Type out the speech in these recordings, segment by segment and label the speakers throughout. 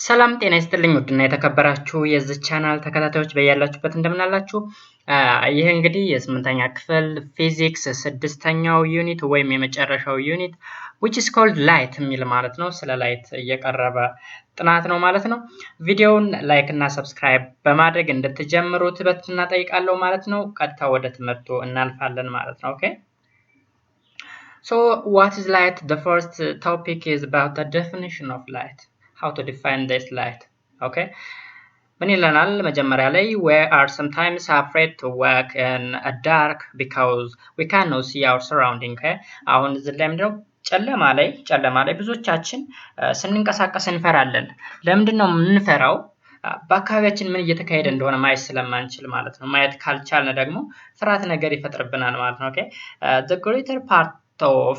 Speaker 1: ሰላም ጤና ይስጥልኝ ውድና የተከበራችሁ የዚህ ቻናል ተከታታዮች በያላችሁበት እንደምናላችሁ። ይህ እንግዲህ የ8ኛ ክፍል ፊዚክስ 6ኛው ዩኒት ወይም የመጨረሻው ዩኒት which is called light የሚል ማለት ነው። ስለ ላይት እየቀረበ ጥናት ነው ማለት ነው። ቪዲዮውን ላይክ እና ሰብስክራይብ በማድረግ እንድትጀምሩት በትህትና ጠይቃለሁ ማለት ነው። ቀጥታ ወደ ትምህርቱ እናልፋለን ማለት ነው። ኦኬ So what is light? The first topic is about the definition of light. How to define this light? Okay. ምን ይለናል መጀመሪያ ላይ we are sometimes afraid to walk in a dark because we cannot see our surrounding. Okay? አሁን እዚህ ላይ ምንድነው ጨለማ ላይ ብዙዎቻችን ስንንቀሳቀስ እንፈራለን። ለምንድን ነው የምንፈራው? በአካባቢያችን ምን እየተካሄደ እንደሆነ ማየት ስለማንችል ማለት ነው። ማየት ካልቻልን ደግሞ ፍርሃት ነገር ይፈጥርብናል ማለት ነው። Okay? The greater part of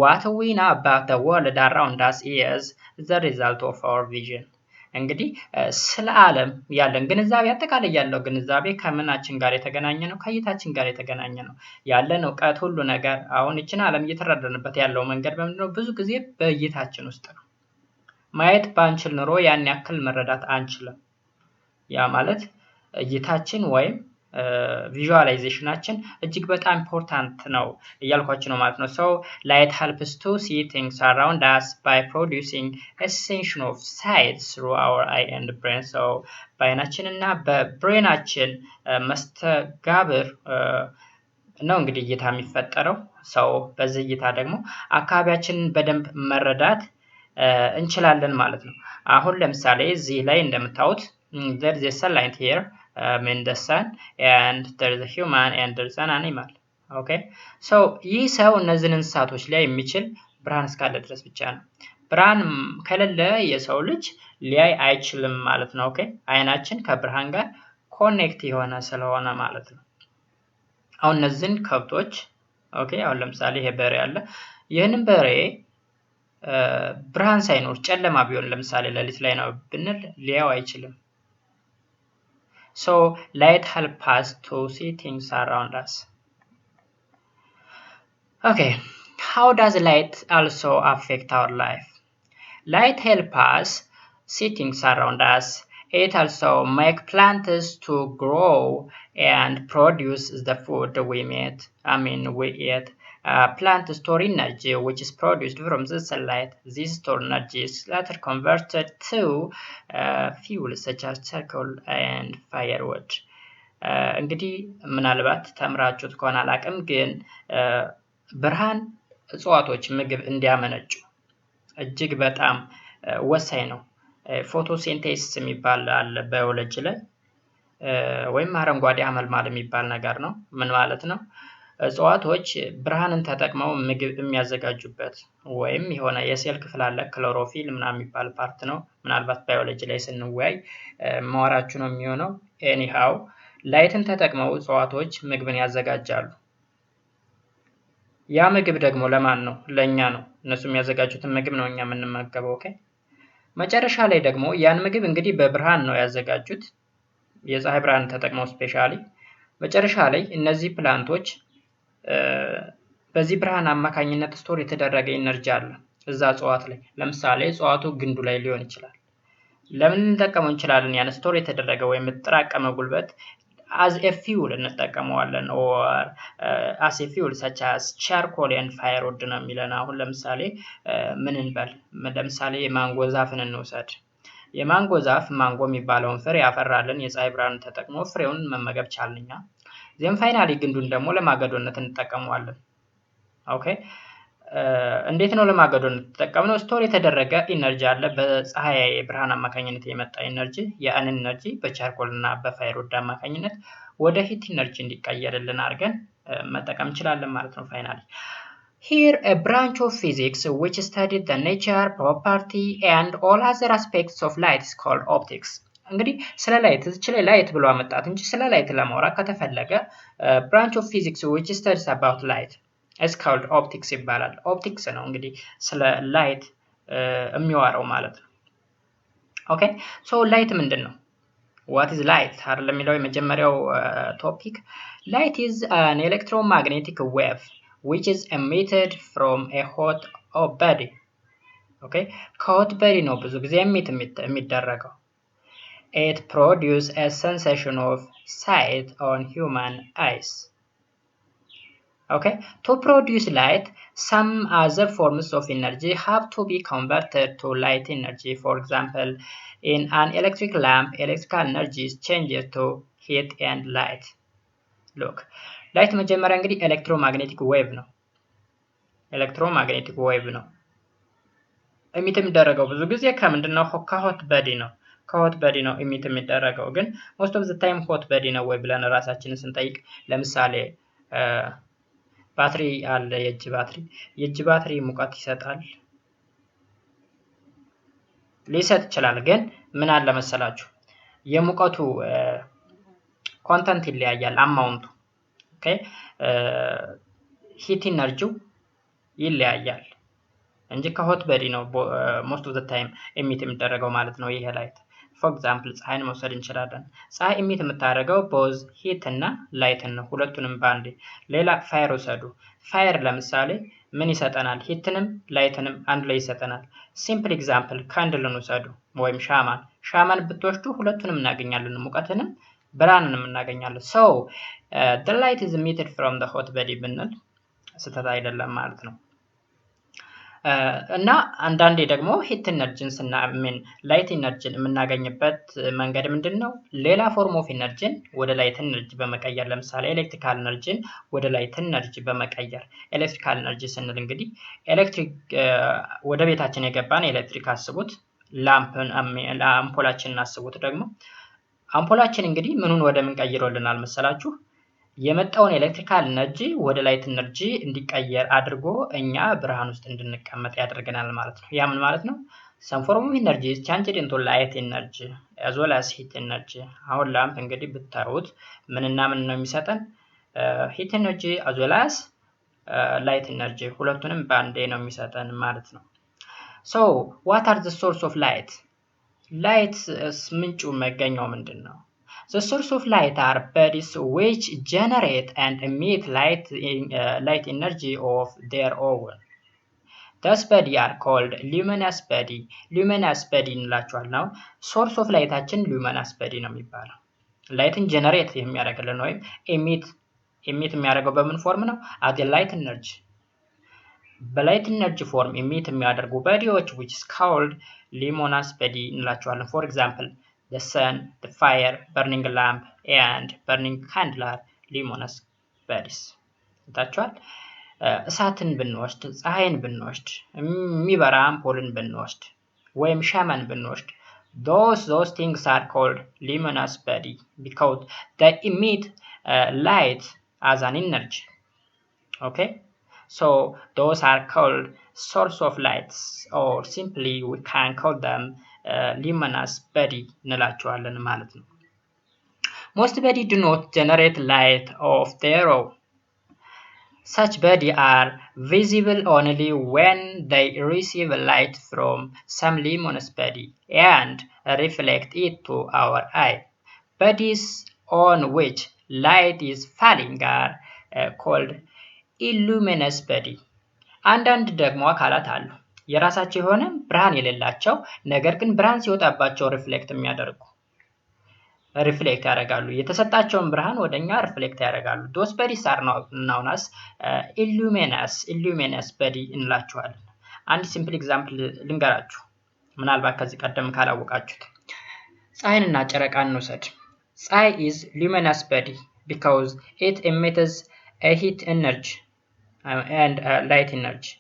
Speaker 1: what we know about the world around us is the result of our vision. እንግዲህ ስለ ዓለም ያለን ግንዛቤ አጠቃላይ ያለው ግንዛቤ ከምናችን ጋር የተገናኘ ነው፣ ከእይታችን ጋር የተገናኘ ነው። ያለን ዕውቀት ሁሉ ነገር አሁን እቺን ዓለም እየተረዳንበት ያለው መንገድ በምንድነው? ብዙ ጊዜ በእይታችን ውስጥ ነው። ማየት ባንችል ኖሮ ያን ያክል መረዳት አንችልም። ያ ማለት እይታችን ወይም ቪዥዋላይዜሽናችን እጅግ በጣም ኢምፖርታንት ነው እያልኳችሁ ነው ማለት ነው። So light helps to see things around us by producing a sensation of sight through our eye and brain. So በአይናችንና በብሬናችን መስተጋብር ነው እንግዲህ እይታ የሚፈጠረው። ሰው በዚህ እይታ ደግሞ አካባቢያችንን በደንብ መረዳት እንችላለን ማለት ነው። አሁን ለምሳሌ እዚህ ላይ እንደምታዩት there is a sunlight here. In the sun and there is a human and there is an animal. Okay, so ይህ ሰው እነዚህን እንስሳቶች ላይ የሚችል ብርሃን እስካለ ድረስ ብቻ ነው። ብርሃን ከሌለ የሰው ልጅ ሊያይ አይችልም ማለት ነው። ኦኬ አይናችን ከብርሃን ጋር ኮኔክት የሆነ ስለሆነ ማለት ነው። አሁን እነዚህን ከብቶች ኦኬ አሁን ለምሳሌ ይሄ በሬ አለ። ይህንን በሬ ብርሃን ሳይኖር ጨለማ ቢሆን ለምሳሌ ሌሊት ላይ ነው ብንል ሊያው አይችልም። So light helps us to see things around us. Okay, how does light also affect our life? Light helps us see things around us. It also makes plants to grow and produce the food we eat. Plants store energy which is produced from the sunlight. This stored energy is later converted to fuel such as charcoal and firewood. እንግዲህ ምናልባት ተምራችሁት ከሆነ አላቅም፣ ግን ብርሃን እጽዋቶች ምግብ እንዲያመነጩ እጅግ በጣም ወሳኝ ነው። ፎቶሲንቴሲስ የሚባል አለ ባዮሎጂ ላይ ወይም አረንጓዴ አመልማል የሚባል ነገር ነው። ምን ማለት ነው? እጽዋቶች ብርሃንን ተጠቅመው ምግብ የሚያዘጋጁበት ወይም የሆነ የሴል ክፍል አለ ክሎሮፊል ምናምን የሚባል ፓርት ነው። ምናልባት ባዮሎጂ ላይ ስንወያይ ማወራችሁ ነው የሚሆነው። ኤኒሃው ላይትን ተጠቅመው እጽዋቶች ምግብን ያዘጋጃሉ። ያ ምግብ ደግሞ ለማን ነው? ለኛ ነው። እነሱ የሚያዘጋጁትን ምግብ ነው እኛ የምንመገበው። ኦኬ መጨረሻ ላይ ደግሞ ያን ምግብ እንግዲህ በብርሃን ነው ያዘጋጁት፣ የፀሐይ ብርሃን ተጠቅመው ስፔሻሊ። መጨረሻ ላይ እነዚህ ፕላንቶች በዚህ ብርሃን አማካኝነት ስቶር የተደረገ ኢነርጂ አለ እዛ እጽዋት ላይ። ለምሳሌ እጽዋቱ ግንዱ ላይ ሊሆን ይችላል። ለምን እንጠቀመው እንችላለን? ያን ስቶር የተደረገ ወይም የተጠራቀመ ጉልበት as a fuel እንጠቀመዋለን or as a fuel such as charcoal and firewood ነው የሚለን። አሁን ለምሳሌ ምን እንበል? ለምሳሌ የማንጎ ዛፍን እንውሰድ። የማንጎ ዛፍ ማንጎ የሚባለውን ፍሬ ያፈራልን የፀሐይ ብርሃን ተጠቅሞ ፍሬውን መመገብ ቻልኛ። ዜን ፋይናሊ ግንዱን ደግሞ ለማገዶነት እንጠቀመዋለን። ኦኬ እንዴት ነው ለማገዶነት ተጠቀምነው? ስቶር የተደረገ ኢነርጂ አለ በፀሐይ ብርሃን አማካኝነት የመጣ ኢነርጂ። ያን ኢነርጂ በቻርኮል እና በፋይርውድ አማካኝነት ወደ ሂት ኢነርጂ እንዲቀየርልን አድርገን መጠቀም እንችላለን ማለት ነው። ፋይናሊ here a branch of physics which studied the nature, property and all other aspects of light is called optics. እንግዲህ ስለ ላይት እዚህ ላይ ላይት ብሎ አመጣት እንጂ ስለ ላይት ለማውራት ከተፈለገ branch of physics which studies about light is called optics ይባላል። ኦፕቲክስ ነው እንግዲህ ስለ ላይት የሚዋራው ማለት ነው። ኦኬ ሶ ላይት ምንድነው? what is light አይደለም የሚለው የመጀመሪያው ቶፒክ። light is an electromagnetic wave which is emitted from a hot body. ኦኬ ከሆት በዲ ነው ብዙ ጊዜ የሚደረገው። it produces a sensation of sight on human eyes. Okay, to produce light, some other forms of energy have to be converted to light energy. For example, in an electric lamp, electrical energy is changed to heat and light. Look, light መጀመሪያ እንግዲህ ኤሌክትሮማግኔቲክ ዌቭ ነው። ኤሌክትሮማግኔቲክ ዌቭ ነው ኢሚት የሚደረገው ብዙ ጊዜ ከምንድነው? ከሆት በዲ ነው። ከሆት በዲ ነው ኢሚት የሚደረገው። ግን most of the time ሆት በዲ ነው ወይ ብለን ራሳችንን ስንጠይቅ ለምሳሌ ባትሪ አለ። የእጅ ባትሪ ሙቀት ይሰጣል? ሊሰጥ ይችላል። ግን ምን አለ መሰላችሁ የሙቀቱ ኮንተንት ይለያያል፣ አማውንቱ። ኦኬ ሂት ኢነርጂው ይለያያል እንጂ ከሆት በዲ ነው most of the time ኢሚት የሚደረገው ማለት ነው ይሄ ላይት። for example ፀሐይን መውሰድ እንችላለን። ፀሐይ ኢሚት የምታደርገው ቦዝ ሂት እና ላይትን ነው፣ ሁለቱንም ባንዴ። ሌላ ፋየር ወሰዱ። ፋየር ለምሳሌ ምን ይሰጠናል? ሂትንም ላይትንም አንድ ላይ ይሰጠናል። ሲምፕል ኤግዛምፕል ካንድልን ወሰዱ ወይም ሻማን ብትወስዱ ሁለቱንም እናገኛለን፣ ሙቀትንም ብርሃንንም እናገኛለን። so the light is emitted from the hot body ብንል ስህተት አይደለም ማለት ነው። እና አንዳንዴ ደግሞ ሂት ኢነርጂን ላይት ኢነርጂን የምናገኝበት መንገድ ምንድነው? ሌላ ፎርም ኦፍ ኢነርጂን ወደ ላይት ኢነርጂ በመቀየር ለምሳሌ ኤሌክትሪካል ኢነርጂን ወደ ላይት ኢነርጂ በመቀየር። ኤሌክትሪካል ኢነርጂ ስንል እንግዲህ ኤሌክትሪክ ወደ ቤታችን የገባን ኤሌክትሪክ አስቡት። አምፖላችንን አስቡት ደግሞ። አምፖላችን እንግዲህ ምኑን ወደ ምን ቀይሮልናል መሰላችሁ? የመጣውን ኤሌክትሪካል ኢነርጂ ወደ ላይት ኢነርጂ እንዲቀየር አድርጎ እኛ ብርሃን ውስጥ እንድንቀመጥ ያደርገናል ማለት ነው። ያ ምን ማለት ነው? some form of energy is changed into light energy as well as heat energy. አሁን ላምፕ እንግዲህ ብታዩት ምንና ምን ነው የሚሰጠን? heat energy as well as light energy ሁለቱንም ባንዴ ነው የሚሰጠን ማለት ነው። so what are the source of light? light ምንጩ መገኛው ምንድነው? The source of light are bodies which generate and emit light energy of their own. Thus bodies are called luminous body. Luminous body እንላቸዋለን። ነው source of lightአችን luminous body ነው የሚባለው። ላይትን ጀነሬት የሚያደርግልን ወይም emit የሚያደርገው በምን ፎርም ነው? as a light energy. በላይት ኢነርጂ ፎርም emit የሚያደርጉ bodies which is called luminous body እንላቸዋለን። For example, the sun, the fire, burning lamp, and burning candle are luminous bodies. ታቻል እሳትን ብንወስድ፣ ፀሐይን ብንወስድ፣ የሚበራ አምፖልን ብንወስድ ወይም ሻማን ብንወስድ those things are called luminous body because they emit light as an energy. Okay, so those are called source of lights, or simply we can call them luminous body እንላቸዋለን ማለት ነው። most body do not generate light of their own. Such body are visible only when they receive light from some luminous body and reflect it to our eye. Bodies on which light is falling are called illuminous body. አንዳንድ ደግሞ አካላት አሉ የራሳቸው የሆነ ብርሃን የሌላቸው ነገር ግን ብርሃን ሲወጣባቸው ሪፍሌክት ያደርጋሉ። የተሰጣቸውን ብርሃን ወደኛ ሪፍሌክት ያደርጋሉ። those bodies are known as illuminous body እንላቸዋለን። አንድ ሲምፕል ኤግዛምፕል ልንገራችሁ ምናልባት ከዚህ ቀደም ካላወቃችሁት። ፀሐይንና ጨረቃን እንውሰድ። ፀሐይ is luminous body because it emits a heat energy and light energy.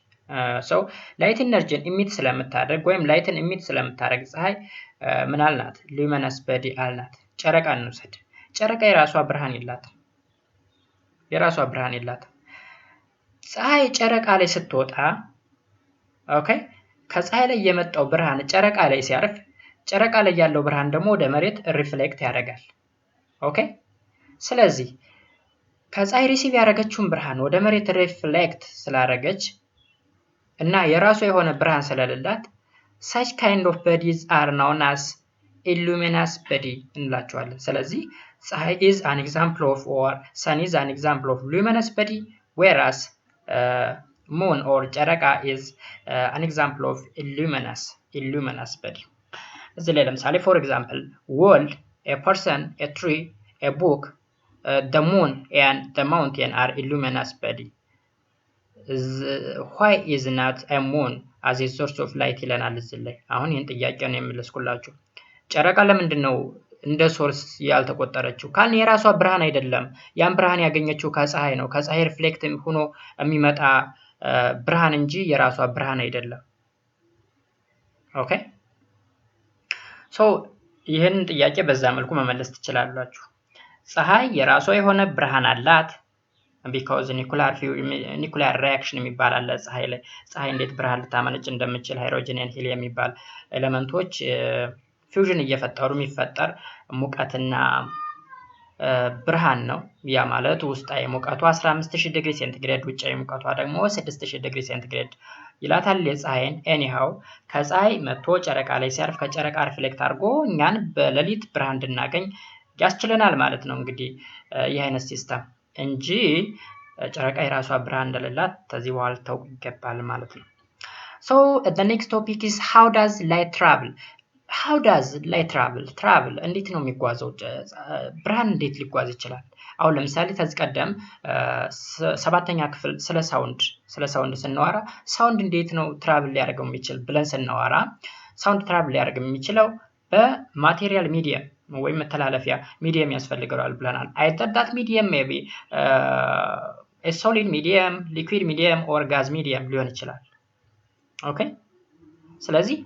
Speaker 1: so light energy emit ስለምታደርግ ወይም ላይትን emit ስለምታደርግ ፀሐይ ምን አልናት? luminous body አልናት። ጨረቃን እንውሰድ። ጨረቃ የራሷ ብርሃን የላትም። ፀሐይ ጨረቃ ላይ ስትወጣ ኦኬ ከፀሐይ ላይ የመጣው ብርሃን ጨረቃ ላይ ሲያርፍ ጨረቃ ላይ ያለው ብርሃን ደግሞ ወደ መሬት ሪፍሌክት ያደርጋል። ኦኬ ስለዚህ ከፀሐይ ሪሲቭ ያደረገችውን ብርሃን ወደ መሬት ሪፍሌክት ስላደረገች እና የራሷ የሆነ ብርሃን ስለሌላት such kind of bodies are known as illuminous body እንላቸዋለን። ስለዚህ ፀሐይ is an example of, or sun is an example of luminous body, whereas moon or ጨረቃ is an example of luminous body እዚህ ላይ ለምሳሌ for example world, a person, a tree, a book, the moon and the mountain are luminous body. Why is not a moon as a source of light ይለናል እዚህ ላይ። አሁን ይሄን ጥያቄ ነው የምልስኩላችሁ። ጨረቃ ለምንድነው እንደ ሶርስ ያልተቆጠረችው? ካልን የራሷ ብርሃን አይደለም። ያን ብርሃን ያገኘችው ከፀሐይ ነው። ከፀሐይ ሪፍሌክት ሆኖ የሚመጣ ብርሃን እንጂ የራሷ ብርሃን አይደለም። ኦኬ ሶ ይሄን ጥያቄ በዛ መልኩ መመለስ ትችላላችሁ። ፀሐይ የራሷ የሆነ ብርሃን አላት because nuclear reaction የሚባል አለ ፀሐይ ላይ። ፀሐይ እንዴት ብርሃን ልታመነጭ እንደምትችል ሃይድሮጅን እና ሂሊየም የሚባል ኤሌመንቶች ፊውዥን እየፈጠሩ የሚፈጠር ሙቀትና ብርሃን ነው። ያ ማለት ውስጣዊ ሙቀቱ 15000 ዲግሪ ሴንቲግሬድ ውጫዊ ሙቀቷ ደግሞ 6000 ዲግሪ ሴንቲግሬድ ይላታል የፀሐይን። ኤኒሃው ከፀሐይ መጥቶ ጨረቃ ላይ ሲያርፍ ከጨረቃ ሪፍሌክት አድርጎ እኛን በሌሊት ብርሃን እንድናገኝ ያስችለናል ማለት ነው። እንግዲህ ይህ አይነት ሲስተም እንጂ ጨረቃ የራሷ ብርሃን እንደሌላት ከዚህ በኋላ ታውቁ ይገባል ማለት ነው። So the next topic is how does light travel? እንዴት ነው የሚጓዘው? ብርሃን እንዴት ሊጓዝ ይችላል? አሁን ለምሳሌ ከዚህ ቀደም 7ኛ ክፍል ስለ ሳውንድ ስናወራ ሳውንድ እንዴት ነው ትራቭል ሊያደርገው የሚችል ብለን ስናወራ ሳውንድ ትራቭል ሊያደርግ የሚችለው በማቴሪያል ሚዲየም ወይም መተላለፊያ ሚዲየም ያስፈልገዋል ብለናል። either that medium may be a solid medium, liquid medium or gas medium ሊሆን ይችላል። ኦኬ ስለዚህ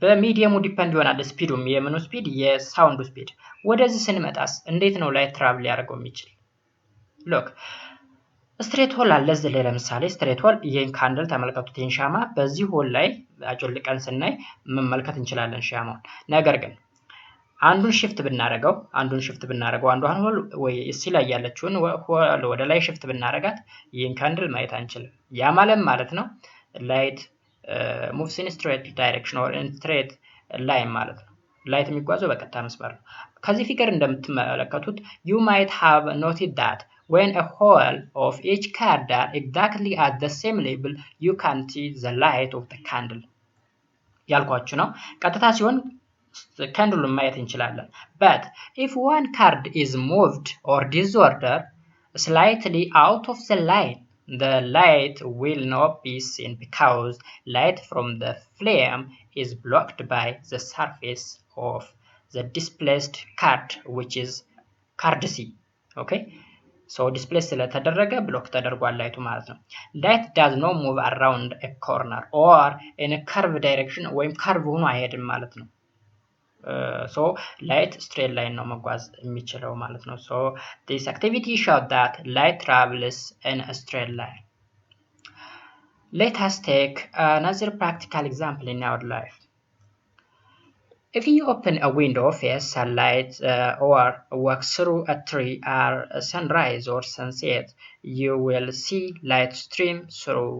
Speaker 1: በሚዲየሙ ዲፔንድ ይሆናል ስፒዱም የምኑ ስፒድ የሳውንዱ ስፒድ። ወደዚህ ስንመጣስ እንዴት ነው ላይት ትራቭል ሊያደርገው የሚችል? ሎክ ስትሬት ሆል አለ እዚህ ላይ ለምሳሌ ስትሬት ሆል ይሄን ካንድል ተመልከቱት። ይሄን ሻማ በዚህ ሆል ላይ አጮልቀን ስናይ መመልከት እንችላለን ሻማውን። ነገር ግን አንዱን ሽፍት ብናረገው አንዷን ሆል ወይ እሲ ላይ ያለችውን ሆል ወደ ላይ ሽፍት ብናረጋት ይሄን ካንድል ማየት አንችልም። ያ ማለት ነው ላይት moves in straight direction or in straight line ማለት ነው። ላይት የሚጓዘው በቀጥታ መስመር ነው። ከዚህ ፊገር እንደምትመለከቱት you might have noted that when a hole of each card are exactly at the same level you can see the light of the candle ያልኳችሁ ነው። ቀጥታ ሲሆን ካንድሉን ማየት እንችላለን። but if one card is moved or disordered slightly out of the line, the light will not be seen because light from the flame is blocked by the surface of the displaced card, which is card C. Okay, so displaced ስለተደረገ ብሎክ ተደርጓል ላይቱ ማለት ነው። light does not move around a corner or in a curved direction ወይም ከርቭ ሆኖ አይሄድም ማለት ነው። so light straight line ነው መጓዝ የሚችለው ማለት ነው። so this activity showed that light travels in a straight line. Let us take another practical example in our life. If you open a window, face sunlight or walk through a tree at sunrise or sunset, you will see light stream through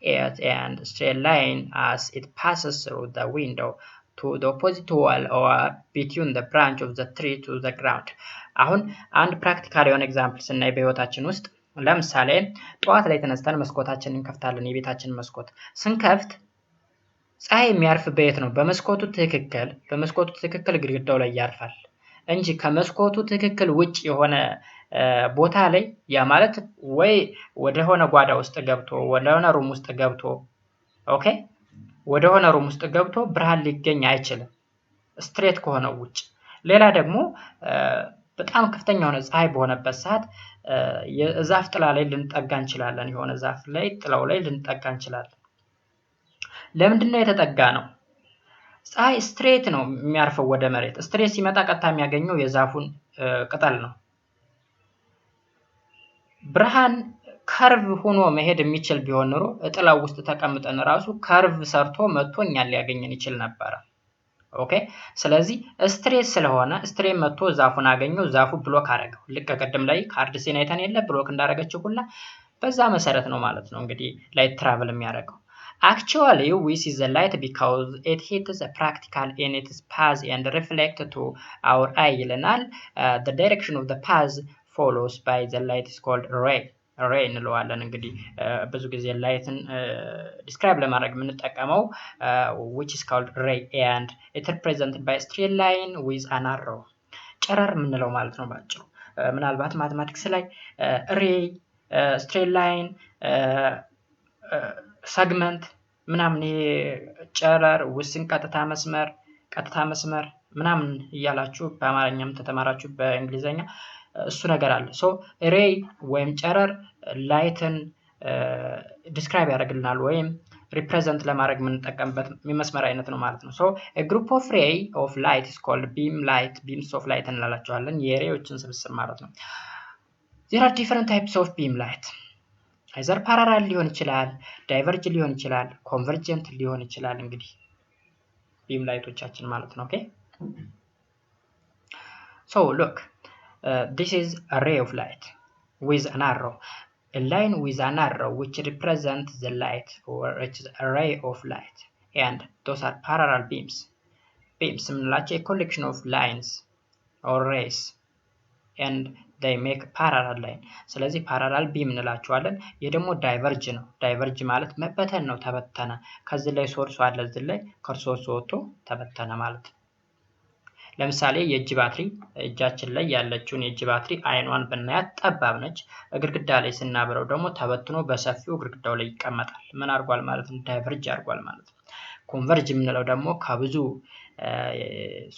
Speaker 1: it and straight line as it passes through the window to the opposite wall or between the branch of the tree to the ground. አሁን አንድ ፕራክቲካል የሆነ ኤግዛምፕል ስናይ በህይወታችን ውስጥ ለምሳሌ ጠዋት ላይ ተነስተን መስኮታችንን እንከፍታለን። የቤታችንን መስኮት ስንከፍት ፀሐይ የሚያርፍበት ነው በመስኮቱ ትክክል ግድግዳው ላይ ያርፋል እንጂ ከመስኮቱ ትክክል ውጭ የሆነ ቦታ ላይ ያ ማለት ወይ ወደ ሆነ ጓዳ ውስጥ ገብቶ ወደ ሆነ ሩም ውስጥ ገብቶ ኦኬ ወደ ሆነ ሩም ውስጥ ገብቶ ብርሃን ሊገኝ አይችልም ስትሬት ከሆነ ውጭ። ሌላ ደግሞ በጣም ከፍተኛ የሆነ ፀሐይ በሆነበት ሰዓት የዛፍ ጥላ ላይ ልንጠጋ እንችላለን። የሆነ ዛፍ ላይ ጥላው ላይ ልንጠጋ እንችላለን። ለምንድነው የተጠጋ ነው? ፀሐይ ስትሬት ነው የሚያርፈው ወደ መሬት። ስትሬት ሲመጣ ቀጥታ የሚያገኘው የዛፉን ቅጠል ነው። ብርሃን ከርቭ ሆኖ መሄድ የሚችል ቢሆን ኖሮ ጥላው ውስጥ ተቀምጠን ራሱ ከርቭ ሰርቶ መጥቶ እኛን ሊያገኘን ይችል ነበር። ኦኬ ስለዚህ ስትሬት ስለሆነ ስትሬት መጥቶ ዛፉን አገኘው፣ ዛፉ ብሎክ አደረገው። ልክ ቀደም ላይ ካርድ ሲን አይተን የለ ብሎክ እንዳደረገችው ሁላ በዛ መሰረት ነው ማለት ነው እንግዲህ ላይት ትራቨል የሚያደርገው። Actually, we see the light because it hits the practical in its path and reflects to our eye ይለናል። The direction of the path follows by the light is called ray. ሬይ እንለዋለን። እንግዲህ ብዙ ጊዜ ላይትን ዲስክራይብ ለማድረግ የምንጠቀመው which is called ray and it represented by a straight line with an arrow ጨረር የምንለው ማለት ነው ባጭሩ። ምናልባት ማቴማቲክስ ላይ ሬይ ስትሬት ላይን ሰግመንት ምናምን ጨረር ውስን ቀጥታ መስመር ምናምን እያላችሁ በአማርኛም ተተማራችሁ በእንግሊዘኛ እሱ ነገር አለ። ሶ ሬይ ወይም ጨረር ላይትን ዲስክራይብ ያደርግልናል ወይም ሪፕሬዘንት ለማድረግ የምንጠቀምበት የመስመር አይነት ነው ማለት ነው። ሶ a group of ray of light is called beams of light እንላቸዋለን። የሬዎችን ስብስብ ማለት ነው። there are different types of beam light either parallel ሊሆን ይችላል፣ ዳይቨርጅ ሊሆን ይችላል፣ ኮንቨርጀንት ሊሆን ይችላል። እንግዲህ ቢም ላይቶቻችን ማለት ነው። ኦኬ so look this is a ray of light with an arrow, a line with an arrow which represents the light or which is a ray of light, and those are parallel beams የምንላቸው a collection of lines or rays and they make parallel line። ስለዚህ parallel beam እንላቸዋለን። ይህ ደግሞ ዳይቨርጅ ነው። ዳይቨርጅ ማለት መበተን ነው፣ ተበተነ። ከዚህ ላይ ሶርሱ አለ፣ እዚህ ላይ ከሶርሱ ወጥቶ ተበተነ ማለት ነው። ለምሳሌ የእጅ ባትሪ እጃችን ላይ ያለችውን የእጅ ባትሪ አይኗን ብናያት ጠባብ ነች። ግድግዳ ላይ ስናብረው ደግሞ ተበትኖ በሰፊው ግድግዳው ላይ ይቀመጣል። ምን አድርጓል ማለት ነው? ዳይቨርጅ አድርጓል ማለት ነው። ኮንቨርጅ የምንለው ደግሞ ከብዙ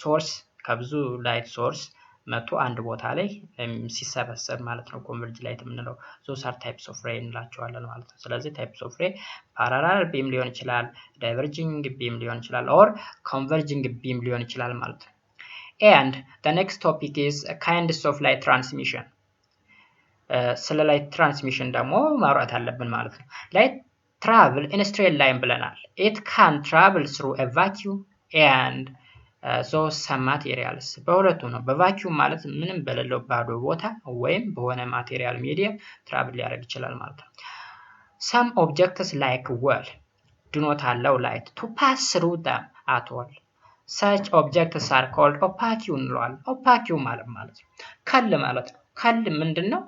Speaker 1: ሶርስ ከብዙ ላይት ሶርስ መጥቶ አንድ ቦታ ላይ ሲሰበሰብ ማለት ነው። ኮንቨርጅ ላይት የምንለው those are types of ray እንላቸዋለን ማለት ነው። ስለዚህ types of ray parallel beam ሊሆን ይችላል፣ diverging beam ሊሆን ይችላል or converging beam ሊሆን ይችላል ማለት ነው። and the next topic is kinds of light transmission። ስለ ላይት ትራንስሚሽን ደግሞ ማውራት አለብን ማለት ነው። light travel in a straight line ብለናል። it can travel through a vacuum and so some materials በሁለቱ ነው። በቫኪዩም ማለት ምንም በሌለው ባዶ ቦታ ወይም በሆነ ማቴሪያል ሚዲየም ትራቭል ሊያደርግ ይችላል ማለት ነው። some objects like wall do not allow light to pass through them at all. such objects are called opaque እንለዋለን። opaque ማለት ነው ከል ማለት ነው። ከል ምንድነው?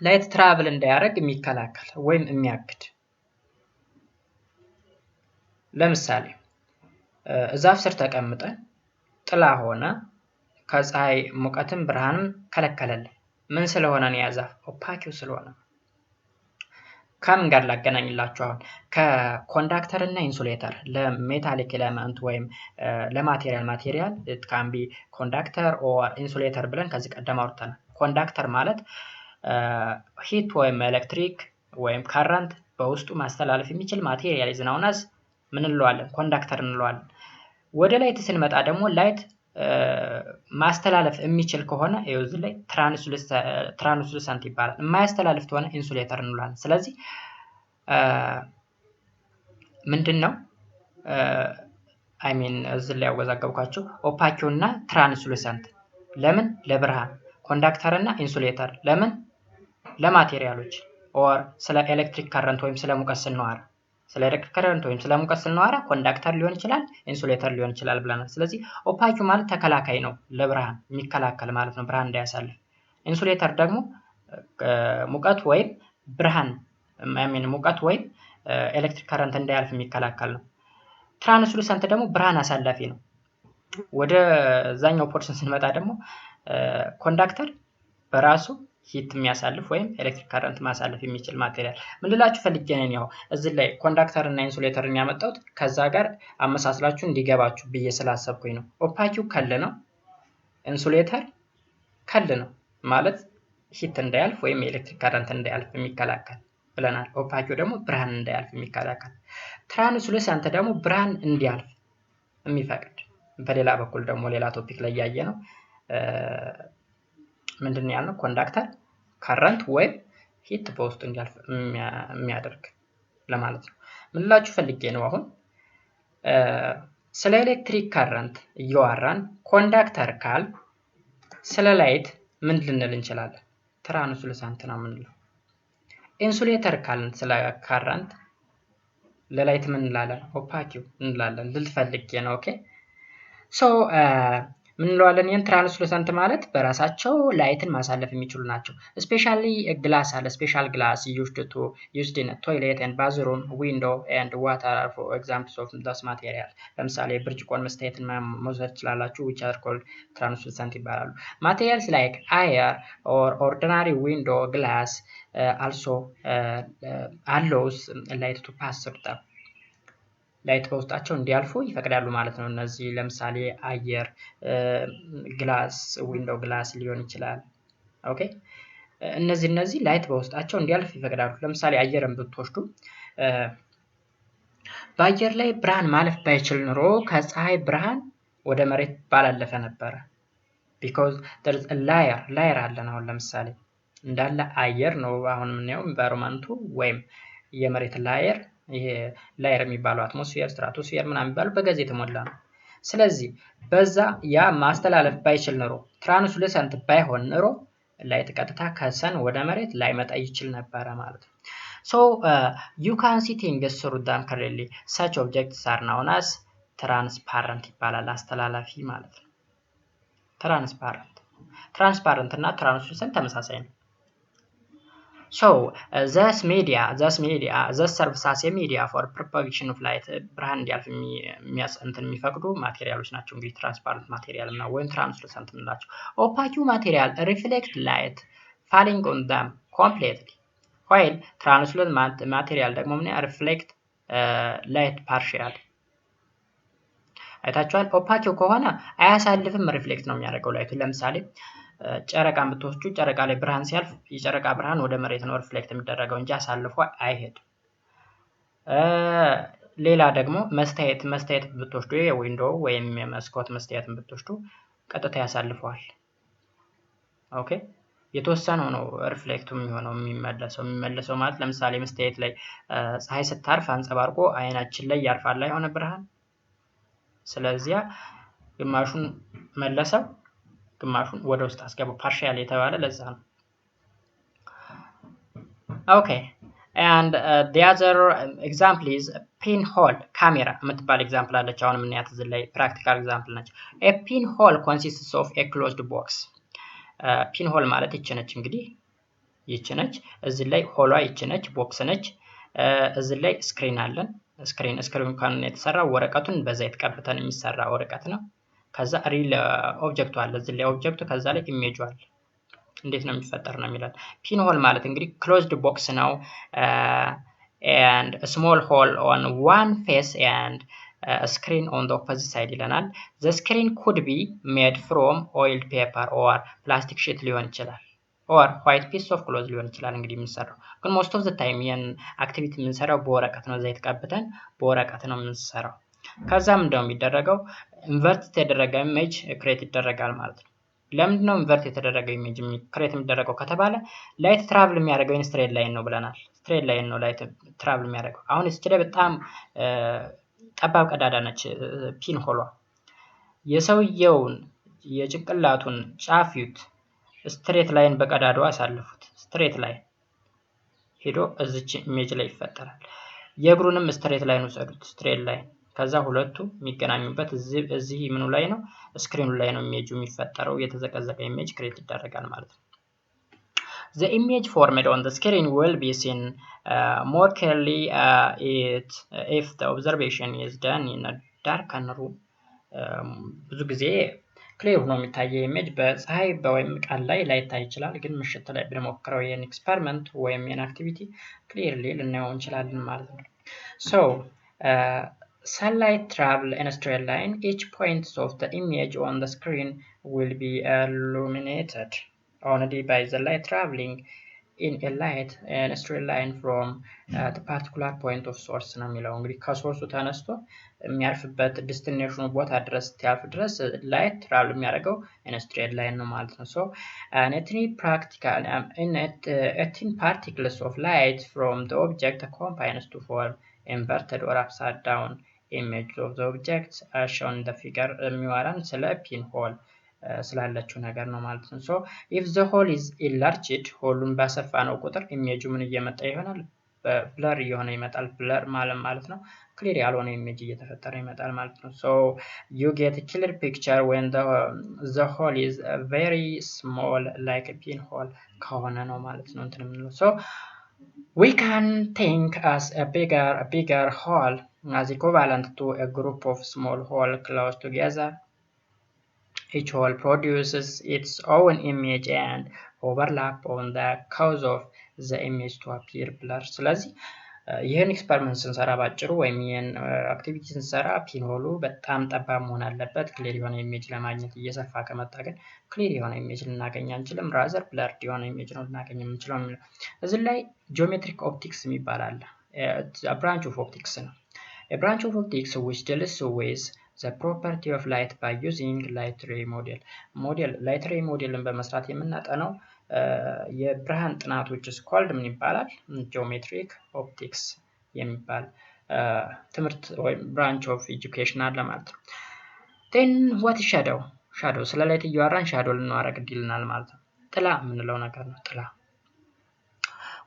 Speaker 1: ላይት ትራቭል እንዳያደርግ የሚከላከል ወይም የሚያግድ። ለምሳሌ ዛፍ ስር ተቀምጠን ጥላ ሆነ ከፀሐይ ሙቀትም ብርሃንም ከለከለልን። ምን ስለሆነ ነው? ያዛፍ ኦፓኪው ስለሆነ። ከምን ጋር ላገናኝላችሁ? አሁን ከኮንዳክተር እና ኢንሱሌተር ለሜታሊክ ኤሌመንት ወይም ለማቴሪያል it can be conductor or insulator ብለን ከዚህ ቀደም አውርተናል። ኮንዳክተር ማለት ሂት ወይም ኤሌክትሪክ ወይም ካረንት በውስጡ ማስተላለፍ የሚችል ማቴሪያል is known as ምን እንለዋለን? ኮንዳክተር እንለዋለን። ወደ ላይት ስንመጣ ደግሞ ላይት ማስተላለፍ የሚችል ከሆነ እዚህ ላይ ትራንስሉሰንት ይባላል። የማያስተላልፍ ከሆነ ኢንሱሌተር እንላለን። ስለዚህ ምንድነው እዚህ ላይ ያወዛገብኳችሁ ኦፓኪው እና ትራንስሉሰንት ለምን? ለብርሃን። ኮንዳክተር እና ኢንሱሌተር ለምን? ለማቴሪያሎች ኦር ስለ ኤሌክትሪክ ከረንት ወይም ስለ ሙቀት ስንዋራ ስለ ኤሌክትሪክ ከረንት ወይም ስለ ሙቀት ስንዋራ ኮንዳክተር ሊሆን ይችላል፣ ኢንሱሌተር ሊሆን ይችላል ብለናል። ስለዚህ ኦፓኪው ማለት ተከላካይ ነው፣ ለብርሃን የሚከላከል ማለት ነው፣ ብርሃን እንዳያሳልፍ። ኢንሱሌተር ደግሞ ሙቀት ወይም ብርሃን ሙቀት ወይም ኤሌክትሪክ ከረንት እንዳያልፍ የሚከላከል ነው። ትራንስሉሰንት ደግሞ ብርሃን አሳላፊ ነው። ወደ ዛኛው ፖርሽን ስንመጣ ደግሞ ኮንዳክተር በራሱ ሂት የሚያሳልፍ ወይም ኤሌክትሪክ ከረንት ማሳለፍ የሚችል ማቴሪያል። ምን ልላችሁ ፈልጌ ነው? ያው እዚህ ላይ ኮንዳክተር እና ኢንሱሌተርን ያመጣሁት ከዛ ጋር አመሳስላችሁ እንዲገባችሁ ብዬ ስላሰብኩኝ ነው። ኦፓኪው ከል ነው፣ ኢንሱሌተር ከል ነው ማለት ሂት እንዳያልፍ ወይም ኤሌክትሪክ ከረንት እንዳያልፍ የሚከላከል ብለናል። ኦፓኪው ደግሞ ብርሃን እንዳያልፍ የሚከላከል፣ ትራንስሉሰንት ደግሞ ብርሃን እንዲያልፍ የሚፈቅድ። በሌላ በኩል ደግሞ ሌላ ቶፒክ ላይ ያየ ነው ምንድነው ያልነው? ኮንዳክተር ከረንት ወይም ሂት በውስጡ እንዲያልፍ የሚያደርግ ለማለት ነው። ምን ልላችሁ ፈልጌ ነው? አሁን ስለ ኤሌክትሪክ ከረንት እያወራን ኮንዳክተር ካል ስለ ላይት ምን ልንል እንችላለን? ትራንስሉሰንት ነው የምንለው። ኢንሱሌተር ካልን ስለ ከረንት ለላይት ምን እንላለን? ኦፓኪው እንላለን። ልልፈልጌ ነው። ኦኬ ሶ ምን እንለዋለን? ይሄን ትራንስሉሰንት ማለት በራሳቸው ላይትን ማሳለፍ የሚችሉ ናቸው። ስፔሻሊ ግላስ አለ። ስፔሻል ግላስ used in toilet and bathroom window and water are for examples of this material። ለምሳሌ ብርጭቆን መስታየትን መውሰድ ትችላላችሁ which are called translucent ይባላሉ። materials like air or ordinary window glass also allows light to pass through them። ላይት በውስጣቸው እንዲያልፉ ይፈቅዳሉ ማለት ነው። እነዚህ ለምሳሌ አየር፣ ግላስ፣ ዊንዶው ግላስ ሊሆን ይችላል። ኦኬ እነዚህ ላይት በውስጣቸው እንዲያልፍ ይፈቅዳሉ። ለምሳሌ አየርን ብትወስዱ በአየር ላይ ብርሃን ማለፍ ባይችል ኑሮ ከፀሐይ ብርሃን ወደ መሬት ባላለፈ ነበረ። because there is a layer አለን። አሁን ለምሳሌ እንዳለ አየር ነው አሁን የምናየው ኢንቫይሮንመንቱ ወይም የመሬት ላየር። ይሄ ላየር የሚባለው አትሞስፌር፣ ስትራቶስፌር ምናምን የሚባለው በጋዝ የተሞላ ነው። ስለዚህ በዛ ያ ማስተላለፍ ባይችል ኑሮ ትራንስሉሰንት ባይሆን ኑሮ ላይት ቀጥታ ከሰን ወደ መሬት ላይመጣ ይችል ነበረ ማለት ነው። so you can see things through them clearly such objects are known as transparent ይባላል። አስተላላፊ ማለት ነው። ትራንስፓረንት እና ትራንስሉሰንት ተመሳሳይ ነው። so thus serves as a media for propagation of light። ብርሃን እንዲያልፍ የሚፈቅዱ ማቴሪያሎች ናቸው እንግዲህ ትራንስፓረንት ማቴሪያል እና ወይም ትራንስሉሰንት የምንላቸው። opaque material reflect light falling on them completely while translucent material ደግሞ ምን reflect light partially። አይታችኋል። opaque ከሆነ አያሳልፍም፣ ሪፍሌክት ነው የሚያደርገው ላይቱ። ለምሳሌ ጨረቃን ብትወስዱ ጨረቃ ላይ ብርሃን ሲያልፍ የጨረቃ ብርሃን ወደ መሬት ነው ሪፍሌክት የሚደረገው እንጂ አሳልፎ አይሄድም። ሌላ ደግሞ መስታየት ብትወስዱ የዊንዶው ወይም የመስኮት መስታየትን ብትወስዱ ቀጥታ ያሳልፈዋል። ኦኬ የተወሰነው ነው ሪፍሌክቱ የሚሆነው የሚመለሰው ማለት ለምሳሌ መስታየት ላይ ፀሐይ ስታርፍ አንጸባርቆ አይናችን ላይ ያርፋል የሆነ ብርሃን። ስለዚህ ግማሹን መለሰው ግማሹን ወደ ውስጥ አስገባው ፓርሻል የተባለ ለዛ ነው። ኦኬ and the other example is pinhole camera የምትባል ኤግዛምፕል አለች። አሁን የምናያት እዚህ ላይ ፕራክቲካል ኤግዛምፕል ነች። a pinhole consists of a closed box። pinhole ማለት ይቺ ነች እንግዲህ ይቺ ነች። እዚህ ላይ ሆሏ ይቺ ነች፣ ቦክስ ነች። እዚህ ላይ ስክሪን አለን። ስክሪን ካን የተሰራው ወረቀቱን በዘይት ቀብተን የሚሰራ ወረቀት ነው። ከዛ ሪል ኦብጀክቱ አለ እዚህ ላይ ኦብጀክቱ፣ ከዛ ላይ ኢሜጁ አለ። እንዴት ነው የሚፈጠር ነው የሚላል። ፒንሆል ማለት እንግዲህ ክሎዝድ ቦክስ ነው and a small hole on one face and a screen on the opposite side ይለናል። the screen could be made from oiled paper or plastic sheet ሊሆን ይችላል or white piece of cloth ሊሆን ይችላል። እንግዲህ የምንሰራው ግን most of the time ይሄን አክቲቪቲ የምንሰራው በወረቀት ነው። ዘይት ቀብተን በወረቀት ነው የምንሰራው። ከዛም እንደው የሚደረገው ኢንቨርት የተደረገ ኢሜጅ ክሬት ይደረጋል ማለት ነው። ለምንድን ነው ኢንቨርት የተደረገ ኢሜጅ ክሬት የሚደረገው ከተባለ ላይት ትራቭል የሚያደርገው ስትሬት ላይን ነው ብለናል። ስትሬት ላይን ነው ላይት ትራቭል የሚያደርገው። አሁን እዚህ ላይ በጣም ጠባብ ቀዳዳ ነች ፒን ሆሏ። የሰውየውን የጭንቅላቱን ጫፍ ይዩት፣ ስትሬት ላይን በቀዳዳው አሳልፉት። ስትሬት ላይን ሄዶ እዚች ኢሜጅ ላይ ይፈጠራል። የእግሩንም ስትሬት ላይን ወሰዱት፣ ስትሬት ላይን። ከዛ ሁለቱ የሚገናኙበት እዚህ ምኑ ላይ ነው? ስክሪኑ ላይ ነው ኢሜጁ የሚፈጠረው። የተዘቀዘቀ ኢሜጅ ክሬት ይደረጋል ማለት ነው። The image formed on the screen will be seen more clearly if the observation is done in a darkened room። ብዙ ጊዜ ክሊር ሆኖ የሚታየው ኢሜጅ በፀሐይ ወይም ቀን ላይ ላይታይ ይችላል። ግን ምሽት ላይ ብንሞክረው ይሄን ኤክስፐሪመንት ወይም ይሄን አክቲቪቲ ክሊርሊ ልናየው እንችላለን ማለት ነው። so sunlight travel in a straight line. Each point of the image on the screen will be illuminated only by the light traveling in a straight line from the particular point of source ነው የሚለው። እንግዲህ ከሶርሱ ተነስቶ የሚያርፍበት ዴስቲኔሽኑ ቦታ ድረስ ያልፍ ድረስ ላይት ትራቭል የሚያደርገው in a straight line ነው ማለት ነው። so in 18 particles of light from the object combines to form inverted or upside down image of the object as shown in the figure። የሚዋራን ስለ ፒን ሆል ስላለችው ነገር ነው ማለት ነው። so if the hole is enlarged ሆሉን ባሰፋ ነው ቁጥር ኢሜጁ ምን እየመጣ ይሆናል? ብለር የሆነ ይመጣል። ብለር ማለት ነው ክሊር ያልሆነ ኢሜጅ እየተፈጠረ ይመጣል ማለት ነው። so you get a clear picture when the hole is very small like a pinhole ከሆነ ነው ማለት ነው እንትን የምንለው። so we can think as a bigger hole as equivalent to a group of small holes close together. Each hole produces its own image and overlap on the cause of the image to appear blur. ስለዚህ ይህን ኤክስፐሪመንት ስንሰራ ባጭሩ ወይም ይህን አክቲቪቲ ስንሰራ ፒንሆሉ በጣም ጠባብ መሆን አለበት ክሊር የሆነ ኢሜጅ ለማግኘት። እየሰፋ ከመጣ ግን ክሊር የሆነ ኢሜጅ ልናገኝ አንችልም። ራዘር ብለርድ የሆነ ኢሜጅ ነው ልናገኝ የምንችለው የሚለው። እዚህ ላይ ጂኦሜትሪክ ኦፕቲክስ የሚባል አለ። ብራንች ኦፍ ኦፕቲክስ ነው። ብራንች ኦፍ ኦፕቲክስ which deals with the property of light by using light ray model light ray modelን በመስራት የምናጠነው የብርሃን ጥናቶች ስኮልድ ምን ይባላል? ጂኦሜትሪክ ኦፕቲክስ የሚባል ትምህርት ወይም ብራንች ኦፍ ኤጁኬሽን አለ ማለት ነው። then what is shadow ስለ ላይት እያወራን ሻዶ ልናወራ ግድ ይልናል ማለት ነው። ጥላ የምንለው ነገር ነው። ጥላ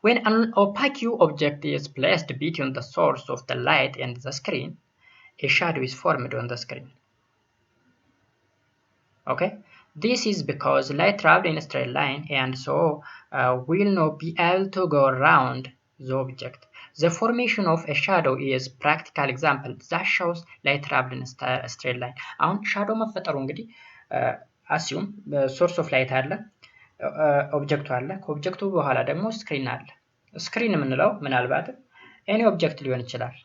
Speaker 1: when an opaque object is placed between the source of the light and the screen, a shadow is formed on the screen. Okay, this is because light travels in a straight line and so will not be able to go around the object. The formation of a shadow is practical example that shows light travel in a straight line. አሁን ሻዶ መፈጠሩ እንግዲህ assume source of light አለ፣ ኦብጀክቱ አለ፣ ከኦብጀክቱ በኋላ ደግሞ ስክሪን አለ። ስክሪን የምንለው ምናልባት any ኦብጀክት ሊሆን ይችላል።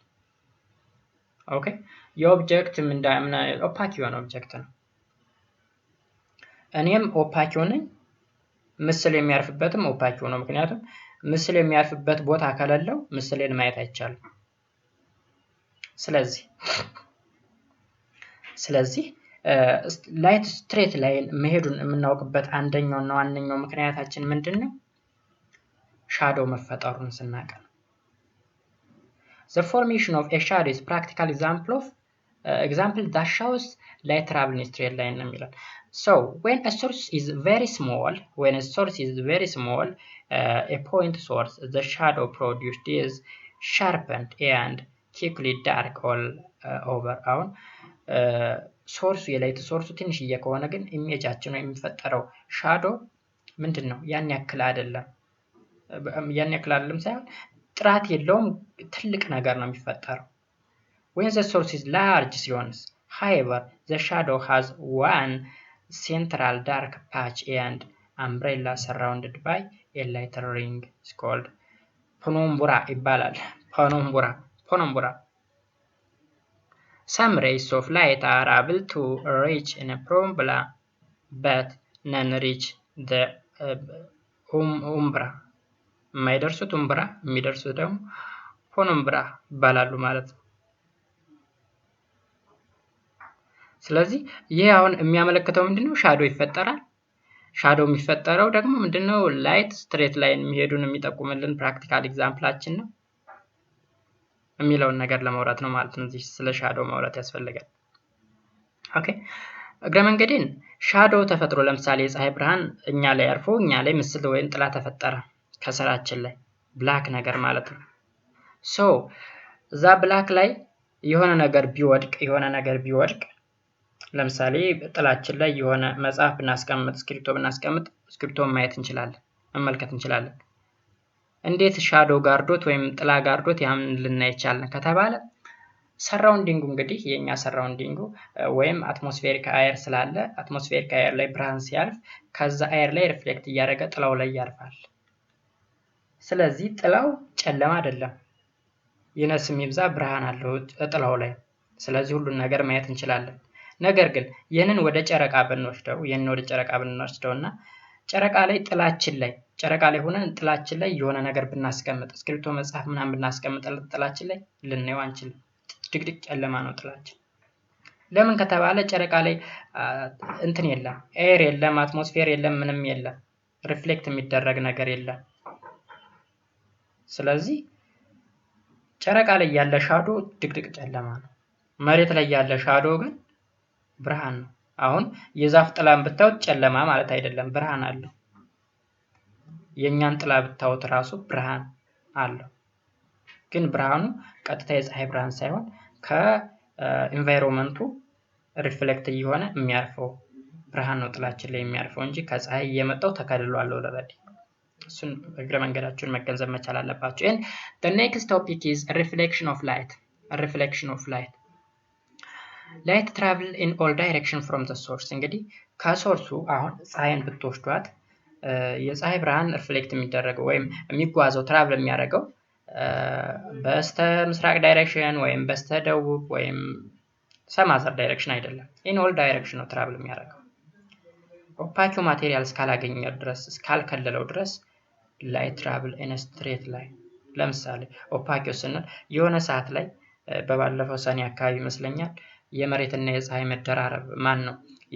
Speaker 1: ኦኬ፣ የኦብጀክት ኦፓክ የሆነ ኦብጀክት ነው። እኔም ኦፓክ ነኝ፣ ምስል የሚያርፍበትም ኦፓክ ነው። ምክንያቱም ምስል የሚያርፍበት ቦታ ከሌለው ምስልን ማየት አይቻልም። ስለዚህ ላይት ስትሬት ላይን መሄዱን የምናውቅበት አንደኛውና ዋነኛው ምክንያታችን ምንድነው? ሻዶ መፈጠሩን ስናውቅ ነው። The formation of a shadow is practical example that shows light travel in a straight line ነው የሚለው። So when a source is very small, a point source, the shadow produced is sharpened and quickly dark all over. አሁን ሶርሱ የላይት ሶርሱ ትንሽዬ ከሆነ ግን ኢሜጃችን ነው የሚፈጠረው ሻዶ ምንድነው? ያን ያክል አይደለም ሳይሆን ጥራት የለውም፣ ትልቅ ነገር ነው የሚፈጠረው። when the source is large ሲሆንስ however the shadow has one central dark patch and umbrella surrounded by a lighter ring is called penumbra ይባላል። penumbra some rays of light are able to reach in a penumbra but none reach the umbra የማይደርሱት ኡምብራ የሚደርሱት ደግሞ ፔኑምብራ ይባላሉ ማለት ነው። ስለዚህ ይሄ አሁን የሚያመለክተው ምንድነው? ሻዶ ይፈጠራል። ሻዶ የሚፈጠረው ደግሞ ምንድነው? ላይት ስትሬት ላይን የሚሄዱን የሚጠቁምልን ፕራክቲካል ኤግዛምፕላችን ነው የሚለውን ነገር ለማውራት ነው ማለት ነው። እዚህ ስለ ሻዶ ማውራት ያስፈልጋል። ኦኬ፣ እግረ መንገዴን ሻዶ ተፈጥሮ ለምሳሌ የፀሐይ ብርሃን እኛ ላይ አርፎ እኛ ላይ ምስል ወይም ጥላ ተፈጠረ ከስራችን ላይ ብላክ ነገር ማለት ነው። ሶ እዛ ብላክ ላይ የሆነ ነገር ቢወድቅ ለምሳሌ ጥላችን ላይ የሆነ መጽሐፍ ብናስቀምጥ ስክሪፕቶ ማየት እንችላለን፣ መመልከት እንችላለን። እንዴት ሻዶ ጋርዶት ወይም ጥላ ጋርዶት ያን ልናይ ይቻላል ከተባለ ሰራውንዲንጉ እንግዲህ የኛ ሰራውንዲንጉ ወይም አትሞስፌሪክ አየር ስላለ አትሞስፌሪክ አየር ላይ ብርሃን ሲያልፍ ከዛ አየር ላይ ሪፍሌክት እያደረገ ጥላው ላይ ያርፋል። ስለዚህ ጥላው ጨለማ አይደለም፣ ይነስም ይብዛ ብርሃን አለው ጥላው ላይ። ስለዚህ ሁሉን ነገር ማየት እንችላለን። ነገር ግን ይህንን ወደ ጨረቃ ብንወስደውና ጨረቃ ላይ ሆነን ጥላችን ላይ የሆነ ነገር ብናስቀምጥ ስክሪፕቶ መጽሐፍ ምናምን ብናስቀምጥ ጥላችን ላይ ልናየው አንችልም። ድቅድቅ ጨለማ ነው ጥላችን። ለምን ከተባለ ጨረቃ ላይ እንትን የለም፣ ኤር የለም፣ አትሞስፌር የለም፣ ምንም የለም፣ ሪፍሌክት የሚደረግ ነገር የለም። ስለዚህ ጨረቃ ላይ ያለ ሻዶ ድቅድቅ ጨለማ ነው። መሬት ላይ ያለ ሻዶ ግን ብርሃን ነው። አሁን የዛፍ ጥላን ብታዩት ጨለማ ማለት አይደለም፣ ብርሃን አለው። የኛን ጥላ ብታዩት ራሱ ብርሃን አለው። ግን ብርሃኑ ቀጥታ የፀሐይ ብርሃን ሳይሆን ከኢንቫይሮንመንቱ ሪፍሌክት እየሆነ የሚያርፈው ብርሃን ነው ጥላችን ላይ የሚያርፈው እንጂ ከፀሐይ እየመጣው ተከልሏል ኦልሬዲ። እሱን እግረ መንገዳችሁን መገንዘብ መቻል አለባችሁ። and the next topic is reflection of light. light travel in all direction from the source. እንግዲህ ከሶርሱ አሁን ፀሐይን ብትወስዷት የፀሐይ ብርሃን ሪፍሌክት የሚደረገው ወይም የሚጓዘው ትራቭል የሚያደርገው በስተ ምስራቅ ዳይሬክሽን ወይም በስተ ደቡብ ወይም ሰማዘር ዳይሬክሽን አይደለም። in all direction ነው ትራቭል የሚያደርገው። ኦፓክ ማቴሪያል እስካላገኘው ድረስ እስካልከለለው ድረስ light travel in a straight line። ለምሳሌ ኦፓክ ስንል የሆነ ሰዓት ላይ በባለፈው ሰኔ አካባቢ ይመስለኛል የመሬትና የፀሐይ መደራረብ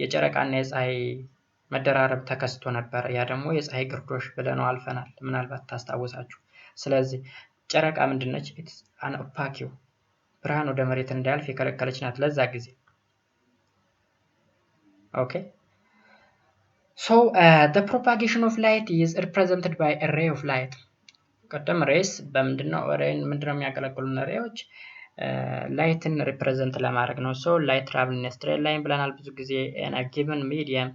Speaker 1: የጨረቃና የፀሐይ መደራረብ ተከስቶ ነበር። ያ ደግሞ የፀሐይ ግርዶሽ ብለነው አልፈናል፣ ምናልባት ታስታውሳችሁ። ስለዚህ ጨረቃ ምንድነች? it's an opaque ብርሃን ወደ መሬት እንዳያልፍ የከለከለች ናት ለዛ ጊዜ። okay so the propagation of light is represented by a ray of light. ቀደም ሬስ ምንድነው የሚያገለግሉን ሬዎች ላይትን ሪፕሬዘንት ለማድረግ ነው። so light travel in a straight line ብለናል ብዙ ጊዜ in a given medium.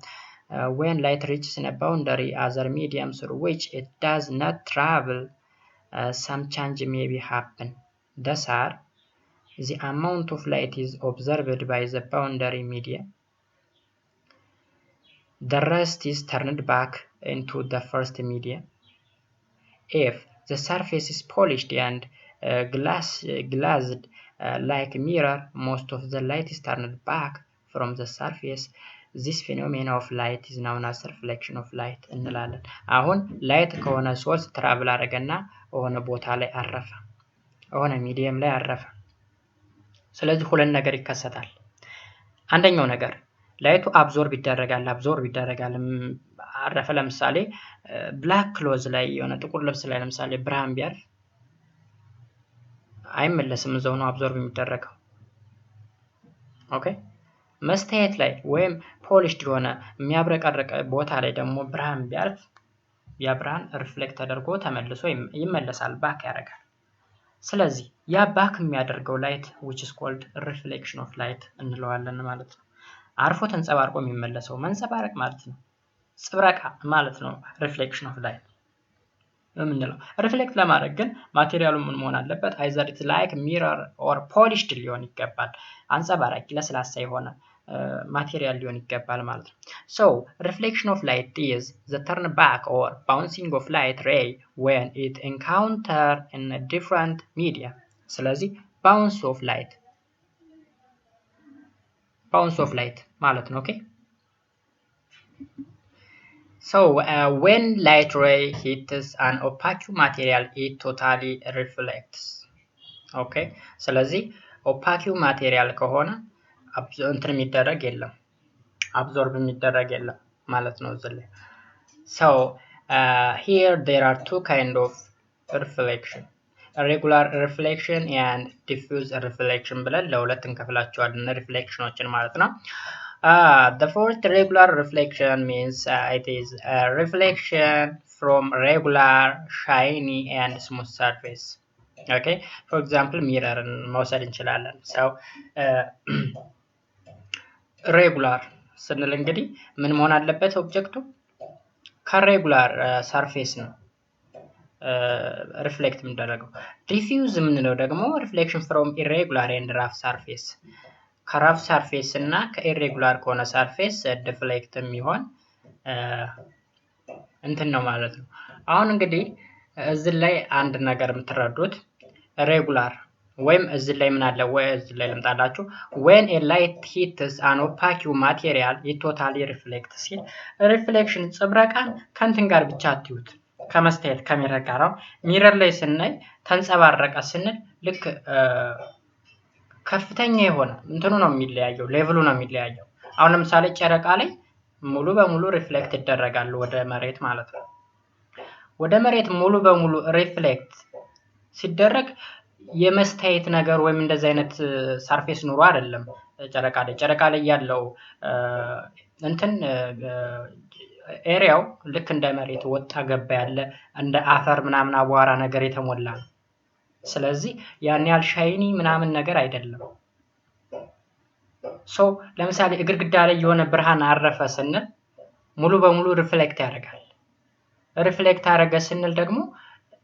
Speaker 1: When light reaches in a boundary other medium through which it does not travel, some change may be happen. Thus are the amount of light is observed by the boundary medium. The rest is turned back into the first medium. If the surface is polished and glazed like a mirror, most of the light is turned back from the surface. This phenomenon of light is known as reflection of light እንላለን። አሁን ላይት ከሆነ ሶርስ ትራቭል አደረገና ሆነ ቦታ ላይ አረፈ፣ ሆነ ሚዲየም ላይ አረፈ። ስለዚህ ሁለት ነገር ይከሰታል። አንደኛው ነገር ላይቱ አብዞርብ ይደረጋል አረፈ። ለምሳሌ ብላክ ክሎዝ ላይ የሆነ ጥቁር ልብስ ላይ ለምሳሌ ብርሃን ቢያርፍ አይመለስም፣ እዛው ነው አብዞርብ የሚደረገው። ኦኬ መስታየት ላይ ወይም ፖሊሽድ የሆነ የሚያብረቀርቅ ቦታ ላይ ደግሞ ብርሃን ቢያርፍ ያ ብርሃን ሪፍሌክት ተደርጎ ተመልሶ ይመለሳል፣ ባክ ያደርጋል። ስለዚህ ያ ባክ የሚያደርገው ላይት which is called reflection of light እንለዋለን ማለት ነው። አርፎ ተንጸባርቆ የሚመለሰው መንጸባረቅ ማለት ነው፣ ጽብረቃ ማለት ነው reflection of light የምንለው። ሪፍሌክት ለማድረግ ግን ማቴሪያሉ ምን መሆን አለበት? either it's like mirror or polished ሊሆን ይገባል፣ አንጸባራቂ ለስላሳ የሆነ ማቴሪያል ሊሆን ይገባል ማለት ነው። so reflection of light is the turn back or bouncing of light ray when it encounter in a different media. ስለዚህ bounce of light ማለት ነው። okay so when light ray hits an opaque material it totally reflects. okay ስለዚህ opaque material ከሆነ እንትን የሚደረግ የለም፣ አብዞርብ የሚደረግ የለም ማለት ነው እዚህ ላይ። so here there are two kind of reflection, regular reflection and diffuse reflection ብለን ለሁለት እንከፍላቸዋለን ሪፍሌክሽኖችን ማለት ነው። the first regular reflection means it is a reflection from regular shiny and smooth surface. okay for example mirror መውሰድ እንችላለን። so ሬጉላር ስንል እንግዲህ ምን መሆን አለበት? ኦብጀክቱ ከሬጉላር ሰርፌስ ነው ሪፍሌክት የሚደረገው። ዲፊውዝ የምንለው ደግሞ ሪፍሌክሽን ፍሮም ኢሬጉላር ኤንድ ራፍ ሰርፌስ፣ ከራፍ ሰርፌስ እና ከኢሬጉላር ከሆነ ሰርፌስ ዲፍሌክት የሚሆን እንትን ነው ማለት ነው። አሁን እንግዲህ እዚህ ላይ አንድ ነገር የምትረዱት ሬጉላር ወይም እዚህ ላይ ምን አለ ወይ እዚህ ላይ ልምጣላችሁ። when a light hits an opaque material it totally reflects ሲል ሪፍሌክሽን ጽብረቃን ከንትን ጋር ብቻ አትዩት፣ ከመስታየት ከሚረር ጋር ነው። ሚረር ላይ ስናይ ተንጸባረቀ ስንል ልክ ከፍተኛ የሆነ እንትኑ ነው የሚለያየው፣ ሌቭሉ ነው የሚለያየው። አሁን ለምሳሌ ጨረቃ ላይ ሙሉ በሙሉ ሪፍሌክት ይደረጋል ወደ መሬት ማለት ነው። ወደ መሬት ሙሉ በሙሉ ሪፍሌክት ሲደረግ የመስታየት ነገር ወይም እንደዚህ አይነት ሰርፌስ ኑሮ አይደለም ጨረቃ ላይ ያለው እንትን ኤሪያው ልክ እንደ መሬት ወጣ ገባ ያለ እንደ አፈር ምናምን አቧራ ነገር የተሞላ ነው። ስለዚህ ያን ያህል ሻይኒ ምናምን ነገር አይደለም። ሶ ለምሳሌ ግድግዳ ላይ የሆነ ብርሃን አረፈ ስንል ሙሉ በሙሉ ሪፍሌክት ያደርጋል። ሪፍሌክት አደረገ ስንል ደግሞ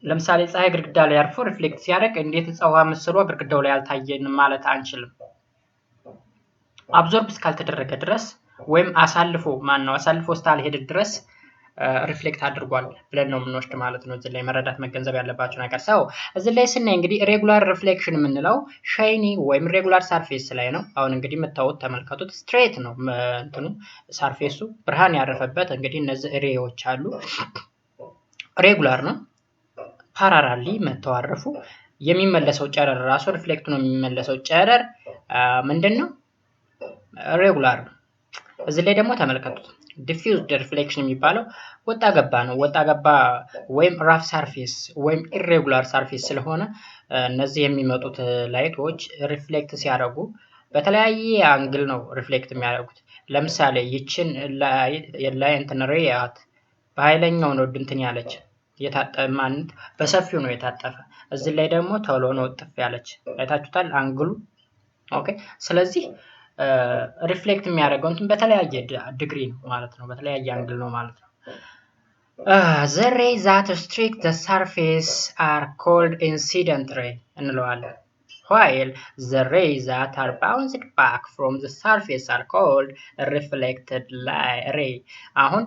Speaker 1: ለምሳሌ ፀሐይ ግድግዳ ላይ አርፎ ሪፍሌክት ሲያደርግ እንዴት ፀሐይ ምስሏ ግድግዳው ላይ አልታየንም ማለት አንችልም። አብዞርብ እስካልተደረገ ድረስ ወይም አሳልፎ እስካልሄደ ድረስ ሪፍሌክት አድርጓል ብለን ነው የምንወስድ ማለት ነው። እዚህ ላይ መረዳት መገንዘብ ያለባቸው ነገር ሰው እዚህ ላይ ስናይ እንግዲህ ሬጉላር ሪፍሌክሽን የምንለው ሻይኒ ወይም ሬጉላር ሳርፌስ ላይ ነው። አሁን እንግዲህ የምታዩት ተመልከቱት፣ ስትሬት ነው እንትኑ ሳርፌሱ ብርሃን ያረፈበት። እንግዲህ እነዚህ ሬዎች አሉ፣ ሬጉላር ነው። ፓራራሊ መተዋረፉ የሚመለሰው ጨረር ራሱ ሪፍሌክት ነው የሚመለሰው ጨረር ምንድን ነው? ሬጉላር ነው። እዚህ ላይ ደግሞ ተመልከቱት ዲፊውዝድ ሪፍሌክሽን የሚባለው ወጣ ገባ ነው። ወጣ ገባ ወይም ራፍ ሳርፌስ ወይም ኢሬጉላር ሳርፌስ ስለሆነ እነዚህ የሚመጡት ላይቶች ሪፍሌክት ሲያደርጉ በተለያየ አንግል ነው ሪፍሌክት የሚያደርጉት። ለምሳሌ ይችን ላይ እንትን ሬያት በኃይለኛው ነው እንትን ያለች የታጠማንት በሰፊው ነው የታጠፈ። እዚህ ላይ ደግሞ ቶሎ ነው ጥፍ ያለች። አይታችሁታል አንግሉ። ኦኬ ስለዚህ ሪፍሌክት የሚያደርገው እንትን በተለያየ ዲግሪ ነው ማለት ነው፣ በተለያየ አንግል ነው ማለት ነው። the rays that streak the surface are called incident ray እንለዋለን። while the rays that are bounced back from the surface are called reflected ray አሁን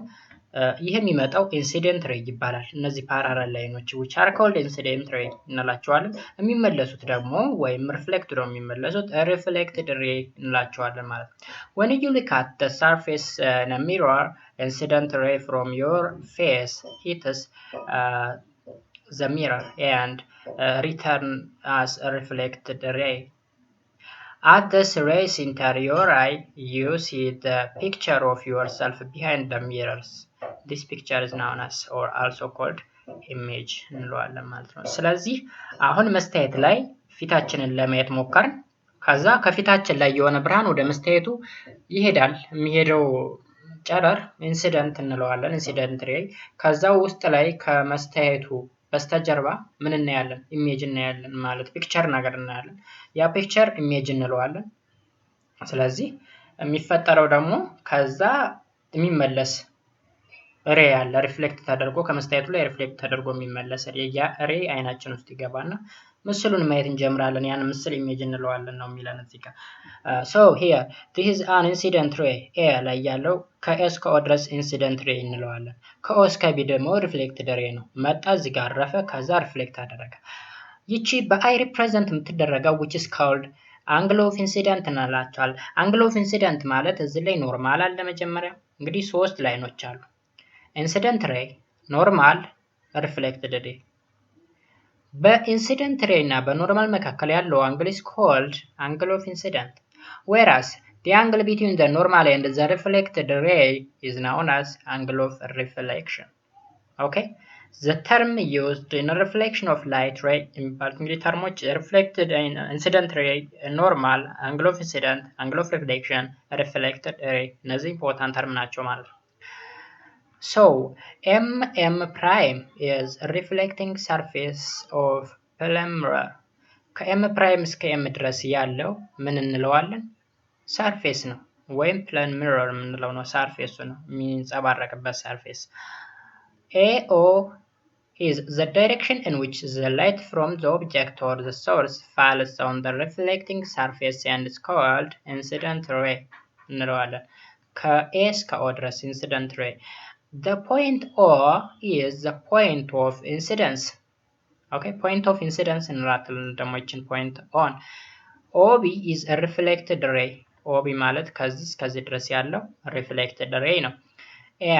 Speaker 1: ይሄ የሚመጣው ኢንሲደንት ሬይ ይባላል። እነዚህ ፓራራል ላይኖች which are called incident ray እንላቸዋለን። የሚመለሱት ደግሞ ወይም ሪፍሌክት ነው የሚመለሱት reflected ray እንላቸዋለን ማለት ነው። when you look at the surface in a mirror, incident ray from your face hits the mirror and return as a reflected ray. As this rays enter your eye, you see the picture of yourself behind the mirrors. This picture is known as or also called image እንለዋለን ማለት ነው። ስለዚህ አሁን መስታየት ላይ ፊታችንን ለማየት ሞከርን። ከዛ ከፊታችን ላይ የሆነ ብርሃን ወደ መስታየቱ ይሄዳል። የሚሄደው ጨረር ኢንሲደንት እንለዋለን፣ ኢንሲደንት ሬይ። ከዛ ውስጥ ላይ ከመስታየቱ በስተጀርባ ምን እናያለን? ኢሜጅ እናያለን ማለት ፒክቸር ነገር እናያለን። ያ ፒክቸር ኢሜጅ እንለዋለን። ስለዚህ የሚፈጠረው ደግሞ ከዛ የሚመለስ ሬ ያለ ሪፍሌክት ተደርጎ ከመስታየቱ ላይ ሪፍሌክት ተደርጎ የሚመለስ ያ ሬ አይናችን ውስጥ ይገባና ምስሉን ማየት እንጀምራለን። ያን ምስል ኢሜጅ እንለዋለን ነው የሚለን እዚህ ጋር። so here this is an incident ray a ላይ ያለው ከኤ እስከ ኦ ድረስ ኢንሲደንት ሬይ እንለዋለን። ከኦ እስከ ቢ ደግሞ ሪፍሌክትድ ሬይ ነው። መጣ እዚህ ጋር አረፈ፣ ከዛ ሪፍሌክት አደረገ። ይቺ በአይ ሪፕሬዘንት የምትደረገው which is called angle of incident እንላቸዋለን። angle of incident ማለት እዚህ ላይ ኖርማል አለ። መጀመሪያ እንግዲህ ሶስት ላይኖች አሉ፣ ኢንሲደንት ሬይ፣ ኖርማል፣ ሪፍሌክትድ ሬይ። በኢንሲደንት ሬይ እና በኖርማል መካከል ያለው አንግል is called angle of incident, whereas the angle between the normal and the reflected ray is known as angle of reflection. Okay, the term used in reflection of light ray የሚባሉት እንግዲህ ተርሞች reflected incident ray፣ normal፣ angle of incident፣ angle of reflection፣ reflected ray እነዚህ ኢምፖርታንት ተርም ናቸው ማለት ነው። So m prime is a reflecting surface of plane mirror. ከm prime እስከ m ድረስ ያለው ምን እንለዋለን? ሰርፌስ ነው ወይም ፕላን ሚረር የምንለው ነው። ሰርፌሱ ነው የሚንጸባረቅበት ሰርፌስ። AO is the direction in which the light from the object or the source falls on the reflecting surface and is called incident ray እንለዋለን። ከA እስከ O ድረስ incident ray. The point O is the point of incidence. Okay, point of incidence እንላለን ደግሞ ይችን point on. OB is a reflected ray. OB ማለት ከዚህ እስከዚህ ድረስ ያለው reflected ray ነው.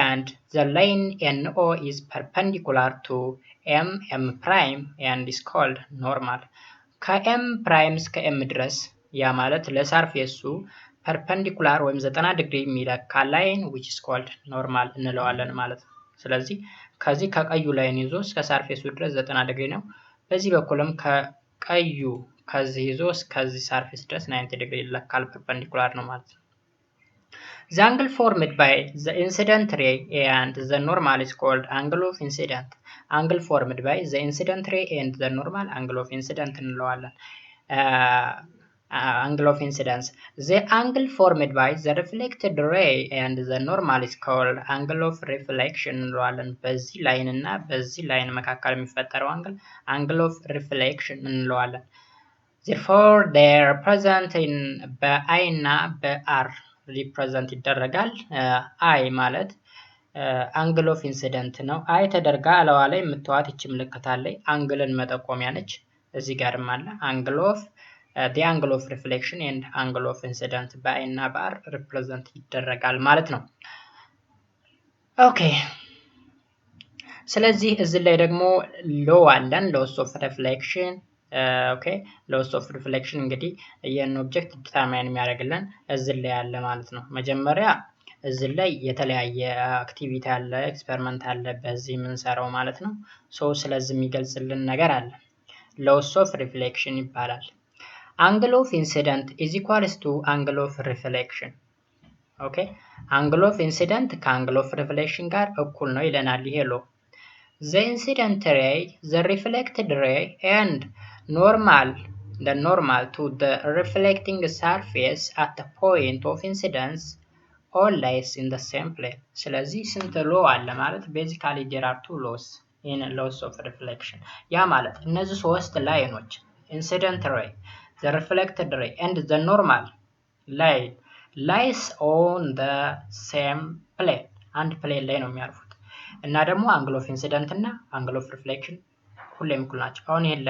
Speaker 1: And the line NO is perpendicular to M prime and is called normal. ከM prime እስከ M ድረስ ያ ማለት ለሰርፌሱ ፐርፐንዲኩላር ወይም 90 ዲግሪ የሚለካ ላይን which is called normal እንለዋለን ማለት ነው። ስለዚህ ከዚህ ከቀዩ ላይን ይዞ እስከ ሰርፌሱ ድረስ 90 ዲግሪ ነው። በዚህ በኩልም ከቀዩ ከዚህ ይዞ እስከዚህ ሰርፌስ ድረስ 90 ዲግሪ ይለካል፣ ፐርፐንዲኩላር ነው ማለት ነው። The angle formed by the incident ray and the normal is called angle of incident. Angle formed by the incident ray and the normal angle of incident እንለዋለን። Angle of incidence. The angle formed by the reflected ray and the normal is called angle of reflection እንለዋለን። በዚህ ላይን እና በዚህ ላይን መካከል የሚፈጠረው angle of reflection እንለዋለን። Therefore they are present in በI እና በR ሪፕሬዘንት ይደረጋል። አይ ማለት አንግል ኦፍ ኢንሲደንት ነው። አይ ተደርጋ አለዋ ላይ የምትዋት እቺ ምልክት አለች። አንግልን መጠቆሚያ ነች። እዚህ ጋርም አለ አንግል ኦፍ the angle of reflection and angle of incidence በአይ እና በአር ሪፕሬዘንት ይደረጋል ማለት ነው። ኦኬ ስለዚህ እዚህ ላይ ደግሞ ሎ አለን ሎስ ኦፍ ሪፍሌክሽን ኦኬ ሎስ ኦፍ ሪፍሌክሽን እንግዲህ የን ኦብጀክት ዲተርማይን የሚያደርግልን እዚህ ላይ ያለ ማለት ነው። መጀመሪያ እዚህ ላይ የተለያየ አክቲቪቲ አለ ኤክስፐሪመንት አለ በዚህ የምንሰራው ማለት ነው። ስለዚህ የሚገልጽልን ነገር አለ ሎስ ኦፍ ሪፍሌክሽን ይባላል። አንግል ኦፍ ኢንሲደንት ኢዝ ኢኳልስ ቱ አንግል ኦፍ ሪፍሌክሽን ኦኬ አንግል ኦፍ ኢንሲደንት ከአንግል ኦፍ ሪፍሌክሽን ጋር እኩል ነው ይለናል ይሄ ሎ። The incident ray, the reflected ray and the normal to the reflecting surface at the point of incidence all lies in the same plane. ስለዚህ ስንት ሎ አለ ማለት basically there are two laws in laws of reflection. ያ ማለት እነዚህ ሶስት ላይኖች incident ray, the reflected ray and the normal line lies on the same plane. አንድ ፕሌን ላይ ነው የሚያርፉት እና ደግሞ አንግል ኦፍ ኢንሲደንት እና አንግል ኦፍ ሪፍሌክሽን ሁሌም እኩል ናቸው። አሁን ይሄን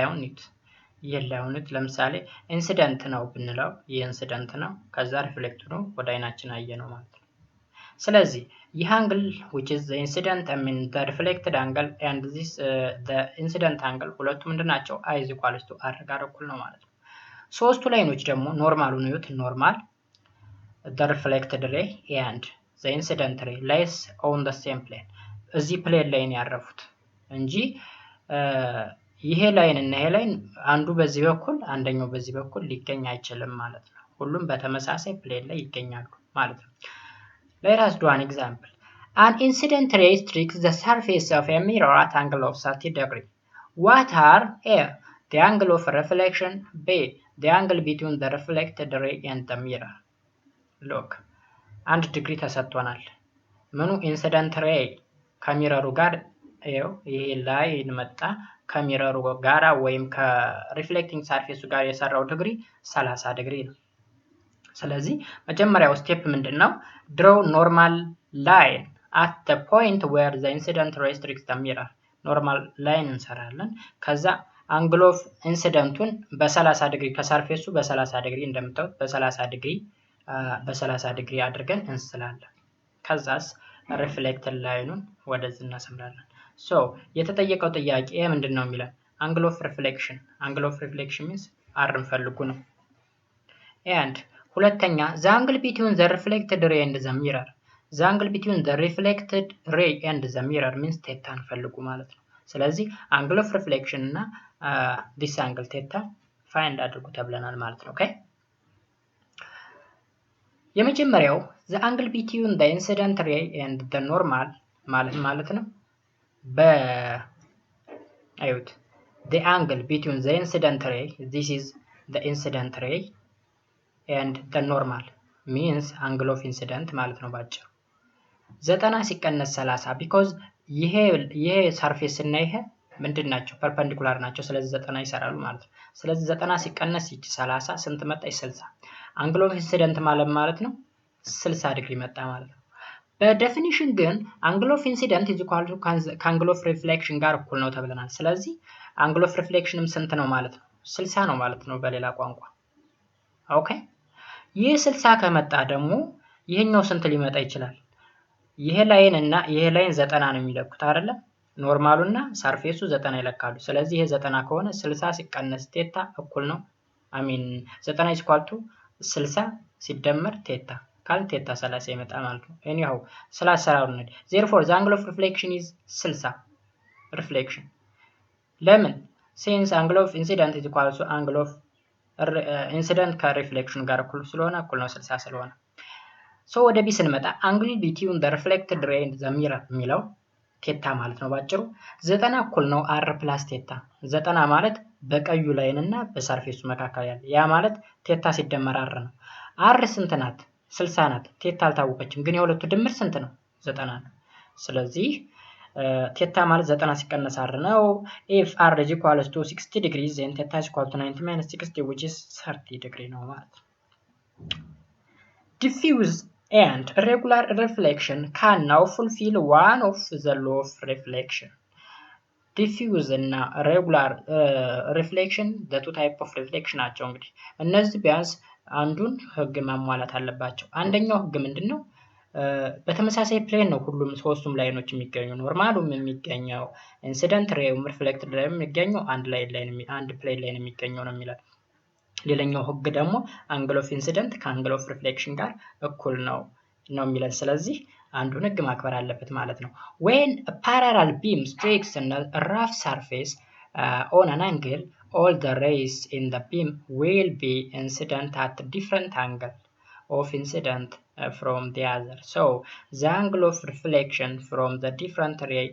Speaker 1: ላይሆን ለምሳሌ ኢንሲደንት ነው ብንለው የኢንሲደንት ነው ከዛ ሪፍሌክቱ ነው ወደ አይናችን አየ ነው ማለት ነው። ስለዚህ ይህ አንግል which is the incident the reflected angle and this the incident angle ሁለቱ ምንድናቸው I is equals to r ጋር እኩል ነው ማለት ነው። ሶስቱ ላይኖች ደግሞ ኖርማሉን ይዩት ኖርማል the reflected ray and the incident ray lies on the same plane እዚህ ፕሌን ላይ ነው ያረፉት እንጂ ይሄ ላይን እና ይሄ ላይን አንዱ በዚህ በኩል አንደኛው በዚህ በኩል ሊገኝ አይችልም ማለት ነው። ሁሉም በተመሳሳይ ፕሌን ላይ ይገኛሉ ማለት ነው። Let us do an example. An incident ray strikes the surface of a mirror at angle of 30 degrees. What are A. The angle of reflection, B. The angle between the reflected ray and the mirror. Look, 1 ዲግሪ ተሰጥቷናል። ምኑ ኢንሲደንት ሬይ ከሚረሩ ጋር ይሄ ላይ መጣ ከሚረሩ ጋራ ወይም ከሪፍሌክቲንግ ሰርፌሱ ጋር የሰራው ዲግሪ 30 ዲግሪ ነው። ስለዚህ መጀመሪያው ስቴፕ ምንድነው? draw normal line at the point where the incident ray strikes the mirror. ኖርማል ላይን እንሰራለን። ከዛ አንግል ኦፍ ኢንሲደንቱን በ30 ዲግሪ ከሰርፌሱ በ30 ዲግሪ እንደምታዩት በ30 ዲግሪ አድርገን እንስላለን። ከዛስ ሪፍሌክትድ ላይኑን ወደዚህ እናሰምራለን። የተጠየቀው ጥያቄ ምንድነው የሚለው አንግል ኦፍ ሪፍሌክሽን means አርን ፈልጉ ነው። and ሁለተኛ the angle between the reflected ray and the mirror. the angle between the reflected ray and the mirror means ቴታን ፈልጉ ማለት ነው። ስለዚህ angle of reflection እና this angle ቴታ ፋይንድ አድርጉ ተብለናል ማለት ነው። ኦኬ የመጀመሪያው the angle between the incident ray and the normal ማለት ነው በአዩት the angle between the incident ray, this is the incident ray and the normal means angle of incident ማለት ነው ባጭሩ 90 ሲቀነስ 30 because ይሄ ሰርፌስ እና ይሄ ምንድናቸው ፐርፔንዲኩላር ናቸው። ስለዚህ 90 ይሰራሉ ማለት ነው። ስለዚህ 90 ሲቀነስ 30 ስንት መጣች 60 አንግል ኦፍ ኢንሲደንት ማለት ነው 60 ዲግሪ መጣ ማለት ነው። በዴፊኒሽን ግን አንግል ኦፍ ኢንሲደንት ኢዝ ኢኳል ቱ ከአንግል ኦፍ ሪፍሌክሽን ጋር እኩል ነው ተብለናል። ስለዚህ አንግል ኦፍ ሪፍሌክሽንም ስንት ነው ማለት ነው 60 ነው ማለት ነው በሌላ ቋንቋ። ኦኬ ይሄ 60 ከመጣ ደግሞ ይሄኛው ስንት ሊመጣ ይችላል? ይሄ ላይን እና ይሄ ላይን 90 ነው የሚለኩት አይደለ? ኖርማሉና ሰርፌሱ 90 ይለካሉ። ስለዚህ ይሄ 90 ከሆነ 60 ሲቀነስ ቴታ እኩል ነው 90 is equal to 60 ሲደመር ቴታ ካል ቴታ 30 ይመጣ ማለት ነው። anyhow ስላሰራው ነው። therefore the angle of reflection is 60 reflection ለምን since angle of incident is equal to angle of incident ከሪፍሌክሽን ጋር እኩል ስለሆነ እኩል ነው 60 ስለሆነ ሶ ወደ ቢ ስንመጣ አንግል ቢትዊን ዘ ሪፍሌክትድ ሬይ ኤንድ ዘ ሚረር የሚለው ቴታ ማለት ነው ባጭሩ 90 እኩል ነው r + ቴታ 90 ማለት በቀዩ ላይን እና በሰርፌሱ መካከል ያለ ያ ማለት ቴታ ሲደመር r ነው። r ስንት ናት? 60 ናት። ቴታ አልታወቀችም ግን የሁለቱ ድምር ስንት ነው? 90 ነው። ስለዚህ ቴታ ማለት 90 ሲቀነስ r ነው። if r is equal to 60 degrees then theta is equal to 90 minus 60 which is 30 degree ነው ማለት ነው። diffuse and regular reflection can now fulfill one of the law of reflection. diffuse እና regular reflection the two type of reflection ናቸው። እንግዲህ እነዚህ ቢያንስ አንዱን ህግ ማሟላት አለባቸው። አንደኛው ህግ ምንድነው? በተመሳሳይ ፕሌን ነው ሁሉም ሶስቱም ላይኖች የሚገኙ ኖርማሉም የሚገኘው ኢንሲደንት ሬውም ሪፍሌክትድ ሬውም የሚገኘው አንድ ፕሌን ላይ ነው የሚገኘው ነው የሚላል። ሌላኛው ህግ ደግሞ አንግል ኦፍ ኢንሲደንት ከአንግል ኦፍ ሪፍሌክሽን ጋር እኩል ነው የሚለን። ስለዚህ አንዱን ህግ ማክበር አለበት ማለት ነው። when a parallel beam strikes a rough surface on an angle all the rays in the beam will be incident at different angle of incident from the other. So the angle of reflection from the different ray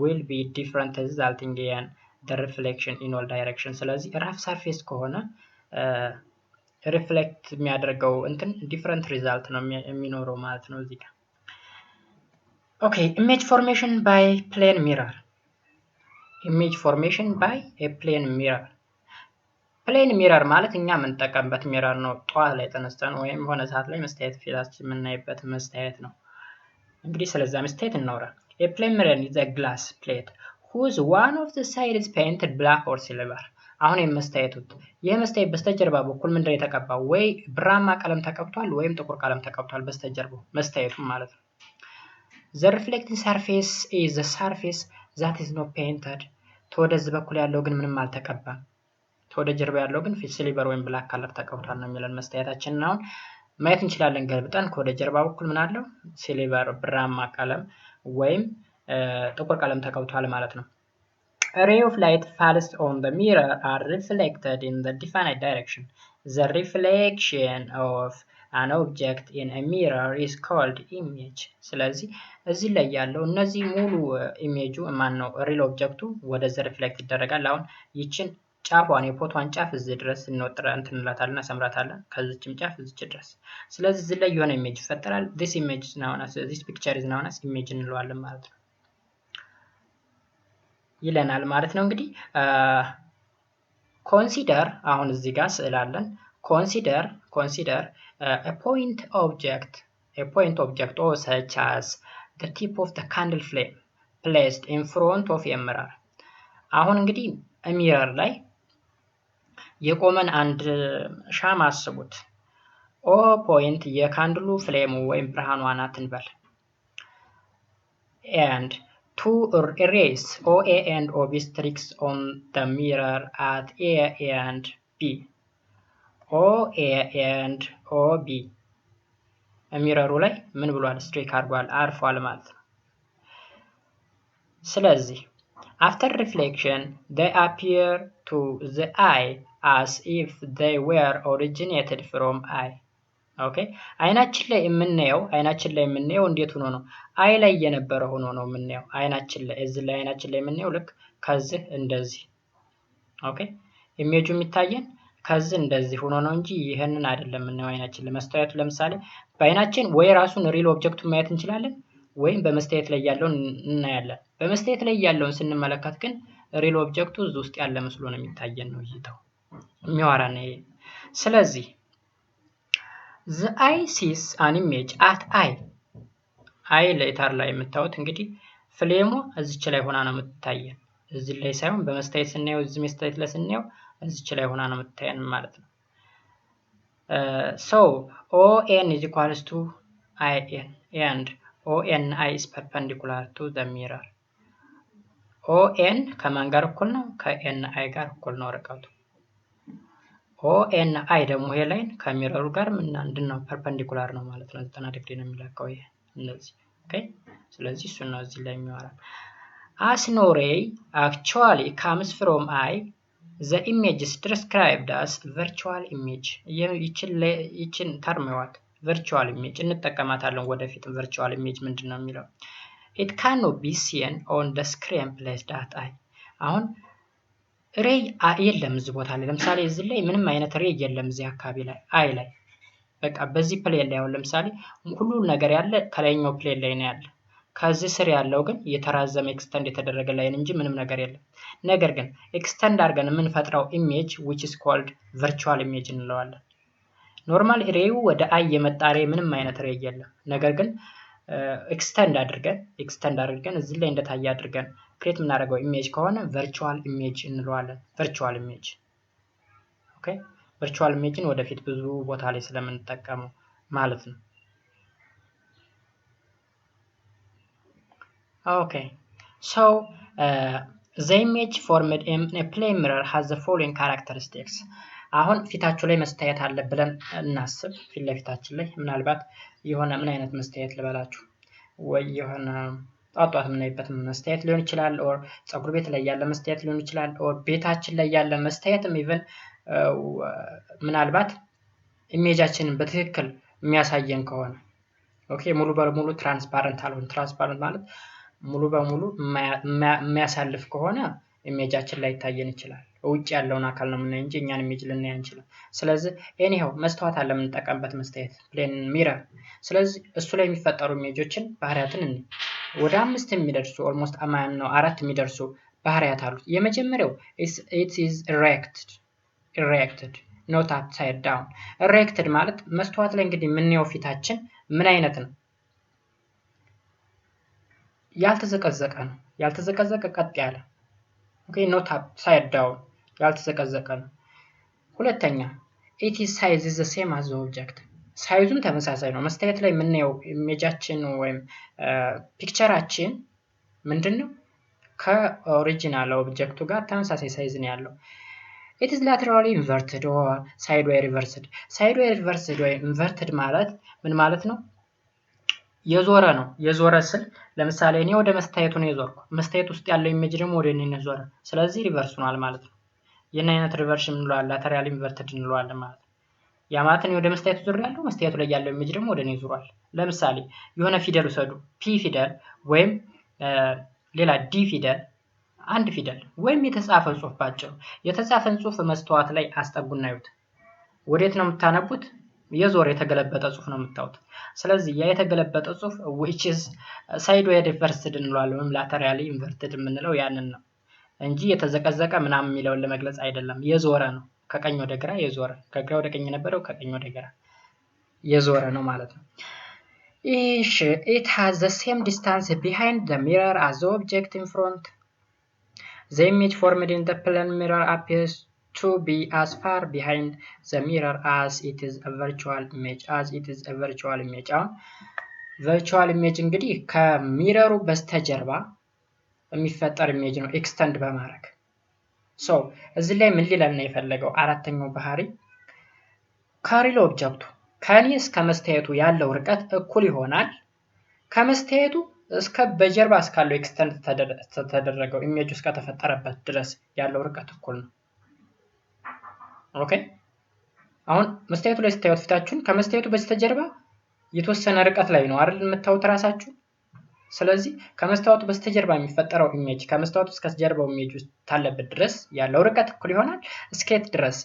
Speaker 1: will be different resulting in the reflection in all directions. ስለዚህ rough surface ከሆነ ሪፍሌክት የሚያደርገው እንትን ዲፈረንት ሪዛልት ነው የሚኖረው ማለት ነው እዚህ ጋር። ኦኬ ኢሜጅ ፎርሜሽን ባይ ፕሌን ሚረር። ኢሜጅ ፎርሜሽን ባይ ኤ ፕሌን ሚረር። ፕሌን ሚረር ማለት እኛ የምንጠቀምበት ሚረር ነው። ጠዋት ላይ ተነስተን ወይም ሆነ ሰዓት ላይ መስታየት ፊታችን የምናይበት መስታየት ነው። እንግዲህ ስለዛ መስታየት እናውራ። ኤ ፕሌን ሚረር is a glass plate whose one of the sides is painted black or silver. አሁን የመስታየቱት የመስታየት በስተጀርባ በኩል ምንድነው የተቀባው? ወይ ብራማ ቀለም ተቀብቷል ወይም ጥቁር ቀለም ተቀብቷል በስተጀርባው መስታየቱ ማለት ነው። the reflecting surface is the surface that is not painted. ተወደዚህ በኩል ያለው ግን ምንም አልተቀባም። ተወደ ጀርባ ያለው ግን ሲልቨር ወይም ብላክ ከለር ተቀብቷል ነው የሚለን መስታየታችንን አሁን ማየት እንችላለን። ገልብጠን ከወደ ጀርባ በኩል ምን አለው? ሲልቨር ብራማ ቀለም ወይም ጥቁር ቀለም ተቀብቷል ማለት ነው። A ray of light falls on the mirror are reflected in the definite direction. The reflection of an object in a mirror is called image. ስለዚህ እዚህ ላይ ያለው እነዚህ ሙሉ ኢሜጁ ማን ነው? ሪል ኦብጀክቱ ወደዛ ሪፍሌክት ይደረጋል። አሁን ይችን ጫፏን የፎቶዋን ጫፍ እዚህ ድረስ እንላታለን ሰምራታለን ከዚህም ጫፍ እዚህ ድረስ። ስለዚህ እዚህ ላይ የሆነ ኢሜጅ ይፈጠራል። this image is known as this picture is known as image እንለዋለን ማለት ነው ይለናል ማለት ነው። እንግዲህ ኮንሲደር አሁን እዚህ ጋር ስዕል አለን። ኮንሲደር a point object or such as the tip of the candle flame placed in front of a mirror. አሁን እንግዲህ ሚረር ላይ የቆመን አንድ ሻማ አስቡት። ኦ ፖይንት የካንድሉ ፍሌሙ ወይም ብርሃኗ ናት እንበል and two rays OA and OB strikes on the mirror at A and B. OA and OB ሚረሩ ላይ ምን ብሏል? ስትሪክ አድርጓል አርፏል ማለት ነው። ስለዚህ after reflection they appear to the eye as if they were originated from eye. ኦኬ አይናችን ላይ የምናየው እንዴት ሆኖ ነው? አይ ላይ የነበረ ሆኖ ነው የምናየው። አይናችን ላይ እዚህ ላይ አይናችን ላይ የምናየው ልክ ከዚህ እንደዚህ ኦኬ ኢሜጁ የሚታየን ከዚህ እንደዚህ ሆኖ ነው እንጂ ይሄንን አይደለም የምናየው አይናችን ላይ። መስታየቱ ለምሳሌ በአይናችን ወይ ራሱን ሪል ኦብጀክቱን ማየት እንችላለን ወይም በመስታየት ላይ ያለውን እናያለን። በመስታየት ላይ ያለውን ስንመለከት ግን ሪል ኦብጀክቱ እዚህ ውስጥ ያለ መስሎ ነው የሚታየን ነው እይታው የሚያወራን ይሄ። ስለዚህ the eye sees an image at eye ሌተር ላይ የምታዩት እንግዲህ ፍሌሙ እዚች ላይ ሆና ነው የምትታየን። እዚህ ላይ ሳይሆን በመስታየት ስናየው እዚህ መስታየት ላይ ስናየው እዚች ላይ ሆና ነው የምትታየን ማለት ነው። so ON is equals to IN and ONI is perpendicular to the mirror. ON ከማን ጋር እኩል ነው? ከNI ጋር እኩል ነው ርቀቱ። ONI ደግሞ ይሄ ላይን ከሚረሩ ጋር ምንድነው? ፐርፐንዲኩላር ነው ማለት ነው። 90 ዲግሪ ነው የሚለካው ይሄ እንደዚህ ኦኬ። ስለዚህ እሱ ነው እዚህ ላይ የሚያወራው። as no ray actually comes from eye the image is described as virtual image. ይችን ተርም ይዋት virtual image እንጠቀማታለን ወደፊት virtual image ምንድነው የሚለው it cannot be seen on the screen placed at eye አሁን ሬይ የለም እዚህ ቦታ ላይ ለምሳሌ እዚህ ላይ ምንም አይነት ሬይ የለም እዚህ አካባቢ ላይ አይ ላይ በቃ በዚህ ፕሌን ላይ አሁን ለምሳሌ ሁሉ ነገር ያለ ከላይኛው ፕሌን ላይ ነው ያለ ከዚህ ስር ያለው ግን የተራዘመ ኤክስተንድ የተደረገ ላይን እንጂ ምንም ነገር የለም ነገር ግን ኤክስተንድ አድርገን የምንፈጥረው ኢሜጅ which is called virtual image እንለዋለን ኖርማል ሬዩ ወደ አይ የመጣ ሬይ ምንም አይነት ሬይ የለም ነገር ግን ኤክስተንድ አድርገን እዚህ ላይ እንደታየ አድርገን ክሬት የምናደርገው ኢሜጅ ከሆነ virtual image እንለዋለን virtual image ኦኬ virtual imageን ወደፊት ብዙ ቦታ ላይ ስለምንጠቀመው ማለት ነው okay so the image formed in a plane mirror has the following characteristics አሁን ፊታችሁ ላይ መስታየት አለ ብለን እናስብ ፊት ለፊታችን ላይ ምናልባት የሆነ ምን አይነት መስታየት ልበላችሁ ወይ የሆነ ጣጣት ምናይበት መስታየት ሊሆን ይችላል or ጸጉር ቤት ላይ ያለ መስታየት ሊሆን ይችላል or ቤታችን ላይ ያለ መስታየትም even ምናልባት ኢሜጃችንን በትክክል የሚያሳየን ከሆነ ኦኬ ሙሉ በሙሉ ትራንስፓረንት አልሆነ ትራንስፓረንት ማለት ሙሉ በሙሉ የሚያሳልፍ ከሆነ ኢሜጃችን ላይ ታየን ይችላል ውጭ ያለውን አካል ነው የምናየው እንጂ እኛን ኢሜጅ ልናይ አንችልም ስለዚህ anyhow መስታወት አለ የምንጠቀምበት መስታየት ፕሌን ሚረር ስለዚህ እሱ ላይ የሚፈጠሩ ኢሜጆችን ባህሪያትን እንይ ወደ 5 የሚደርሱ almost አማን ነው 4 የሚደርሱ ባህሪያት አሉት የመጀመሪያው it is erected not upside down erected ማለት መስታወት ላይ እንግዲህ የምናየው ፊታችን ምን አይነት ነው ያልተዘቀዘቀ ነው ያልተዘቀዘቀ ቀጥ ያለ okay not upside down ያልተዘቀዘቀ ነው ሁለተኛ it is size is the same as the object ሳይዙም ተመሳሳይ ነው መስታየት ላይ የምናየው ኢሜጃችን ወይም ፒክቸራችን ምንድነው ከኦሪጂናል ኦብጀክቱ ጋር ተመሳሳይ ሳይዝ ነው ያለው it is laterally inverted or sideways reversed sideways reversed ወይ inverted ማለት ምን ማለት ነው የዞረ ነው የዞረ ስል ለምሳሌ እኔ ወደ መስታየቱ ነው የዞርኩ መስታየት ውስጥ ያለው ኢሜጅ ደግሞ ወደ እኔ ነው ዞረ ስለዚህ ሪቨርስ ሆኗል ማለት ነው የና አይነት ሪቨርሽን እንለዋለን laterally inverted እንለዋለን ማለት ነው ያ ማለት ነው ወደ መስታየቱ ዞር ያለው መስታየቱ ላይ ያለው ኢሜጅ ደግሞ ወደ እኔ ዞሯል ለምሳሌ የሆነ ፊደል ወሰዱ ፒ ፊደል ወይም ሌላ ዲ ፊደል አንድ ፊደል ወይም የተጻፈ ጽሁፍ ባጭሩ የተጻፈን ጽሁፍ መስታወት ላይ አስጠጉና ይዩት ወዴት ነው የምታነቡት የዞር የተገለበጠ ጽሁፍ ነው የምታዩት ስለዚህ ያ የተገለበጠ ጽሁፍ which is sideways reversed እንለዋለን ወይም laterally inverted የምንለው ያንን ነው እንጂ የተዘቀዘቀ ምናምን የሚለውን ለመግለጽ አይደለም የዞረ ነው ከቀኝ ወደ ግራ የዞረ ከግራ ወደ ቀኝ የነበረው ከቀኝ ወደ ግራ የዞረ ነው ማለት ነው it has the same distance behind the mirror as the object in front the image formed in the plane mirror appears to be as far behind the mirror as it is a virtual image virtual image እንግዲህ ከሚረሩ በስተጀርባ የሚፈጠር ኢሜጅ ነው ኤክስተንድ በማድረግ so እዚህ ላይ ምን ሊለን ነው የፈለገው አራተኛው ባህሪ ከሪል ኦብጀክቱ ከኔ እስከ መስታየቱ ያለው ርቀት እኩል ይሆናል ከመስታየቱ እስከ በጀርባ እስካለው ኤክስተንድ ተደረገው ኢሜጅ እስከ ተፈጠረበት ድረስ ያለው ርቀት እኩል ነው ኦኬ አሁን መስታየቱ ላይ ስታዩት ፊታችሁን ከመስታየቱ በስተጀርባ የተወሰነ ርቀት ላይ ነው አይደል የምታዩት ራሳችሁ ስለዚህ ከመስታወቱ በስተጀርባ የሚፈጠረው ኢሜጅ ከመስታወቱ እስከ ጀርባው ኢሜጅ ውስጥ ታለበት ድረስ ያለው ርቀት እኩል ይሆናል እስከት ድረስ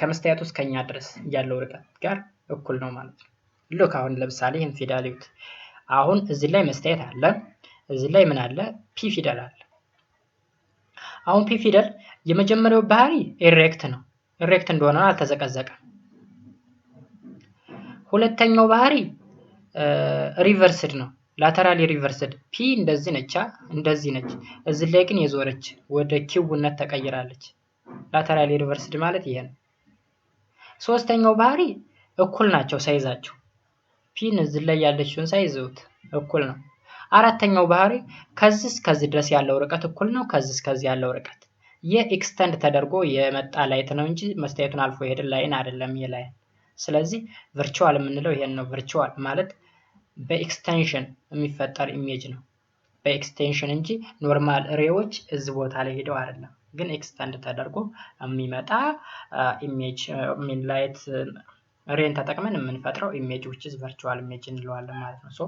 Speaker 1: ከመስታየቱ እስከኛ ድረስ ያለው ርቀት ጋር እኩል ነው ማለት ነው ሉክ አሁን ለምሳሌ ይሄን ፊደል ይዩት አሁን እዚህ ላይ መስታየት አለ እዚህ ላይ ምን አለ ፒ ፊደል አለ አሁን ፒ ፊደል የመጀመሪያው ባህሪ ኢሬክት ነው ኢሬክት እንደሆነ አልተዘቀዘቀም ሁለተኛው ባህሪ ሪቨርስድ ነው laterally reversed ፒ እንደዚህ ነች እዚህ ላይ ግን የዞረች ወደ ኪውነት ተቀይራለች laterally reversed ማለት ይሄ ነው ሶስተኛው ባህሪ እኩል ናቸው ሳይዛቸው ፒን እዚህ ላይ ያለችውን ሳይዙት እኩል ነው አራተኛው ባህሪ ከዚህ እስከዚህ ድረስ ያለው ርቀት እኩል ነው ከዚህ እስከዚህ ያለው ርቀት የኤክስተንድ ተደርጎ የመጣ ላይት ነው እንጂ መስታየቱን አልፎ ሄደ ላይን አይደለም ይሄ ላይ ስለዚህ ቨርቹዋል የምንለው ይሄን ነው ቨርቹዋል ማለት በኤክስቴንሽን የሚፈጠር ኢሜጅ ነው በኤክስቴንሽን እንጂ ኖርማል ሬዎች እዚህ ቦታ ላይ ሄደው አይደለም ግን ኤክስተንድ ተደርጎ የሚመጣ ኢሜጅ ላይት ሬን ተጠቅመን የምንፈጥረው ኢሜጅ which is virtual image እንለዋለን ማለት ነው። ሶ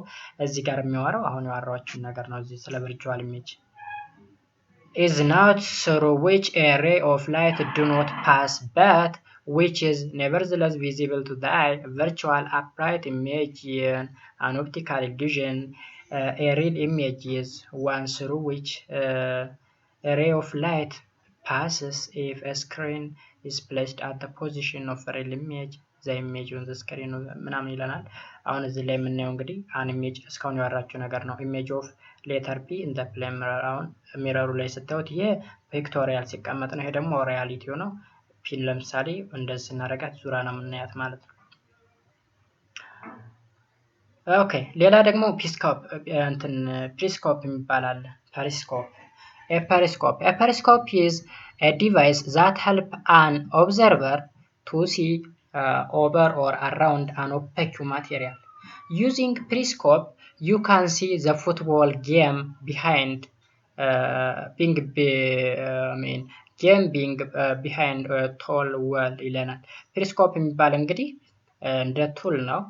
Speaker 1: እዚህ ጋር የሚያወራው አሁን ያወራኋችሁ ነገር ነው እዚህ ስለ virtual image is not through which a ray of light do not pass but which is nevertheless visible to the eye. Virtual upright image in an optical illusion. A real image is one through which a ray of light passes. If a screen is placed at the position of a real image, the image on the screen ምናምን ይለናል። አሁን እዚህ ላይ የምናየው እንግዲህ አን ኢሜጅ እስካሁን ያወራችሁ ነገር ነው። ኢሜጅ ኦፍ ሌተር ፒ ኢን ዘ ፕሌን ሚረር። አሁን ሚረሩ ላይ ስታዩት ይሄ ፒክቶሪያል ሲቀመጥ ነው፣ ይሄ ደግሞ ሪያሊቲው ነው። ፒን ለምሳሌ እንደዚህ ስናደርጋት ዙራ ነው የምናያት ማለት ነው። ኦኬ ሌላ ደግሞ ፕሪስኮፕ የሚባል አለ። ፐሪስኮፕ is a device that help an observer to see over or around an opaque material. Using periscope you can see the football game behind behind a tall wall ይለናል። ፔሪስኮፕ የሚባል እንግዲህ እንደ ቱል ነው።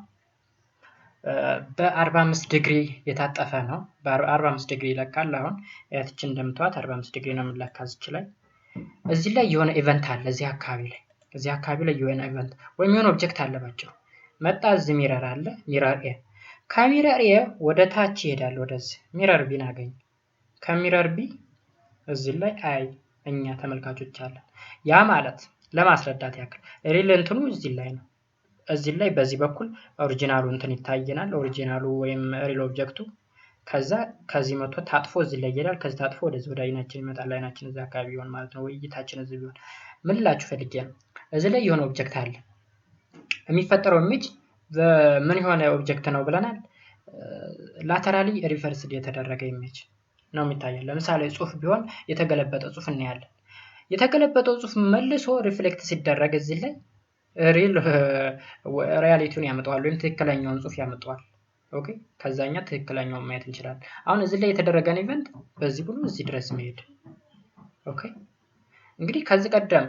Speaker 1: በ45 ዲግሪ የታጠፈ ነው። በ45 ዲግሪ ይለካል። አሁን ያቺ እንደምትዋት 45 ዲግሪ ነው የምንለካ ላይ እዚህ ላይ የሆነ ኢቨንት አለ። እዚህ አካባቢ ላይ የሆነ ኢቨንት ወይም የሆነ ኦብጀክት አለ ባጭሩ መጣ። እዚህ ሚረር አለ። ሚረር ኤ ከሚረር ኤ ወደ ታች ይሄዳል። ወደዚህ ሚረር ቢን አገኝ ከሚረር ቢ እዚህ ላይ አይ እኛ ተመልካቾች አለ። ያ ማለት ለማስረዳት ያክል ሪል እንትኑ እዚህ ላይ ነው። እዚህ ላይ በዚህ በኩል ኦሪጂናሉ እንትን ይታየናል። ኦሪጂናሉ ወይም ሪል ኦብጀክቱ ከዚህ መጥቶ ታጥፎ እዚህ ላይ ይሄዳል። ከዚህ ታጥፎ ወደዚህ ወደ አይናችን ይመጣል። አይናችን እዚህ አካባቢ ይሆን ማለት ነው። እይታችን እዚህ ቢሆን ምን ላችሁ ፈልጌ ነው። እዚህ ላይ የሆነ ኦብጀክት አለ። የሚፈጠረው ኢሜጅ ምን የሆነ ኦብጀክት ነው ብለናል። ላተራሊ ሪቨርስድ የተደረገ ኢሜጅ ነው የሚታየው። ለምሳሌ ጽሁፍ ቢሆን የተገለበጠ ጽሁፍ እናያለን። የተገለበጠው ጽሁፍ መልሶ ሪፍሌክት ሲደረግ እዚህ ላይ ሪያሊቲውን ያመጣዋል ወይም ትክክለኛውን ጽሁፍ ያመጣዋል። ኦኬ ከዛኛ ትክክለኛውን ማየት እንችላለን። አሁን እዚህ ላይ የተደረገን ኢቨንት በዚህ ብሎ እዚህ ድረስ መሄድ። ኦኬ እንግዲህ ከዚህ ቀደም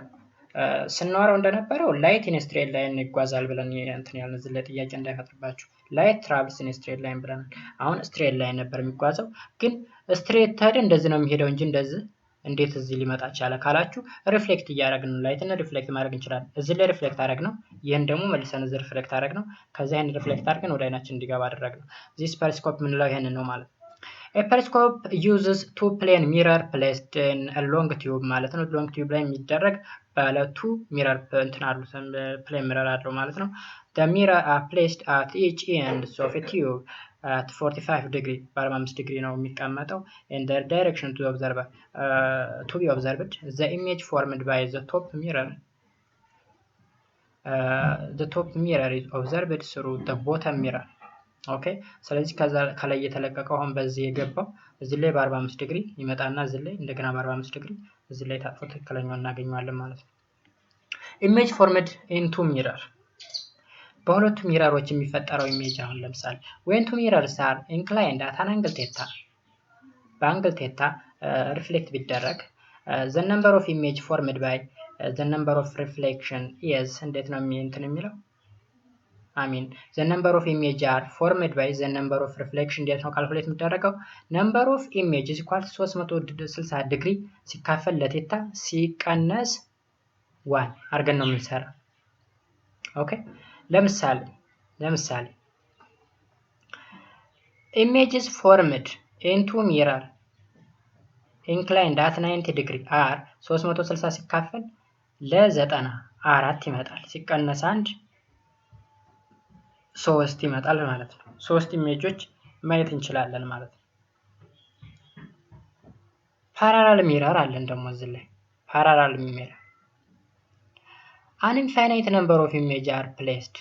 Speaker 1: ስናወራው እንደነበረው ላይት ኢን ስትሬት ላይን ይጓዛል ብለን እንትን ያልን እዚህ ላይ ጥያቄ እንዳይፈጥርባችሁ ላይት ትራቭልስ ኢን ስትሬት ላይን ብለናል። አሁን ስትሬት ላይን ነበር የሚጓዘው፣ ግን ስትሬት ታዲያ እንደዚህ ነው የሚሄደው እንጂ እንደዚህ እንዴት እዚህ ሊመጣ ቻለ ካላችሁ ሪፍሌክት እያደረግን ነው። ላይትን ሪፍሌክት ማድረግ እንችላለን። እዚህ ላይ ሪፍሌክት አደረግ ነው። ይህን ደግሞ መልሰን እዚህ ሪፍሌክት አደረግ ነው። ከዛ ይህን ሪፍሌክት አድርገን ወደ አይናችን እንዲገባ አደረግ ነው። ዚስ ፐሪስኮፕ የምንለው ይህንን ነው ማለት ነው። A periscope uses two plane mirror placed in a long tube ማለት ነው። ሎንግ ቲዩብ ላይ የሚደረግ ባለ two mirror እንትን አሉ plane mirror አለው ማለት ነው። The mirror are placed at each end of a tube at 45 degree በ45 ዲግሪ ነው የሚቀመጠው in the direction to observe to be observed. The image formed by the top mirror is observed through the bottom mirror. ኦኬ ስለዚህ ከላይ የተለቀቀው አሁን በዚህ የገባው እዚህ ላይ በ45 ዲግሪ ይመጣና እዚህ ላይ እንደገና በ45 ዲግሪ እዚህ ላይ ታጥፎ ትክክለኛውን እናገኘዋለን ማለት ነው። ኢሜጅ ፎርምድ ኢን ቱ ሚረር በሁለቱ ሚረሮች የሚፈጠረው ኢሜጅ አሁን ለምሳሌ when two mirrors are inclined at an angle theta በአንግል ቴታ ሪፍሌክት ቢደረግ the number of image formed by the number of reflection is እንዴት ነው እንትን የሚለው the number of image are formed by the number of reflection እንዴት ነው ካልኩሌት የሚደረገው number of image is equal to 360 ዲግሪ ሲካፈል ለቴታ ሲቀነስ 1 አድርገን ነው የምንሰራው። ኦኬ ለምሳሌ images formed into mirror inclined at 90 degree are 360 ሲካፈል ለ94 ይመጣል። ሲቀነስ 1 3 ይመጣል ማለት ነው። 3 ኢሜጆች ማየት እንችላለን ማለት ነው። ፓራላል ሚረር አለን ደግሞ እዚህ ላይ ፓራላል ሚረር an infinite number of images are placed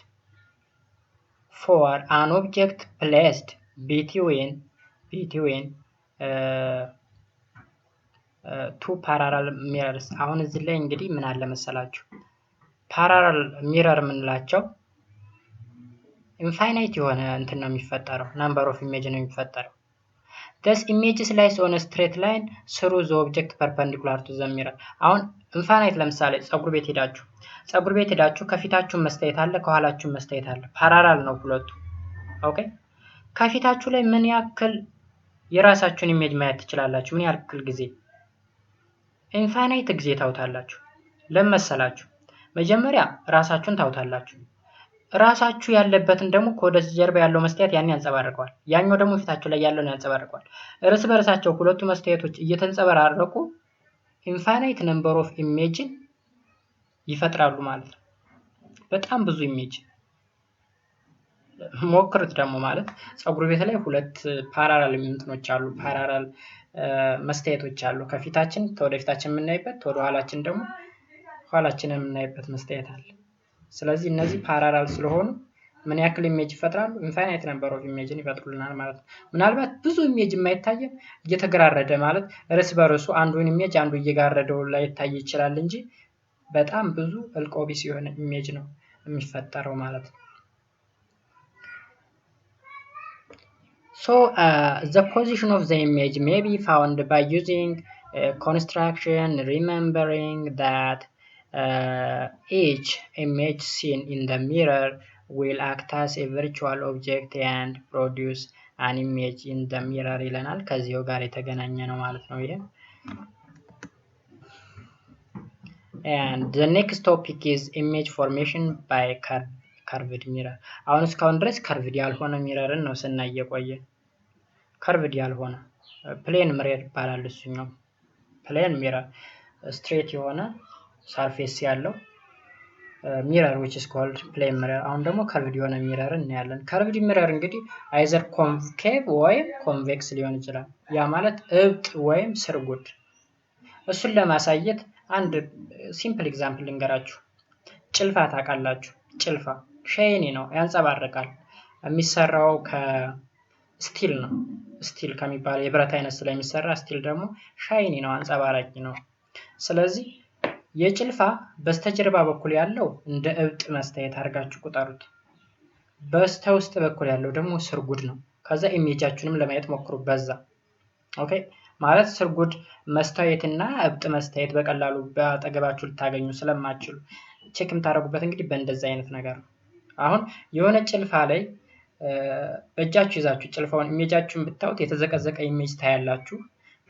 Speaker 1: for an object placed between two parallel mirrors. አሁን እዚህ ላይ እንግዲህ ምን አለ መሰላችሁ ፓራላል ሚረር የምንላቸው ኢንፋይናይት የሆነ እንትን ነው የሚፈጠረው ናምበር ኦፍ ኢሜጅ ነው የሚፈጠረው። Thus images lies on a straight line through the object perpendicular to the mirror. አሁን ኢንፋይናይት ለምሳሌ ፀጉር ቤት ሄዳችሁ ከፊታችሁ መስታየት አለ፣ ከኋላችሁ መስታየት አለ። ፓራላል ነው ሁለቱ። ኦኬ ከፊታችሁ ላይ ምን ያክል የራሳችሁን ኢሜጅ ማየት ትችላላችሁ? ምን ያክል ጊዜ? ኢንፋይናይት ጊዜ ታውታላችሁ። ለምን መሰላችሁ? መጀመሪያ ራሳችሁን ታውታላችሁ። ራሳችሁ ያለበትን ደግሞ ከወደዚህ ጀርባ ያለው መስታየት ያን ያንጸባርቀዋል። ያኛው ደግሞ ፊታችሁ ላይ ያለውን ያንጸባርቀዋል። እርስ በርሳቸው ሁለቱ መስታየቶች እየተንጸባረቁ ኢንፋይናይት ነምበር ኦፍ ኢሜጅን ይፈጥራሉ ማለት ነው። በጣም ብዙ ኢሜጅ ሞክሩት ደግሞ ማለት ፀጉር ቤት ላይ ሁለት ፓራላል እንትኖች አሉ። ፓራላል መስታየቶች አሉ። ከፊታችን ወደፊታችን የምናይበት፣ ወደ ኋላችን ደግሞ ኋላችንን የምናይበት መስታየት አለ። ስለዚህ እነዚህ ፓራላል ስለሆኑ ምን ያክል ኢሜጅ ይፈጥራሉ? ኢንፋይናይት ነምበር ኦፍ ኢሜጅን ይፈጥሩልናል ማለት ነው። ምናልባት ብዙ ኢሜጅ የማይታየን እየተገራረደ ማለት እርስ በርሱ አንዱን ኢሜጅ አንዱ እየጋረደው ላይ ይታይ ይችላል እንጂ በጣም ብዙ እልቆቢስ የሆነ ኢሜጅ ነው የሚፈጠረው ማለት ነው። So the position of the image may be found by using construction, remembering that each image seen in the mirror will act as a virtual object and produce an image in the mirror ይለናል። ከዚሁ ጋር የተገናኘ ነው ማለት ነው ይሄ። And the next topic is image formation by curved mirror። አሁን እስካሁን ድረስ curved ያልሆነ ሚረርን ነው ስናይ የቆየ። curved ያልሆነ ፕሌን ሚረር ይባላል እሱኛው። ፕሌን ሚረር ስትሬት የሆነ ሰርፌስ ያለው ሚረር which is called plane mirror። አሁን ደግሞ curved የሆነ ሚረር እናያለን። curved ሚረር እንግዲህ either concave ወይም convex ሊሆን ይችላል። ያ ማለት እብጥ ወይም ስርጉድ። እሱን ለማሳየት አንድ ሲምፕል ኤግዛምፕል ልንገራችሁ። ጭልፋ ታውቃላችሁ? ጭልፋ ሻይኒ ነው፣ ያንጸባርቃል። የሚሰራው ከስቲል ነው። ስቲል ከሚባል የብረት አይነት ስለሚሰራ ስቲል ደግሞ ሻይኒ ነው፣ አንጸባራቂ ነው። ስለዚህ የጭልፋ በስተጀርባ በኩል ያለው እንደ እብጥ መስታየት አድርጋችሁ ቁጠሩት። በስተውስጥ በኩል ያለው ደግሞ ስርጉድ ነው። ከዛ ኢሜጃችሁንም ለማየት ሞክሩ በዛ። ኦኬ ማለት ስርጉድ መስታየትና እብጥ መስታየት በቀላሉ በአጠገባችሁ ልታገኙ ስለማትችሉ ቼክ የምታደርጉበት እንግዲህ በእንደዚህ አይነት ነገር ነው። አሁን የሆነ ጭልፋ ላይ በእጃችሁ ይዛችሁ ጭልፋውን ኢሜጃችሁን ብታዩት የተዘቀዘቀ ኢሜጅ ታያላችሁ።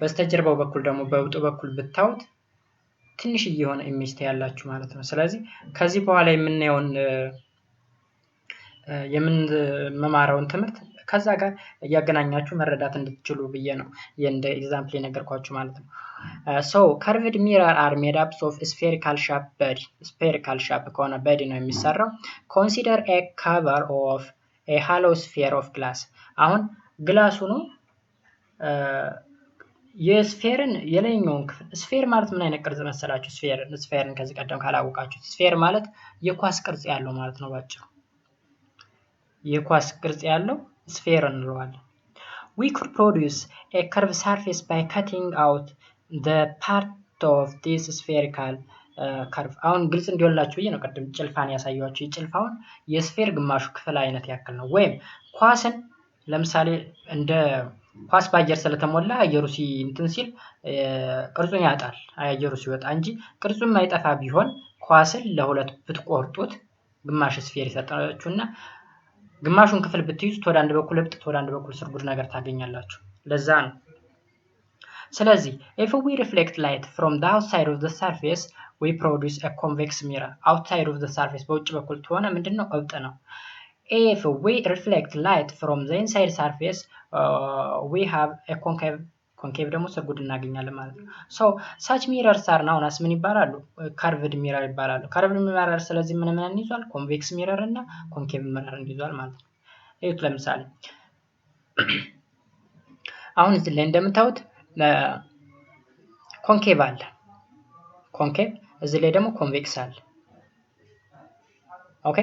Speaker 1: በስተጀርባው በኩል ደግሞ በእብጡ በኩል ብታዩት ትንሽ የሆነ ኢሜጅ ታያላችሁ ማለት ነው። ስለዚህ ከዚህ በኋላ የምናየውን የምንመማረውን ትምህርት ከዛ ጋር እያገናኛችሁ መረዳት እንድትችሉ ብዬ ነው እንደ ኤግዛምፕል የነገርኳችሁ ማለት ነው። So curved mirror are made up of spherical shape body። spherical shape ከሆነ body ነው የሚሰራው። Consider a cover of a hollow sphere of glass። አሁን ግላሱ ነው የስፌርን የላይኛውን ክፍል። ስፌር ማለት ምን አይነት ቅርጽ መሰላችሁ? ስፌርን ከዚህ ቀደም ካላወቃችሁ ስፌር ማለት የኳስ ቅርጽ ያለው ማለት ነው ባጭሩ። የኳስ ቅርጽ ያለው ስፌር እንለዋለን። We could produce a curved surface by cutting out the part of this spherical curve። አሁን ግልጽ እንዲሆንላችሁ ብዬ ነው ቅድም ጭልፋን ያሳያችሁ። የጭልፋውን የስፌር ግማሹ ክፍል አይነት ያክል ነው። ወይም ኳስን ለምሳሌ እንደ ኳስ በአየር ስለተሞላ አየሩ እንትን ሲል ቅርጹን ያጣል አየሩ ሲወጣ እንጂ ቅርጹን ማይጠፋ ቢሆን ኳስን ለሁለት ብትቆርጡት ግማሽ ስፌር ይሰጣችሁና ግማሹን ክፍል ብትይዙት ወደ አንድ በኩል እብጥ ወደ አንድ በኩል ስርጉድ ነገር ታገኛላችሁ። ለዛ ነው። ስለዚህ if we reflect light from the outside of the surface we produce a convex mirror። outside of the surface በውጭ በኩል ተሆነ ምንድነው? እብጥ ነው። if we reflect light from the inside surface we have a concave ደግሞ ስርጉድ እናገኛለን ማለት ነው። so such mirrors are known as ምን ይባላሉ? curved mirror ይባላሉ። curved mirror ስለዚህ ምን ይዟል? convex mirror እና concave mirror ይዟል ማለት ነው። እዩት ለምሳሌ አሁን እዚህ ላይ እንደምታዩት ኮንኬቭ አለ። ኮንኬቭ እዚህ ላይ ደግሞ ኮንቬክስ አለ። ኦኬ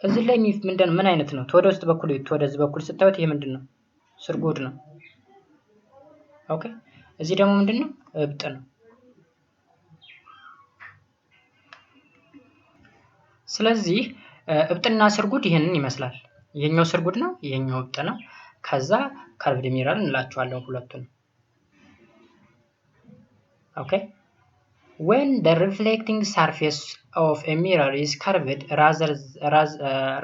Speaker 1: እዚህ ላይ ምንድነው? ምን አይነት ነው? ወደ ውስጥ በኩል ወደዚህ በኩል ስታዩት ይሄ ምንድነው? ስርጉድ ነው። ኦኬ እዚህ ደግሞ ምንድነው? እብጥ ነው። ስለዚህ እብጥና ስርጉድ ይሄንን ይመስላል። ይሄኛው ስርጉድ ነው፣ ይሄኛው እብጥ ነው። ከዛ ከርቭድ ሚረር እንላቸዋለን ሁለቱን። ኦኬ when the reflecting surface of a mirror is curved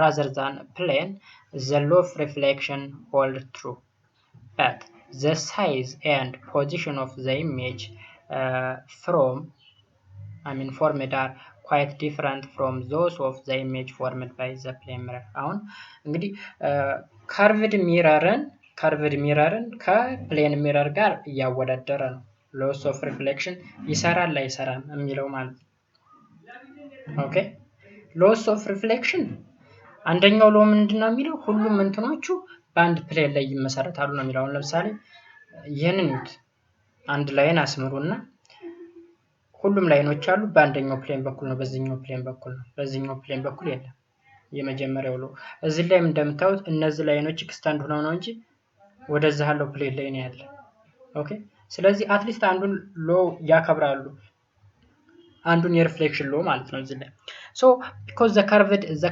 Speaker 1: rather than plane, the law of reflection holds true, but the size and position of the image formed are quite different from those of the image formed by the plane mirror. አሁን እንግዲህ ከርቭድ ሚረርን ከፕሌን ሚረር ጋር እያወዳደረ ነው ሎስ ኦፍ ሪፍሌክሽን ይሰራል አይሰራም የሚለው ማለት ነው። ኦኬ ሎስ ኦፍ ሪፍሌክሽን አንደኛው ሎ ምንድነው የሚለው ሁሉም እንትኖቹ በአንድ ፕሌን ላይ ይመሰረታሉ ነው የሚለው። አሁን ለምሳሌ ይሄንን ይዩት፣ አንድ ላይን አስምሩና ሁሉም ላይኖች አሉ በአንደኛው ፕሌን በኩል ነው፣ በዚህኛው ፕሌን በኩል ነው፣ በዚህኛው ፕሌን በኩል የለም። የመጀመሪያው ሎ እዚህ ላይ እንደምታዩት እነዚህ ላይኖች ኤክስቴንድ ሆነው ነው እንጂ ወደዛ ያለው ፕሌን ላይ ነው ያለ። ኦኬ ስለዚህ አትሊስት አንዱን ሎ ያከብራሉ፣ አንዱን የሪፍሌክሽን ሎ ማለት ነው እዚህ ላይ። so because the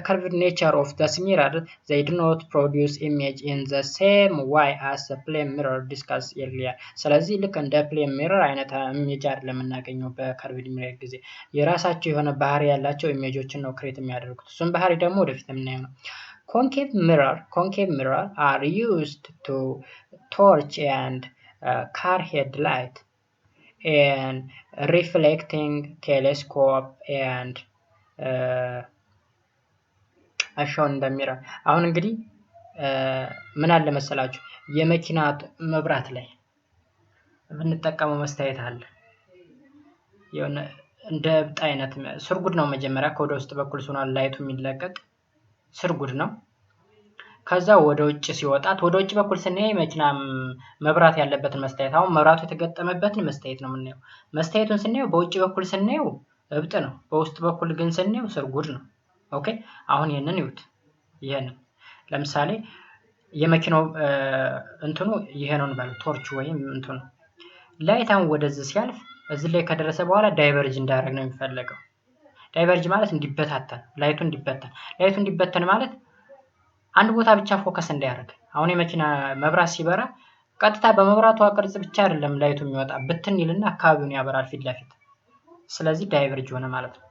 Speaker 1: curved nature of the mirror, they do not produce image in the same way as the plane mirror discussed earlier. ስለዚህ ልክ እንደ plane mirror አይነት ኢሜጅ አይደለም የምናገኘው በከርቭድ ሚረር ጊዜ፣ የራሳቸው የሆነ ባህሪ ያላቸው ኢሜጆችን ነው ክሬት የሚያደርጉት። እሱም ባህሪ ደግሞ ወደፊት የምናየው ነው። concave mirror are used to torch and car headlight and reflecting telescope and አሻውን እንደሚራ። አሁን እንግዲህ ምን አለ መሰላችሁ የመኪና መብራት ላይ የምንጠቀመው መስታየት አለ፣ የሆነ እንደ እብጥ አይነት ስርጉድ ነው። መጀመሪያ ከወደ ውስጥ በኩል ሆኗል ላይቱ የሚለቀቅ ስርጉድ ነው። ከዛ ወደ ውጭ ሲወጣት ወደ ውጭ በኩል ስናይ መኪና መብራት ያለበትን መስታየት፣ አሁን መብራቱ የተገጠመበትን መስታየት ነው የምናየው። መስታየቱን ስናየው በውጭ በኩል ስናየው እብጥ ነው፣ በውስጥ በኩል ግን ስናየው ስርጉድ ነው። ኦኬ አሁን ይሄንን ይዩት። ይሄንን ለምሳሌ የመኪናው እንትኑ ይሄ ነው እንበል ቶርች ወይም እንትኑ ላይታውን ወደዚህ ሲያልፍ እዚህ ላይ ከደረሰ በኋላ ዳይቨርጅ እንዳያደርግ ነው የሚፈለገው። ዳይቨርጅ ማለት እንዲበታተን፣ ላይቱ እንዲበተን ማለት አንድ ቦታ ብቻ ፎከስ እንዳያደርግ። አሁን የመኪና መብራት ሲበራ ቀጥታ በመብራቷ ቅርጽ ብቻ አይደለም ላይቱ የሚወጣ፣ ብትን ይልና አካባቢውን ያበራል ፊት ለፊት። ስለዚህ ዳይቨርጅ ሆነ ማለት ነው።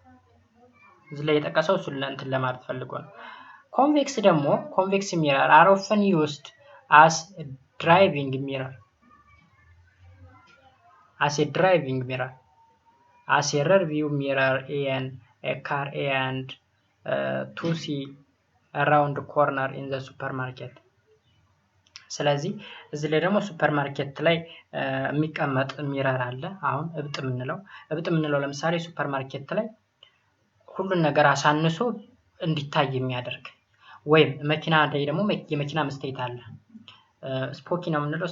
Speaker 1: እዚህ ላይ የጠቀሰው እሱን እንትን ለማለት ፈልጎ ነው። ኮንቬክስ ሚረር are often used as a driving mirror, as a rear view mirror in a car and to see around corner in the supermarket. ስለዚህ እዚህ ላይ ደግሞ ሱፐርማርኬት ላይ የሚቀመጥ ሚረር አለ። አሁን እብጥ የምንለው ለምሳሌ ሱፐርማርኬት ላይ ሁሉን ነገር አሳንሶ እንዲታይ የሚያደርግ፣ ወይም መኪና ላይ ደግሞ የመኪና መስታየት አለ። ስፖኪ ነው የምንለው፣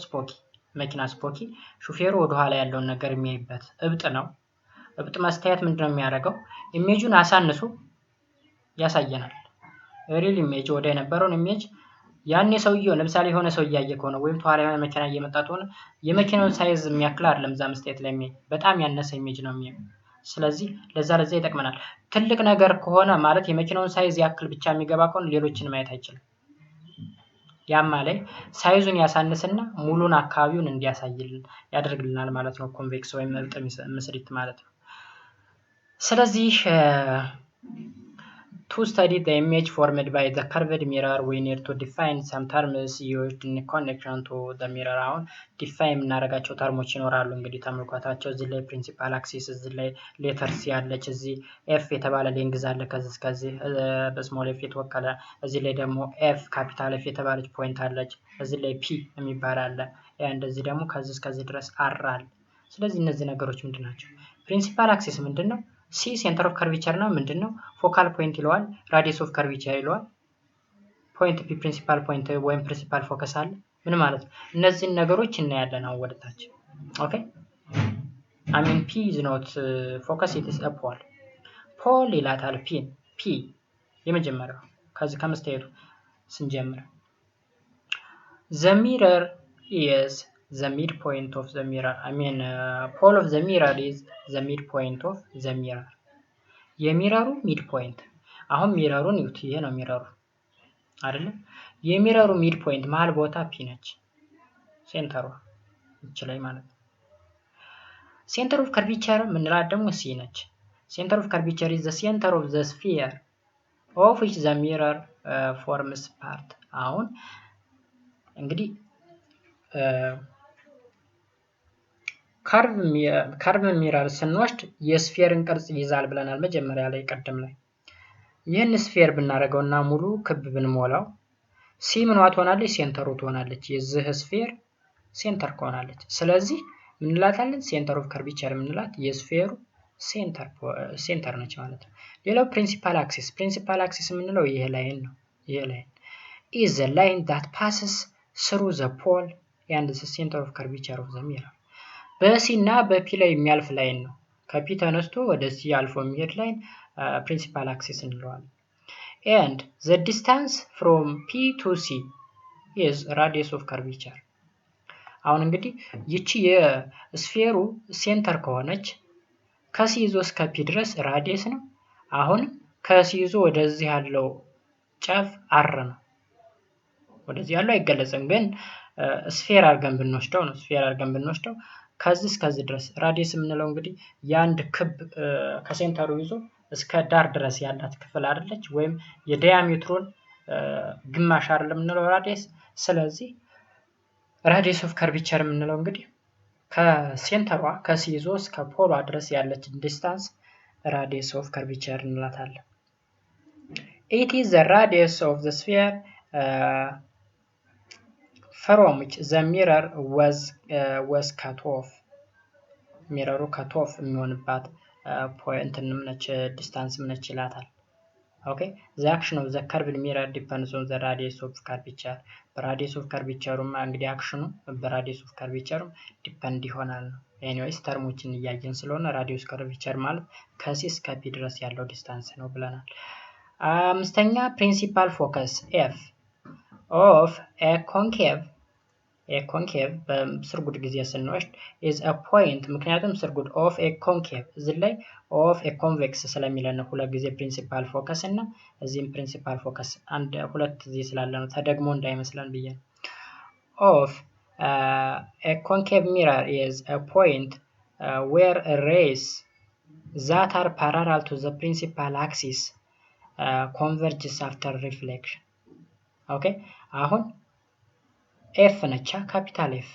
Speaker 1: መኪና ስፖኪ ሹፌሩ ወደ ኋላ ያለውን ነገር የሚያይበት እብጥ ነው። እብጥ መስታየት ምንድነው የሚያደርገው? ኢሜጁን አሳንሶ ያሳየናል። ሪል ኢሜጅ ወደ የነበረውን ኢሜጅ ያኔ ሰውየው ለምሳሌ የሆነ ሰው እያየ ከሆነ ወይም ተኋላ የሆነ መኪና እየመጣ ከሆነ የመኪናውን ሳይዝ የሚያክል አይደለም እዛ መስታየት ላይ የሚያይ፣ በጣም ያነሰ ኢሜጅ ነው የሚያይ። ስለዚህ ለዛ ይጠቅመናል። ትልቅ ነገር ከሆነ ማለት የመኪናውን ሳይዝ ያክል ብቻ የሚገባ ከሆነ ሌሎችን ማየት አይችልም። ያማ ላይ ሳይዙን ያሳንስና ሙሉን አካባቢውን እንዲያሳይልን ያደርግልናል ማለት ነው፣ ኮንቬክስ ወይም እብጥ ምስሪት ማለት ነው። ስለዚህ to study the image formed by the curved mirror we need to define some terms used in connection to the mirror. አሁን ዲፋይን የምናደርጋቸው ተርሞች ይኖራሉ። እንግዲህ ተመልኳታቸው። እዚህ ላይ ፕሪንሲፓል አክሲስ፣ እዚህ ላይ ሌተርስ ያለች፣ እዚህ ኤፍ የተባለ ሌንግዝ አለ ከዚህ በስሞል ኤፍ የተወከለ፣ እዚህ ላይ ደግሞ ኤፍ ካፒታል ኤፍ የተባለች ፖይንት አለች፣ እዚህ ላይ ፒ የሚባል አለ፣ እንደዚህ ደግሞ ከዚህ ድረስ አር አለ። ስለዚህ እነዚህ ነገሮች ምንድናቸው? ፕሪንሲፓል አክሲስ ምንድነው? ሲ ሴንተር ኦፍ ከርቪቸር ነው። ምንድነው? ፎካል ፖይንት ይለዋል፣ ራዲየስ ኦፍ ከርቪቸር ይለዋል። ፖይንት ፒ ፕሪንሲፓል ፖይንት ወይም ፕሪንሲፓል ፎከስ አለ። ምን ማለት ነው? እነዚህን ነገሮች እናያለን አሁን ወደታች። ኦኬ ፒ is not focus, it is a pole. ፖል ይላታል ፒ የመጀመሪያው ከዚህ ከመስታየቱ ስንጀምር the mirror is the midpoint of the mirror. pole of the mirror is the midpoint of the mirror. የሚረሩ ሚድፖይንት። አሁን ሚረሩን ይዩት፣ ይሄ ነው ሚረሩ። አይደል? የሚረሩ ሚድ ፖይንት መሃል ቦታ ፒ ነች። ሴንተሯ እች ላይ ማለት ነው። ሴንተር ኦፍ ከርቪቸር ምንላት ደግሞ ሲ ነች። ሴንተር ኦፍ ከርቪቸር is the center of the sphere of which the mirror forms part። አሁን እንግዲህ ካርቭ ሚረር ስንወስድ የስፌርን ቅርጽ ይይዛል ብለናል መጀመሪያ ላይ ቀደም ላይ። ይህን ስፌር ብናደርገውና ሙሉ ክብ ብንሞላው ሲ ምንዋ ትሆናለች? ሴንተሩ ትሆናለች። የዚህ ስፌር ሴንተር ትሆናለች። ስለዚህ ምንላታለን? ሴንተር ኦፍ ከርቪቸር ምንላት የስፌሩ ሴንተር ነች ማለት ነው። ሌላው ፕሪንሲፓል አክሲስ። ፕሪንሲፓል አክሲስ የምንለው ይሄ ላይን ነው። ይሄ ላይን is the line that passes through the pole and the center of curvature of the mirror። በሲ እና በፒ ላይ የሚያልፍ ላይን ነው። ከፒ ተነስቶ ወደ ሲ አልፎ የሚሄድ ላይን ፕሪንሲፓል አክሲስ እንለዋለን። and the distance from p to c is radius of curvature። አሁን እንግዲህ ይቺ የስፌሩ ሴንተር ከሆነች ከሲ ይዞ እስከ ፒ ድረስ ራዲየስ ነው። አሁን ከሲ ይዞ ወደዚህ ያለው ጫፍ አር ነው። ወደዚህ ያለው አይገለጽም፣ ግን ስፌር አድርገን ብንወስደው ነው። ስፌር አድርገን ብንወስደው ከዚህ እስከዚህ ድረስ ራዲየስ የምንለው እንግዲህ የአንድ ክብ ከሴንተሩ ይዞ እስከ ዳር ድረስ ያላት ክፍል አይደለች? ወይም የዲያሜትሩን ግማሽ አይደል የምንለው ራዲየስ። ስለዚህ ራዲየስ ኦፍ ከርቪቸር የምንለው እንግዲህ ከሴንተሯ ከሲ ይዞ እስከ ፖሏ ድረስ ያለች ዲስታንስ ራዲየስ ኦፍ ከርቪቸር እንላታለን። it is the radius of the sphere from which the mirror was cut off። ሚረሩ cut off የሚሆንባት ፖይንት ነች፣ ዲስታንስ ነች ይላታል። ኦኬ the action of the curved mirror depends on the radius of curvature። በራዲየስ ኦፍ ከርቪቸሩም እንግዲህ አክሽኑ በራዲየስ ኦፍ ከርቪቸሩም ዲፔንድ ይሆናል ነው። ኤኒዌይስ ተርሞችን እያየን ስለሆነ ራዲየስ ከርቪቸር ማለት ከሲ እስከ ፒ ድረስ ያለው ዲስታንስ ነው ብለናል። አምስተኛ ፕሪንሲፓል ፎከስ ኤፍ ኦፍ ኤ ኮንኬቭ በስርጉድ ጊዜ ስንወስድ is a point። ምክንያቱም ስርጉድ ኦፍ ኤ ኮንኬቭ እዚህ ላይ ኦፍ ኤ ኮንቬክስ ስለሚለን ነው ሁለት ጊዜ ፕሪንሲፓል ፎከስ እና እዚህም ፕሪንሲፓል ፎከስ ሁለት ጊዜ ስላለ ነው፣ ተደግሞ እንዳይመስለን ብዬ ነው። ኦፍ ኤ ኮንኬቭ ሚረር is a point where rays that are parallel to the principal axis converges after reflection። ኦኬ አሁን ኤፍ ነቻ ካፒታል ኤፍ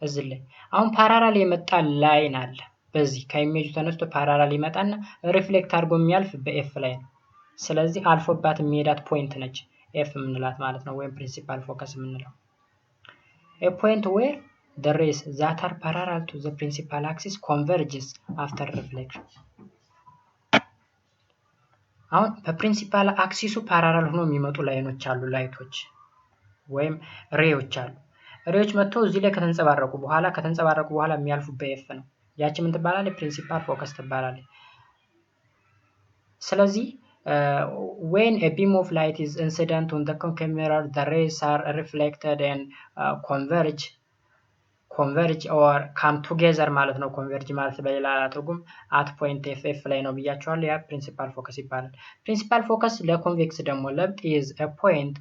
Speaker 1: እዚህ ላይ አሁን ፓራላል የመጣ ላይን አለ። በዚህ ከኢሜጁ ተነስቶ ፓራላል ይመጣና ሪፍሌክት አድርጎ የሚያልፍ በኤፍ ላይ ነው። ስለዚህ አልፎባት የሚሄዳት ፖይንት ነች ኤፍ የምንላት ማለት ነው፣ ወይም ፕሪንሲፓል ፎከስ የምንለው። ኤ ፖይንት ዌር the rays that are parallel to the principal axis converges after reflection። አሁን በፕሪንሲፓል አክሲሱ ፓራላል ሆኖ የሚመጡ ላይኖች አሉ፣ ላይቶች ወይም ሬዎች አሉ። ሬዎች መጥተው እዚህ ላይ ከተንጸባረቁ በኋላ የሚያልፉ በኤፍ ነው። ያቺ ምን ትባላለች? ፕሪንሲፓል ፎከስ ትባላለች። ስለዚህ when a beam of light is incident on the concave mirror the rays are reflected and converge or come together ማለት ነው። ኮንቨርጅ ማለት በሌላ ትርጉም at point ኤፍ ላይ ነው ብያቸዋለሁ። ያ ፕሪንሲፓል ፎከስ ይባላል። ፕሪንሲፓል ፎከስ ለኮንቬክስ ደግሞ ለብጥ is a point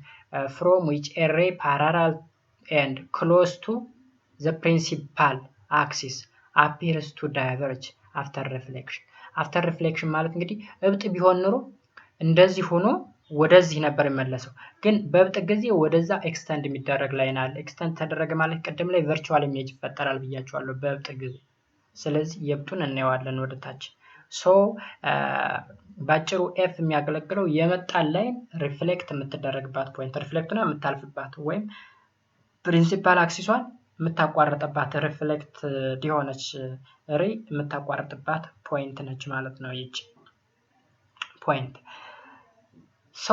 Speaker 1: from which a ray parallel and close to the principal axis appears to diverge after reflection። after reflection ማለት እንግዲህ እብጥ ቢሆን ኑሮ እንደዚህ ሆኖ ወደዚህ ነበር የሚመለሰው፣ ግን በእብጥ ጊዜ ወደዛ ኤክስተንድ የሚደረግ ላይን አለ። ኤክስተንድ ተደረገ ማለት ቀደም ላይ ቨርቹዋል ኢሜጅ ይፈጠራል ብያቸዋለሁ በእብጥ ጊዜ። ስለዚህ የእብጡን እናየዋለን ወደታች። ሶ ባጭሩ ኤፍ የሚያገለግለው የመጣን ላይን ሪፍሌክት የምትደረግባት ፖይንት፣ ሪፍሌክቱና የምታልፍባት ወይም ፕሪንሲፓል አክሲሷን የምታቋርጥባት ሪፍሌክት ዲሆነች ሬ የምታቋርጥባት ፖይንት ነች ማለት ነው ይቺ ፖይንት። ሶ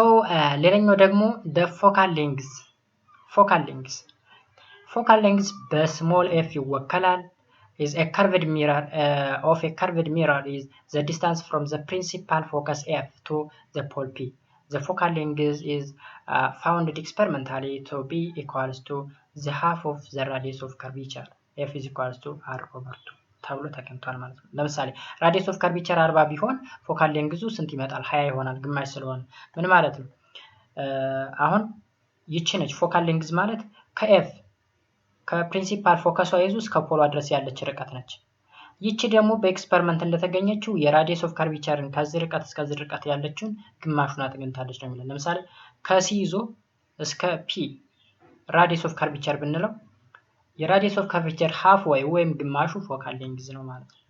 Speaker 1: ሌላኛው ደግሞ ፎካል ሌንግዝ በስሞል ኤፍ ይወከላል። is a curved mirror of a curved mirror is the distance from the principal focus F to the pole P. The focal length is found experimentally to be equals to the half of the radius of curvature. F is equals to R/2 ተብሎ ተቀምጧል ማለት ነው። ለምሳሌ ራዲየስ ኦፍ ከርቬቸር 40 ቢሆን ፎካል ሌንግዙ ስንት ይመጣል? 20 ይሆናል፣ ግማሽ ስለሆነ። ምን ማለት ነው? አሁን ይቺ ነች ፎካል ሌንግዝ ማለት ከኤፍ ከፕሪንሲፓል ፎከሷ ይዙ እስከ ፖሏ ድረስ ያለች ርቀት ነች። ይቺ ደግሞ በኤክስፐሪመንት እንደተገኘችው የራዲየስ ኦፍ ካርቬቸርን ከዚህ ርቀት እስከዚህ ርቀት ያለችውን ግማሹን አግኝታለች ነው የሚለው። ለምሳሌ ከሲ ይዞ እስከ ፒ ራዲየስ ኦፍ ካርቬቸር ብንለው የራዲየስ ኦፍ ካርቬቸር ሃፍ ወይ ወይም ግማሹ ፎካል ሌንግዝ ነው ማለት ነው።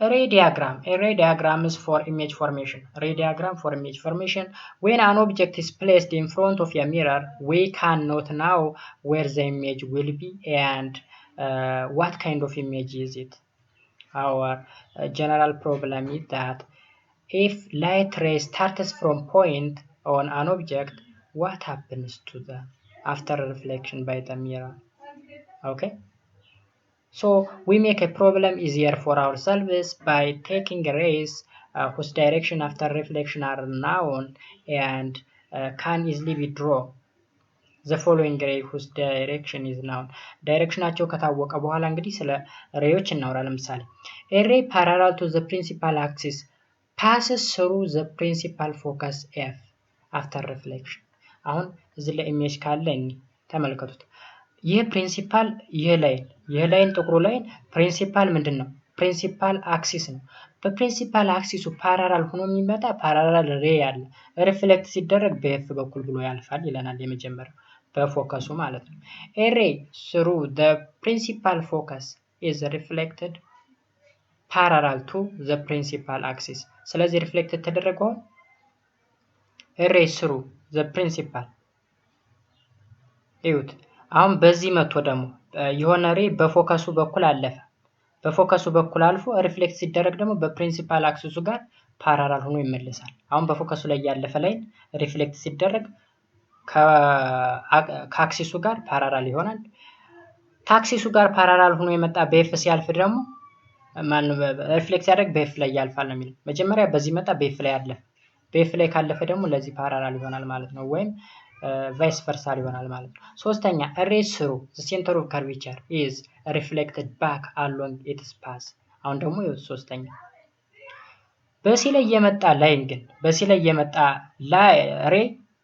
Speaker 1: Ray diagram is for image formation. Ray diagram for image formation. When an object is placed in front of a mirror, we cannot know where the image will be and what kind of image is it. Our general problem is that if light ray starts from point on an object, what happens to the after reflection by the mirror? Okay. So we make a problem easier for ourselves by taking rays whose direction after reflection are known and can easily be drawn. The following ray whose direction is known. Directionaቸው ከታወቀ በኋላ እንግዲህ ስለ ሬዎች እናወራ። ለምሳሌ a ray parallel to the principal axis passes through the principal focus F after reflection. አሁን እዚህ ላይ ኢሜጅ ካለኝ ተመልከቱት። ይህ ፕሪንሲፓል ይህ ላይን ጥቁሩ ላይን ፕሪንሲፓል ምንድነው? ፕሪንሲፓል አክሲስ ነው። በፕሪንሲፓል አክሲሱ ፓራላል ሆኖ የሚመጣ ፓራላል ሬይ አለ። ሪፍሌክት ሲደረግ በኤፍ በኩል ብሎ ያልፋል ይለናል የመጀመሪያው በፎከሱ ማለት ነው። A ray through the principal focus is reflected parallel to the principal axis. ስለዚህ ሪፍሌክት ተደረገው A ray through the principal እዩት። አሁን በዚህ መጥቶ ደግሞ የሆነ ሬ በፎከሱ በኩል አለፈ። በፎከሱ በኩል አልፎ ሪፍሌክት ሲደረግ ደግሞ በፕሪንሲፓል አክሲሱ ጋር ፓራላል ሆኖ ይመለሳል። አሁን በፎከሱ ላይ ያለፈ ላይ ሪፍሌክት ሲደረግ ከአክሲሱ ጋር ፓራላል ይሆናል። ከአክሲሱ ጋር ፓራላል ሆኖ የመጣ በኤፍ ሲያልፍ ደግሞ ሪፍሌክት ሲያደርግ በኤፍ ላይ ያልፋል ነው የሚለው። መጀመሪያ በዚህ መጣ በኤፍ ላይ አለፈ። በኤፍ ላይ ካለፈ ደግሞ ለዚህ ፓራላል ይሆናል ማለት ነው ወይም ቫይስ ቨርሳ ይሆናል ማለት ነው። ሶስተኛ a ray through the center of curvature is reflected back along its path. አሁን ደግሞ ሶስተኛ በሲ ላይ የመጣ ላይን ግን በሲ ላይ የመጣ ሬ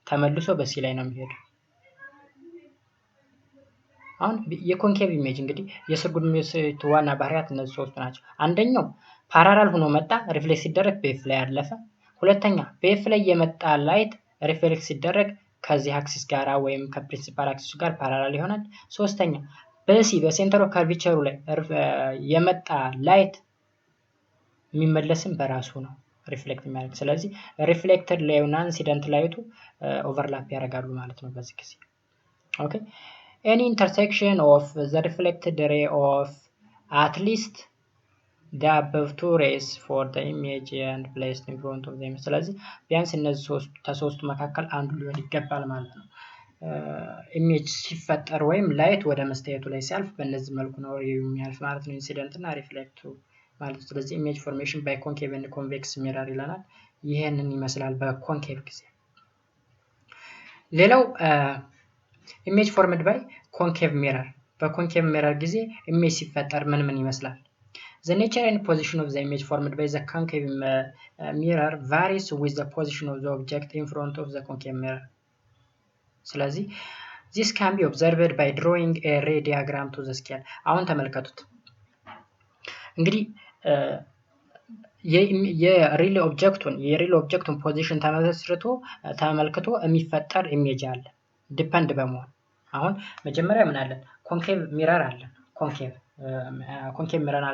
Speaker 1: ተመልሶ በሲ ላይ ነው የሚሄደው። አሁን የኮንኬቭ ኢሜጅ እንግዲህ የስርጉድ ኢሜጅ ዋና ባህሪያት እነዚህ ሶስቱ ናቸው። አንደኛው ፓራላል ሆኖ መጣ ሪፍሌክት ሲደረግ በኤፍ ላይ ያለፈ። ሁለተኛ በኤፍ ላይ የመጣ ላይት ሪፍሌክት ሲደረግ ከዚህ አክሲስ ጋራ ወይም ከፕሪንሲፓል አክሲሱ ጋር ፓራላል ይሆናል። ሶስተኛ በሴንተር ኦፍ ካርቬቸሩ ላይ የመጣ ላይት የሚመለስም በራሱ ነው ሪፍሌክት የሚያደርግ። ስለዚህ ሪፍሌክተድ ላይና ኢንሲደንት ላይቱ ኦቨርላፕ ያደርጋሉ ማለት ነው በዚህ ጊዜ። ኦኬ any intersection of the reflected ray of at least the above two rays for the image and placed in front of them. ስለዚህ ቢያንስ እነዚህ ሶስቱ መካከል አንዱ ሊሆን ይገባል ማለት ነው። ኢሜጅ ሲፈጠር ወይም ላይት ወደ መስታየቱ ላይ ሲያልፍ በእነዚህ መልኩ ነው የሚያልፍ ማለት ነው ኢንሲደንት እና ሪፍሌክቱ ማለት ነው። ስለዚህ ኢሜጅ ፎርሜሽን ባይ ኮንኬቭ ኤንድ ኮንቬክስ ሚረር ይለናል። ይሄንን ይመስላል በኮንኬቭ ጊዜ። ሌላው ኢሜጅ ፎርምድ ባይ ኮንኬቭ ሚረር። በኮንኬቭ ሚረር ጊዜ ኢሜጅ ሲፈጠር ምን ይመስላል? The nature and position of the image formed by the concave mirror varies with the position of the object in front of the concave mirror. ስለዚህ this can be observed by drawing a ray diagram to the scale. አሁን ተመልከቱት እንግዲህ የሪል ኦብጀክቱን ፖዚሽን ተመልክቶ የሚፈጠር ኢሜጅ አለ ዲፔንድ በመሆን። አሁን መጀመሪያ ምን አለን? ኮንኬቭ ሚረር አለን። ኮንኬቭ ሚረር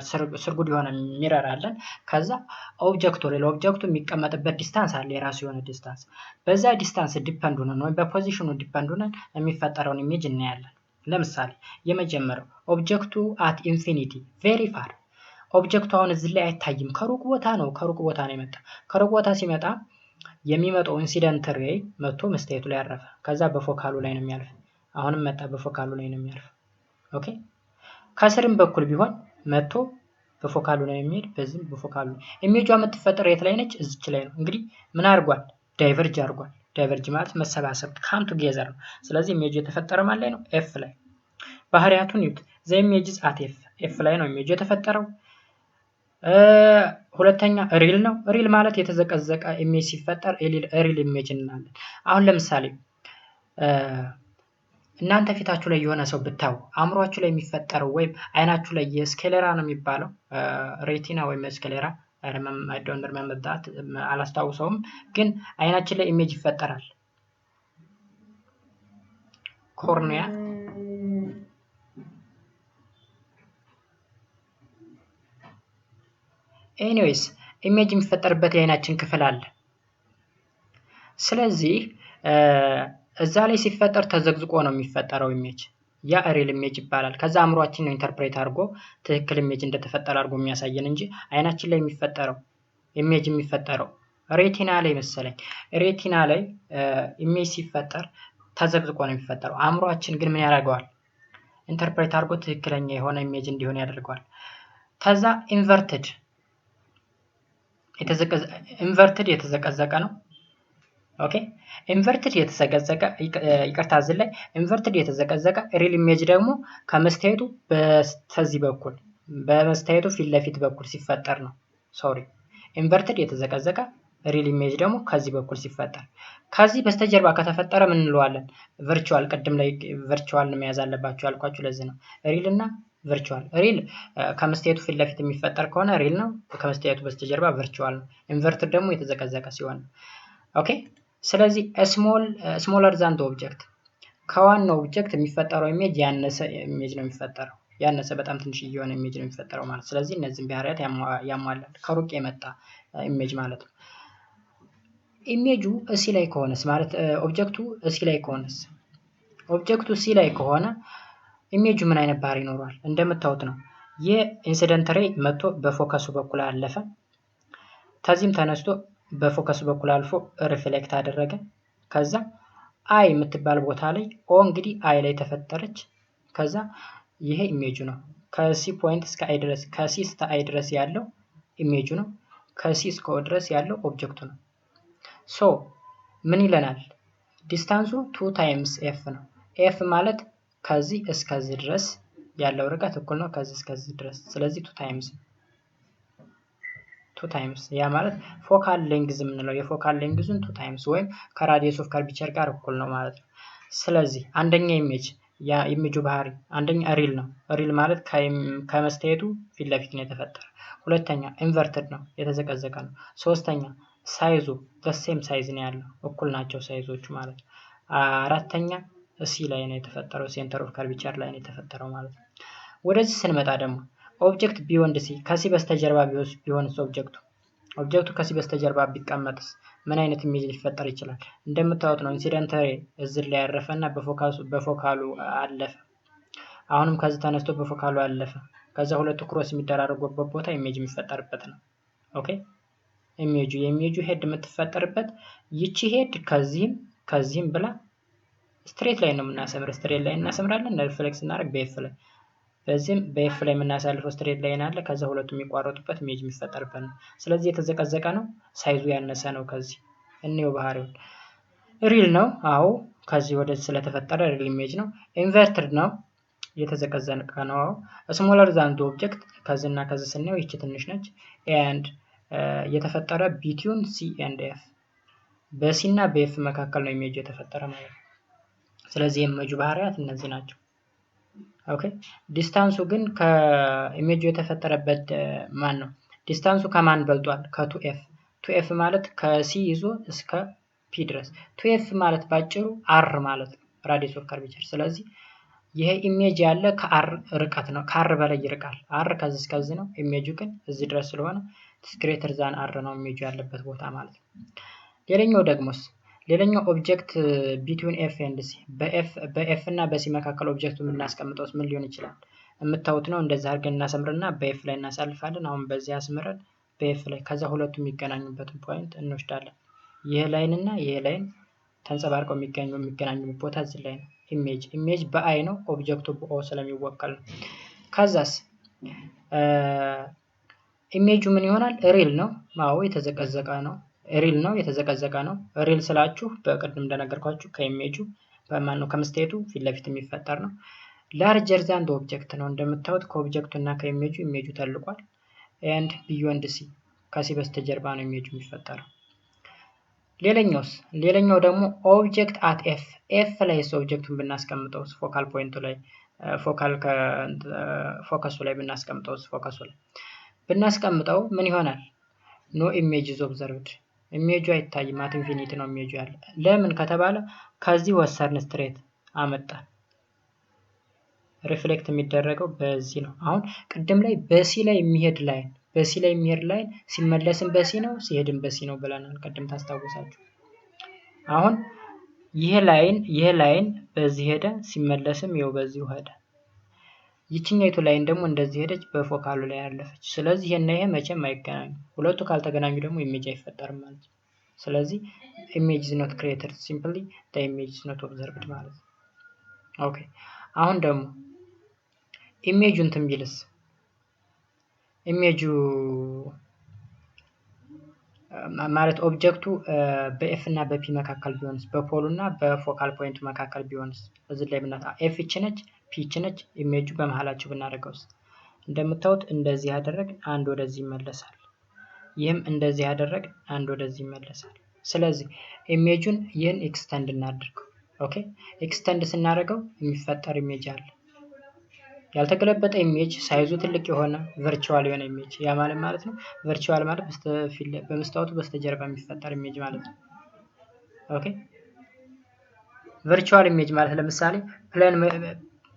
Speaker 1: ስርጉድ የሆነ ሚረር አለን። ከዛ ኦብጀክቱ የሚቀመጥበት ዲስታንስ አለ የራሱ የሆነ ዲስታንስ። በዛ ዲስታንስ ዲፔንድ ሆነን ወይም በፖዚሽኑ ዲፔንድ ሆነን የሚፈጠረውን ኢሜጅ እናያለን። ለምሳሌ የመጀመሪያው ኦብጀክቱ አት ኢንፊኒቲ ቬሪ ፋር። ኦብጀክቱ አሁን እዚህ ላይ አይታይም፣ ከሩቅ ቦታ ነው የመጣ። ከሩቅ ቦታ ሲመጣ የሚመጣው ኢንሲደንት ሬይ መጥቶ መስታየቱ ላይ ያረፈ። ከዛ በፎካሉ ላይ ነው የሚያልፍ። አሁንም መጣ በፎካሉ ላይ ነው የሚያልፍ። ኦኬ ከስርም በኩል ቢሆን መጥቶ በፎካሉ ላይ የሚሄድ በዚህም በፎካሉ ኢሜጇ የምትፈጠር የት ላይ ነች? እዚች ላይ ነው። እንግዲህ ምን አድርጓል? ዳይቨርጅ አድርጓል። ዳይቨርጅ ማለት መሰባሰብ ካም ቱጌዘር ነው። ስለዚህ ኢሜጁ የተፈጠረ ማለት ላይ ነው ኤፍ ላይ። ባህሪያቱን ይዩት። ዘ ኢሜጅስ አት ኤፍ ላይ ነው ኢሜጁ የተፈጠረው። ሁለተኛ ሪል ነው። ሪል ማለት የተዘቀዘቀ ኢሜጅ ሲፈጠር ሪል ኢሜጅ እንላለን። አሁን ለምሳሌ እናንተ ፊታችሁ ላይ የሆነ ሰው ብታዩ አእምሯችሁ ላይ የሚፈጠረው ወይም አይናችሁ ላይ የስኬሌራ ነው የሚባለው ሬቲና ወይም ስኬሌራ I don't remember that አላስታውሰውም፣ ግን አይናችን ላይ ኢሜጅ ይፈጠራል። ኮርኒያ ኤኒዌይስ ኢሜጅ የሚፈጠርበት የአይናችን ክፍል አለ። ስለዚህ እዛ ላይ ሲፈጠር ተዘግዝቆ ነው የሚፈጠረው ኢሜጅ። ያ ሪል ኢሜጅ ይባላል። ከዛ አእምሯችን ነው ኢንተርፕሬት አድርጎ ትክክል ኢሜጅ እንደተፈጠረ አድርጎ የሚያሳየን እንጂ አይናችን ላይ የሚፈጠረው ኢሜጅ የሚፈጠረው ሬቲና ላይ መሰለኝ። ሬቲና ላይ ኢሜጅ ሲፈጠር ተዘግዝቆ ነው የሚፈጠረው። አእምሯችን ግን ምን ያደርገዋል? ኢንተርፕሬት አድርጎ ትክክለኛ የሆነ ኢሜጅ እንዲሆን ያደርገዋል። ከዛ ኢንቨርትድ የተዘቀዘቀ ነው። ኦኬ ኢንቨርትድ የተዘቀዘቀ ይቅርታ፣ እዚህ ላይ ኢንቨርትድ የተዘቀዘቀ ሪል ኢሜጅ ደግሞ ከመስታየቱ በስተዚህ በኩል በመስታየቱ ፊት ለፊት በኩል ሲፈጠር ነው። ሶሪ ኢንቨርትድ የተዘቀዘቀ ሪል ኢሜጅ ደግሞ ከዚህ በኩል ሲፈጠር፣ ከዚህ በስተጀርባ ከተፈጠረ ምን እንለዋለን? ቨርቹዋል። ቅድም ላይ ቨርቹዋል ነው መያዝ አለባችሁ ያልኳችሁ ለዚህ ነው። ሪል እና ቨርቹዋል። ሪል ከመስታየቱ ፊት ለፊት የሚፈጠር ከሆነ ሪል ነው፣ ከመስታየቱ በስተጀርባ ቨርቹዋል ነው። ኢንቨርትድ ደግሞ የተዘቀዘቀ ሲሆን ነው። ኦኬ ስለዚህ ስሞለር ዛን ኦብጀክት ከዋናው ኦብጀክት የሚፈጠረው ኢሜጅ ያነሰ ኢሜጅ ነው የሚፈጠረው። ያነሰ በጣም ትንሽ የሆነ ኢሜጅ ነው የሚፈጠረው ማለት። ስለዚህ እነዚህን ባህሪያት ያሟላል። ከሩቅ የመጣ ኢሜጅ ማለት ነው። ኢሜጁ እሲ ላይ ከሆነስ ማለት ኦብጀክቱ እሲ ላይ ከሆነስ፣ ኦብጀክቱ ሲ ላይ ከሆነ ኢሜጁ ምን አይነት ባህሪ ይኖረዋል? እንደምታዩት ነው። የኢንሲደንት ሬይ መጥቶ በፎከሱ በኩል አለፈ። ከዚህም ተነስቶ በፎከሱ በኩል አልፎ ሪፍሌክት አደረገ። ከዛ አይ የምትባል ቦታ ላይ ኦ እንግዲህ አይ ላይ ተፈጠረች። ከዛ ይሄ ኢሜጁ ነው። ከሲ ፖይንት እስከ አይ ድረስ ከሲ እስከ አይ ድረስ ያለው ኢሜጁ ነው። ከሲ እስከ ኦ ድረስ ያለው ኦብጀክቱ ነው። ሶ ምን ይለናል? ዲስታንሱ 2 ታይምስ ኤፍ ነው። ኤፍ ማለት ከዚህ እስከዚህ ድረስ ያለው ርቀት እኩል ነው ከዚህ እስከዚህ ድረስ። ስለዚህ 2 ታይምስ ያ ማለት ፎካል ሌንግዝ የምንለው የፎካል ሌንግዙን 2 ታይምስ ወይም ከራዲየስ ኦፍ ከርቪቸር ጋር እኩል ነው ማለት ነው። ስለዚህ አንደኛ ኢሜጅ ያ ኢሜጁ ባህሪ አንደኛ ሪል ነው። ሪል ማለት ከመስታየቱ ፊት ለፊት ነው የተፈጠረ። ሁለተኛ ኢንቨርትድ ነው፣ የተዘቀዘቀ ነው። ሶስተኛ ሳይዙ በሴም ሳይዝ ነው ያለው፣ እኩል ናቸው ሳይዞቹ ማለት ነው። አራተኛ ሲ ላይ ነው የተፈጠረው፣ ሴንተር ኦፍ ከርቪቸር ላይ ነው የተፈጠረው ማለት ነው። ወደዚህ ስንመጣ ደግሞ ኦብጀክት ቢዮንድ ሲ ከሲ በስተጀርባ ቢሆንስ ኦብጀክቱ ከሲ በስተጀርባ ቢቀመጥስ ምን አይነት ኢሜጅ ሊፈጠር ይችላል? እንደምታዩት ነው። ኢንሲደንት ሬይ እዚህ ላይ ያረፈና በፎካሉ አለፈ። አሁንም ከዚህ ተነስቶ በፎካሉ አለፈ። ከዛ ሁለቱ ክሮስ የሚደራረጉበት ቦታ ኢሜጅ የሚፈጠርበት ነው። ኦኬ የኢሜጁ ሄድ የምትፈጠርበት ይቺ ሄድ ከዚህም ብላ ስትሬት ላይ ነው የምናሰምር። ስትሬት ላይ እናሰምራለን። ሪፍሌክስ እናደርግ በኤፍ ላይ በዚህም በኤፍ ላይ የምናሳልፈው ስትሬት ላይን አለ። ከዛ ሁለቱ የሚቋረጡበት ኢሜጅ የሚፈጠርበት ነው። ስለዚህ የተዘቀዘቀ ነው፣ ሳይዙ ያነሰ ነው። ከዚህ እንየው ባህሪውን። ሪል ነው፣ አዎ ከዚህ ወደዚህ ስለተፈጠረ ሪል ኢሜጅ ነው። ኢንቨርትድ ነው፣ የተዘቀዘቀ ነው። ስሞለር ዛን ኦብጀክት ከዚህና ከዚህ ስናየው ይቺ ትንሽ ነች። ኤንድ የተፈጠረ ቢትዊን ሲ ኤንድ ኤፍ በሲ እና በኤፍ መካከል ነው ኢሜጁ የተፈጠረ ማለት ነው። ስለዚህ የኢሜጁ ባህሪያት እነዚህ ናቸው። ኦኬ ዲስታንሱ ግን ከኢሜጁ የተፈጠረበት ማን ነው? ዲስታንሱ ከማን በልጧል? ከ2ኤፍ። 2ኤፍ ማለት ከሲ ይዞ እስከ ፒ ድረስ። 2ኤፍ ማለት ባጭሩ አር ማለት ነው፣ ራዲየስ ኦፍ ከርቬቸር። ስለዚህ ይሄ ኢሜጅ ያለ ከአር ርቀት ነው፣ ከአር በላይ ይርቃል። አር ከዚህ እስከዚህ ነው፣ ኢሜጁ ግን እዚህ ድረስ ስለሆነ ግሬተር ዛን አር ነው ኢሜጁ ያለበት ቦታ ማለት ነው። ሌላኛው ኦብጀክት ቢትዊን ኤፍ ኤንድ ሲ በኤፍ እና በሲ መካከል ኦብጀክቱ የምናስቀምጠውስ ምን ሊሆን ይችላል? የምታዩት ነው። እንደዛ አድርገን እናሰምርና በኤፍ ላይ እናሳልፋለን። አሁን በዚህ አስምረን በኤፍ ላይ ከዛ ሁለቱ የሚገናኙበትን ፖይንት እንወስዳለን። ይሄ ላይን እና ይሄ ላይን ተንጸባርቀው የሚገናኙበት ቦታ እዚህ ላይ ነው። ኢሜጅ በአይ ነው፣ ኦብጀክቱ በኦ ስለሚወከል ነው። ከዛስ ኢሜጁ ምን ይሆናል? ሪል ነው፣ አዎ የተዘቀዘቀ ነው። ሪል ነው፣ የተዘቀዘቀ ነው። ሪል ስላችሁ በቅድም እንደነገርኳችሁ ከኢሜጁ በማነው ከመስታየቱ ፊት ለፊት የሚፈጠር ነው። ላርጀር ዛን ኦብጀክት ነው። እንደምታዩት ከኦብጀክቱ እና ከኢሜጁ ኢሜጁ ተልቋል። and beyond c ከሲ በስተጀርባ ነው ኢሜጁ የሚፈጠረው። ሌላኛው ደግሞ ኦብጀክት አት ኤፍ ላይ ኦብጀክቱን ብናስቀምጠው ፎካል ፖይንቱ ላይ ፎከሱ ላይ ብናስቀምጠው ምን ይሆናል? ኖ ኢሜጅ ኢዝ ኦብዘርቭድ ኢሜጁ አይታይም። አት ኢንፊኒቲ ነው ኢሜጁ ያለ። ለምን ከተባለ ከዚህ ወሰርን ስትሬት አመጣ። ሪፍሌክት የሚደረገው በዚህ ነው። አሁን ቅድም ላይ በሲ ላይ የሚሄድ ላይን ሲመለስም በሲ ነው ሲሄድም በሲ ነው ብለናል ቅድም ታስታውሳችሁ። አሁን ይሄ ላይን በዚህ ሄደ ሲመለስም ይኸው በዚሁ ሄደ። ይችኛይቱ ላይን ደግሞ እንደዚህ ሄደች በፎካሉ ላይ ያለፈች። ስለዚህ ይሄ መቼም አይገናኙም። ሁለቱ ካልተገናኙ ደግሞ ኢሜጅ አይፈጠርም ማለት ነው። ስለዚህ ኢሜጅ is not created simply the image is not observed ማለት ነው። ኦኬ አሁን ደግሞ ኢሜጁን ትንቢልስ ኢሜጁ ማለት ኦብጀክቱ በኤፍ እና በፒ መካከል ቢሆንስ በፖሉ እና በፎካል ፖይንቱ መካከል ቢሆንስ እዚህ ላይ ብናታ ኤፍ እቺ ነች ፒ እቺ ነች ኢሜጁ በመሃላቸው ብናደርገውስ እንደምታዩት እንደዚህ ያደረግ አንድ ወደዚህ ይመለሳል። ይህም እንደዚህ ያደረግ አንድ ወደዚህ ይመለሳል። ስለዚህ ኢሜጁን ይህን ኤክስተንድ እናድርገው። ኦኬ ኤክስተንድ ስናደርገው የሚፈጠር ኢሜጅ አለ። ያልተገለበጠ ኢሜጅ ሳይዙ ትልቅ የሆነ ቨርቹዋል የሆነ ኢሜጅ ያ ማለት ነው። ቨርቹዋል ማለት በመስታወቱ በስተጀርባ የሚፈጠር ኢሜጅ ማለት ነው። ኦኬ ቨርቹዋል ኢሜጅ ማለት ለምሳሌ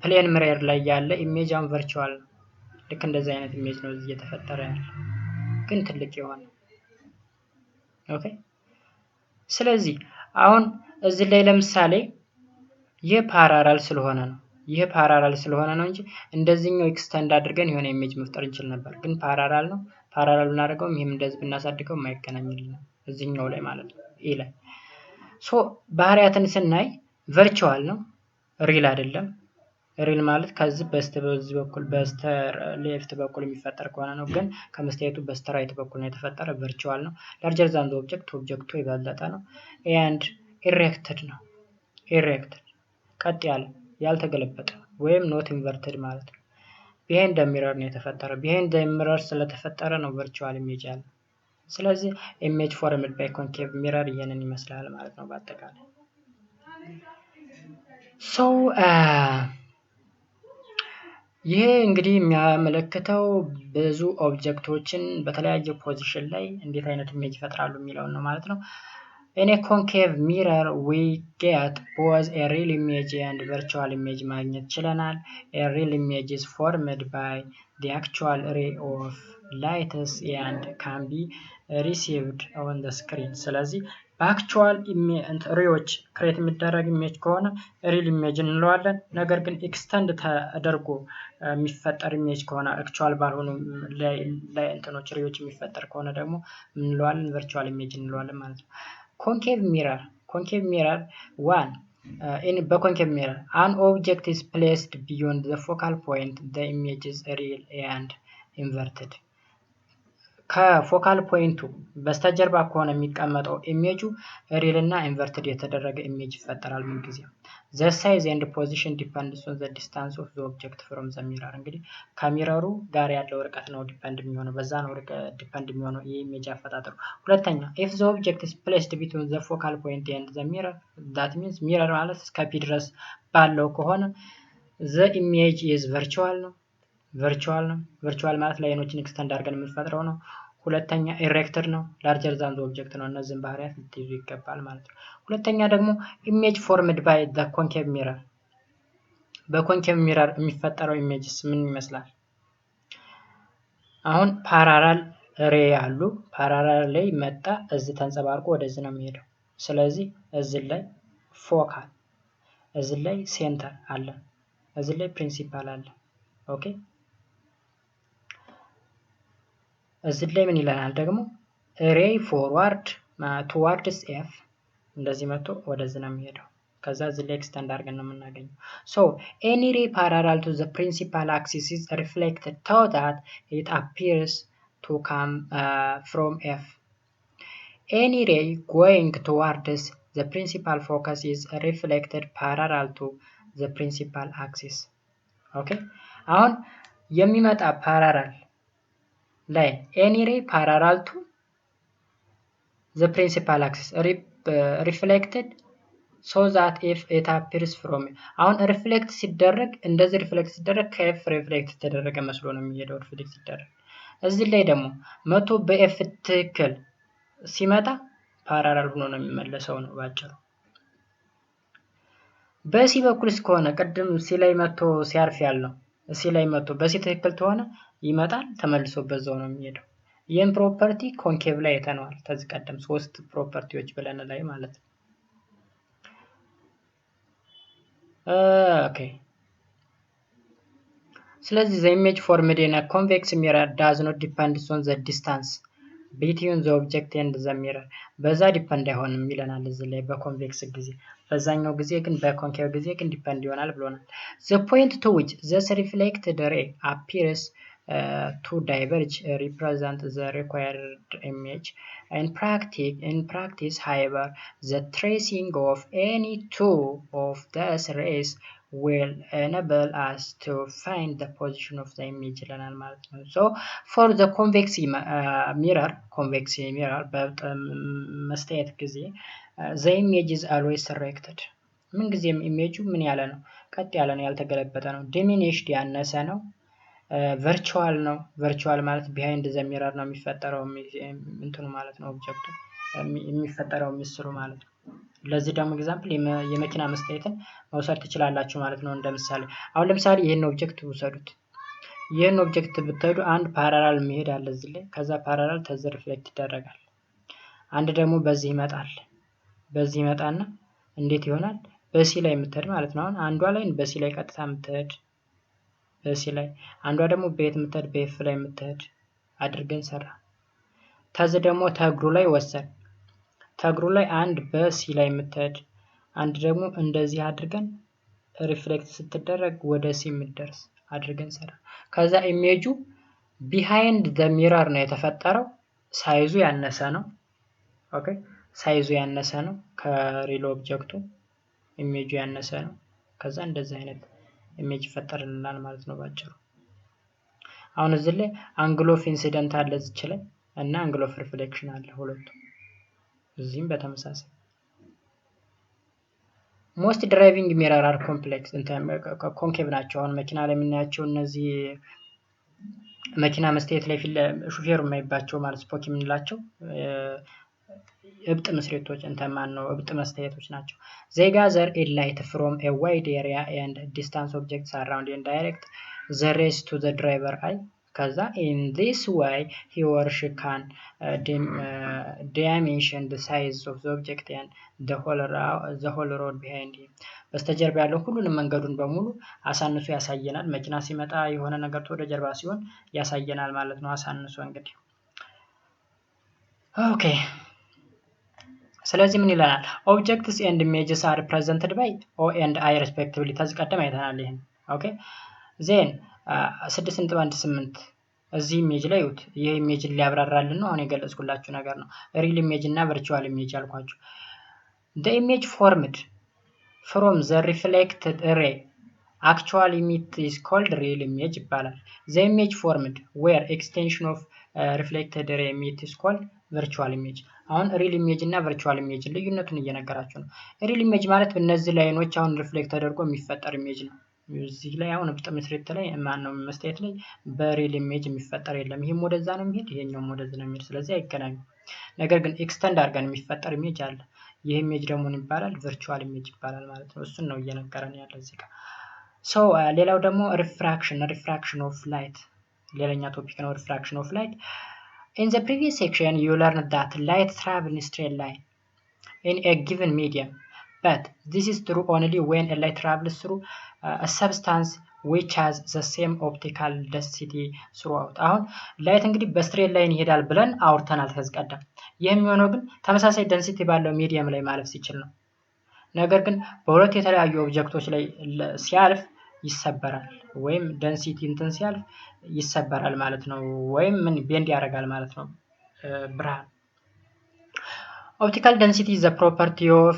Speaker 1: ፕሌን ሚረር ላይ ያለ ኢሜጅ አሁን ቨርቹዋል ነው። ልክ እንደዚህ አይነት ኢሜጅ ነው እዚህ እየተፈጠረ ያለ ግን ትልቅ የሆነ ኦኬ። ስለዚህ አሁን እዚህ ላይ ለምሳሌ ይሄ ፓራራል ስለሆነ ነው እንጂ እንደዚህኛው ኤክስተንድ አድርገን የሆነ ኢሜጅ መፍጠር እንችል ነበር። ግን ፓራራል ነው። ፓራራል ብናደርገው ይሄም እንደዚህ ብናሳድገው የማይገናኝልን ነው እዚህኛው ላይ ማለት ነው። ይሄ ላይ ባህሪያትን ስናይ ቨርቹዋል ነው፣ ሪል አይደለም። ሪል ማለት ከዚህ በዚህ በኩል በስተ ሌፍት በኩል የሚፈጠር ከሆነ ነው። ግን ከመስታየቱ በስተ ራይት በኩል ነው የተፈጠረ ቨርቹዋል ነው። ላርጀር ዛን ኦብጀክቱ የበለጠ ነው። ኤንድ ኢሬክትድ ነው። ኢሬክትድ ቀጥ ያለ ያልተገለበጠ ወይም ኖት ኢንቨርትድ ማለት ነው። ቢሃይንድ ሚረር ነው የተፈጠረ። ቢሃይንድ ሚረር ስለተፈጠረ ነው ቨርቹዋል ኢሜጅ ያለ። ስለዚህ ኢሜጅ ፎርምድ ባይ ኮንኬቭ ሚረር ይሄንን ይመስላል ማለት ነው በአጠቃላይ። ይሄ እንግዲህ የሚያመለክተው ብዙ ኦብጀክቶችን በተለያየ ፖዚሽን ላይ እንዴት አይነት ኢሜጅ ይፈጥራሉ የሚለውን ነው ማለት ነው። In a concave mirror we get both a real image and virtual image ማግኘት ችለናል። A real image is formed by the actual ray of light and can be received on the screen። ስለዚህ በአክቹዋል ሬዎች ክሬት የሚደረግ ኢሜጅ ከሆነ ሪል ኢሜጅ እንለዋለን። ነገር ግን ኤክስተንድ ተደርጎ የሚፈጠር ኢሜጅ ከሆነ አክቹዋል ባልሆኑ እንትኖች ሬዎች የሚፈጠር ከሆነ ደግሞ እንለዋለን ቨርቹዋል ኢሜጅ እንለዋለን ማለት ነው። ኮንኬቭ ሚረር በኮንኬቭ ሚረር an object is placed beyond the focal point, the image is real and inverted። ከፎካል ፖይንቱ በስተጀርባ ከሆነ የሚቀመጠው ኢሜጁ ሪል እና ኢንቨርትድ የተደረገ ኢሜጅ ይፈጠራል ምን ጊዜ። the size and position depends on the distance of the object from the mirror። እንግዲህ ከሚረሩ ጋር ያለው ርቀት ነው ዲፔንድ የሚሆነው፣ በዛ ነው ዲፔንድ የሚሆነው የኢሜጅ አፈጣጠሩ። ሁለተኛ if the object is placed between the focal point and the mirror, that means ሚረር ማለት እስከ ፒ ድረስ ባለው ከሆነ the image is virtual ነው። ቨርቹዋል ማለት ላይኖችን ኤክስተንድ አድርገን የምንፈጥረው ነው። ሁለተኛ ኢሬክትድ ነው፣ ላርጀር ዛን ዘ ኦብጀክት ነው። እነዚህን ባህሪያት ልትይዙ ይገባል ማለት ነው። ሁለተኛ ደግሞ ኢሜጅ ፎርምድ ባይ ዘ ኮንኬቭ ሚረር። በኮንኬቭ ሚረር የሚፈጠረው ኢሜጅስ ምን ይመስላል? አሁን ፓራራል ሬ አሉ። ፓራራል ላይ መጣ እዚህ ተንጸባርቆ ወደዚህ ነው የሚሄደው። ስለዚህ እዚህ ላይ ፎካል፣ እዚህ ላይ ሴንተር አለ፣ እዚህ ላይ ፕሪንሲፓል አለ። ኦኬ እዚህ ላይ ምን ይለናል ደግሞ ሬይ ፎርዋርድ ቱዋርድስ ኤፍ እንደዚህ መጥቶ ወደዚህ ነው የሚሄደው። ከዛ እዚህ ላይ ኤክስተንድ አድርገን ነው የምናገኘው። ሶ ኤኒ ሬይ ፓራላል ቱ ዘ ፕሪንሲፓል አክሲስ ኢዝ ሪፍሌክትድ so that it appears to come from F. Any ray going towards the principal focus is reflected parallel to the principal axis. ኦኬ አሁን የሚመጣ ፓራራል line any ray parallel to the principal axis reflected so that if it appears from አሁን ሪፍሌክት ሲደረግ እንደዚህ ሪፍሌክት ሲደረግ ከኤፍ ሪፍሌክት ተደረገ መስሎ ነው የሚሄደው ሪፍሌክት ሲደረግ እዚህ ላይ ደግሞ መቶ በኤፍ ትክክል ሲመጣ ፓራላል ሆኖ ነው የሚመለሰው ነው ባጭሩ በሲ በኩል እስከሆነ ቀደም ሲ ላይ መቶ ሲያርፍ ያለው ሲ ላይ መቶ በሲ ትክክል ተሆነ ይመጣል ተመልሶ በዛው ነው የሚሄደው ይሄን ፕሮፐርቲ ኮንኬቭ ላይ የተነዋል ከዚህ ቀደም ሶስት ፕሮፐርቲዎች ብለን ላይ ማለት ነው okay ስለዚህ the image formed in a convex mirror does not depend on the distance between the object and the mirror በዛ ዲፔንድ አይሆንም ይለናል እዚህ ላይ በኮንቬክስ ጊዜ በዛኛው ጊዜ ግን በኮንኬቭ ጊዜ ግን ዲፔንድ ይሆናል ብሎናል the point to which the reflected ray appears to diverge represent the required image in practice however the tracing of any two of these rays will enable us to find the position of the image ይለናል ማለት ነው so for the convex mirror በመስታየት ጊዜ the image is always selected ምን ጊዜም ኢሜጁ ምን ያለ ነው ቀጥ ያለ ነው ያልተገለበጠ ነው diminished ያነሰ ነው ቨርቹዋል ነው ቨርቹዋል ማለት behind the mirror ነው የሚፈጠረው እንትኑ ማለት ነው ኦብጀክቱ የሚፈጠረው ምስሉ ማለት ነው ለዚህ ደግሞ ኤግዛምፕል የመኪና መስታየትን መውሰድ ትችላላችሁ ማለት ነው እንደምሳሌ አሁን ለምሳሌ ይሄን ኦብጀክት ወሰዱት ይሄን ኦብጀክት ብትሄዱ አንድ ፓራላል መሄድ አለ እዚህ ላይ ከዛ ፓራላል ተዘ ሪፍሌክት ይደረጋል አንድ ደግሞ በዚህ ይመጣና እንዴት ይሆናል በሲ ላይ የምትሄድ ማለት ነው አሁን አንዷ ላይ በሲ ላይ ቀጥታ የምትሄድ በሲ ላይ አንዷ ደግሞ በየት የምትሄድ በኤፍ ላይ የምትሄድ አድርገን ሰራ ታዘ ደግሞ ተግሩ ላይ ወሰን ተግሩ ላይ አንድ በሲ ላይ የምትሄድ አንድ ደግሞ እንደዚህ አድርገን ሪፍሌክት ስትደረግ ወደ ሲ የምትደርስ አድርገን ሰራ ከዛ ኢሜጁ behind the mirror ነው የተፈጠረው ሳይዙ ያነሰ ነው ኦኬ ሳይዙ ያነሰ ነው ከሪል ኦብጀክቱ ኢሜጁ ያነሰ ነው ከዛ እንደዚህ አይነት ኢሜጅ ይፈጠርልናል ማለት ነው ባጭሩ አሁን እዚህ ላይ አንግል ኦፍ ኢንሲደንት አለ እዚህ ላይ እና አንግል ኦፍ ሪፍሌክሽን አለ ሁለቱ እዚህም በተመሳሳይ most driving mirror are complex ኮንኬቭ ናቸው አሁን መኪና ላይ የምናያቸው እነዚህ መኪና መስታየት ላይ ሹፌሩ የማይባቸው ማለት ስፖክ የምንላቸው እብጥ መስታየቶች እንተማን ነው እብጥ መስታየቶች ናቸው they gather a light from a wide area and distance objects around and direct the rays to the driver eye kaza in this way he or she can dimension the size of the object and the whole road behind him በስተጀርባ ያለው ሁሉንም መንገዱን በሙሉ አሳንሶ ያሳየናል መኪና ሲመጣ የሆነ ነገር ወደ ጀርባ ሲሆን ያሳየናል ማለት ነው አሳንሶ እንግዲህ ኦኬ ስለዚህ ምን ይላል objects and images are represented by o and i respectively ተዝቀደም አይተናል ይሄን ኦኬ then 6.18 እዚህ ኢሜጅ ላይ ይሁት ይሄ ኢሜጅ ሊያብራራልን ነው አሁን የገለጽኩላችሁ ነገር ነው ሪል ኢሜጅ እና ቨርቹዋል ኢሜጅ አልኳችሁ the image formed from the reflected ray actual image is called real image ይባላል the image formed where extension of reflected ray image is called virtual image አሁን ሪል ኢሜጅ እና ቨርቹዋል ኢሜጅ ልዩነቱን እየነገራችሁ ነው ሪል ኢሜጅ ማለት በእነዚህ ላይኖች አሁን ሪፍሌክት ተደርጎ የሚፈጠር ኢሜጅ ነው እዚህ ላይ አሁን በመስሪት ላይ ማን ነው መስታየት ላይ በሪል ኢሜጅ የሚፈጠር የለም ይሄም ወደዛ ነው የሚሄድ ይሄኛውም ወደዛ ነው የሚሄድ ስለዚህ አይገናኙም ነገር ግን ኤክስተንድ አድርገን የሚፈጠር ኢሜጅ አለ ይሄ ኢሜጅ ደግሞ ይባላል ቨርቹዋል ኢሜጅ ይባላል ማለት ነው እሱን ነው እየነገረን ያለው እዚህ ጋር ሶ ሌላው ደግሞ ሪፍራክሽን ኦፍ ላይት ሌላኛ ቶፒክ ነው ሪፍራክሽን ኦፍ ላይት in the previous section you learned that light travels in straight line in a given medium but this is true only when a light travels through a substance which has the same optical density throughout አሁን ላይት እንግዲህ በስትሬት ላይን ይሄዳል ብለን አውርተናል ተዝቀደም የሚሆነው ግን ተመሳሳይ ዴንሲቲ ባለው ሚዲየም ላይ ማለፍ ሲችል ነው ነገር ግን በሁለት የተለያዩ ኦብጀክቶች ላይ ሲያልፍ ይሰበራል ወይም ዴንሲቲ እንትን ሲያልፍ ይሰበራል ማለት ነው ወይም ምን ቤንድ ያደርጋል ማለት ነው ብርሃን optical density is the property of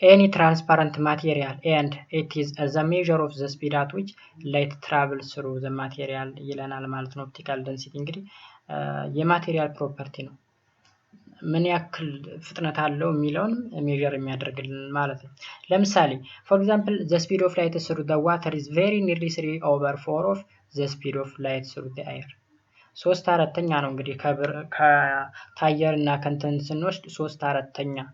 Speaker 1: any transparent material and it is the measure of the speed at which light travels through the material ይለናል ማለት ነው optical density እንግዲህ የማቴሪያል ፕሮፐርቲ ነው። ምን ያክል ፍጥነት አለው የሚለውን ሜዠር የሚያደርግልን ማለት ነው። ለምሳሌ for example the speed of light through the water is very nearly 3/4 of the speed of light through the air 3/4 ነው እንግዲህ ከአየር እና ከንትን ስንወስድ 3/4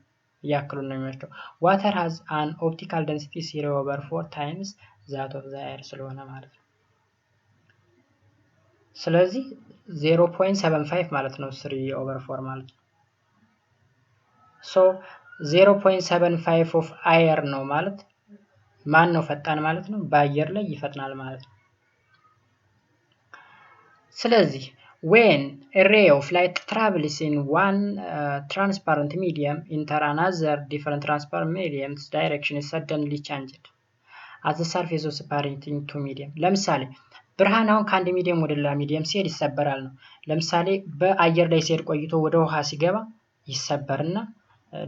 Speaker 1: ያክሉን ነው የሚወስደው። water has an optical density 0/4 times that of the air ስለሆነ ማለት ነው። ስለዚህ 0.75 ማለት ነው 3/4 ማለት ነው። so 0.75 of air ነው ማለት ማን ነው ፈጣን ማለት ነው? በአየር ላይ ይፈጥናል ማለት ነው። ስለዚህ when a ray of light travels in one transparent medium enter another different transparent medium's direction is suddenly changed at the surface of separating two medium ለምሳሌ ብርሃን አሁን ከአንድ ሚዲየም ወደ ሌላ ሚዲየም ሲሄድ ይሰበራል ነው። ለምሳሌ በአየር ላይ ሲሄድ ቆይቶ ወደ ውሃ ሲገባ ይሰበርና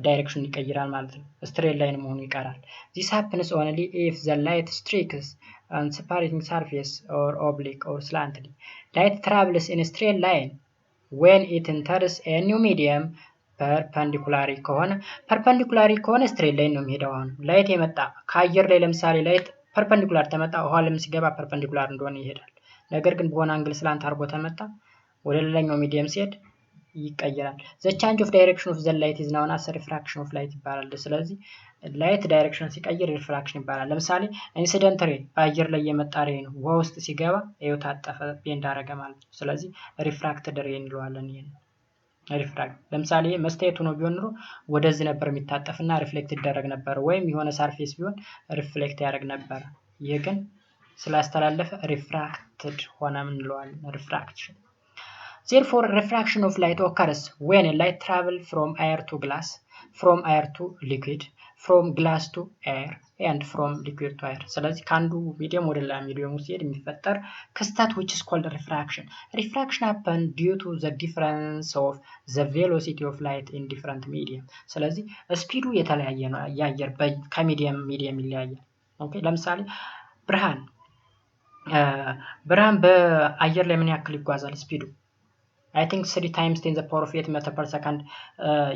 Speaker 1: ዳይሬክሽን ይቀይራል ማለት ነው። ስትሬት ላይን መሆኑ ይቀራል። this happens only if the light strikes on separating surface or oblique or slanted. light travels in a straight line when it enters a new medium perpendicular ከሆነ ስትሬት ላይን ነው የሚሄደው። አሁን ላይት የመጣ ከአየር ላይ ለምሳሌ ላይት ፐርፐንዲኩላር ተመጣ ውሃ ለምሲገባ ፐርፐንዲኩላር እንደሆነ ይሄዳል። ነገር ግን በሆነ አንግል ስላንት አርጎ ተመጣ ወደ ሌላኛው ሚዲየም ሲሄድ ይቀየራል። the change of direction of the light is known as refraction of light ይባላል። ስለዚህ ላይት ዳይሬክሽን ሲቀይር ሪፍራክሽን ይባላል። ለምሳሌ ኢንሲደንት ሬይ በአየር ላይ የመጣ ሬይ ነው ውሃ ውስጥ ሲገባ ይኸው ታጠፈ ቤንድ አደረገ ማለት ነው። ስለዚህ ሪፍራክትድ ሬይ እንለዋለን። ይሄን ሪፍራክት ለምሳሌ መስታየቱ ነው ቢሆን ኖሮ ወደዚህ ነበር የሚታጠፍና ሪፍሌክት ይደረግ ነበር፣ ወይም የሆነ ሰርፌስ ቢሆን ሪፍሌክት ያደርግ ነበር። ይሄ ግን ስላስተላለፈ ሪፍራክትድ ሆነ እንለዋለን። ሪፍራክሽን therefore refraction of light occurs when light travels from air to glass, from air to liquid, from glass to air and from liquid to air። ስለዚህ ከአንዱ ሚዲየም ወደ ሌላ ሚዲየም ሲሄድ የሚፈጠር ክስተት which is called refraction. refraction happen due to the difference of the velocity of light in different medium. ስለዚህ ስፒዱ የተለያየ ነው የአየር ከሚዲየም ሚዲየም ይለያያል። ኦኬ ለምሳሌ ብርሃን በአየር ላይ ምን ያክል ይጓዛል ስፒዱ? I think 3 times 10 the power of 8 meter per second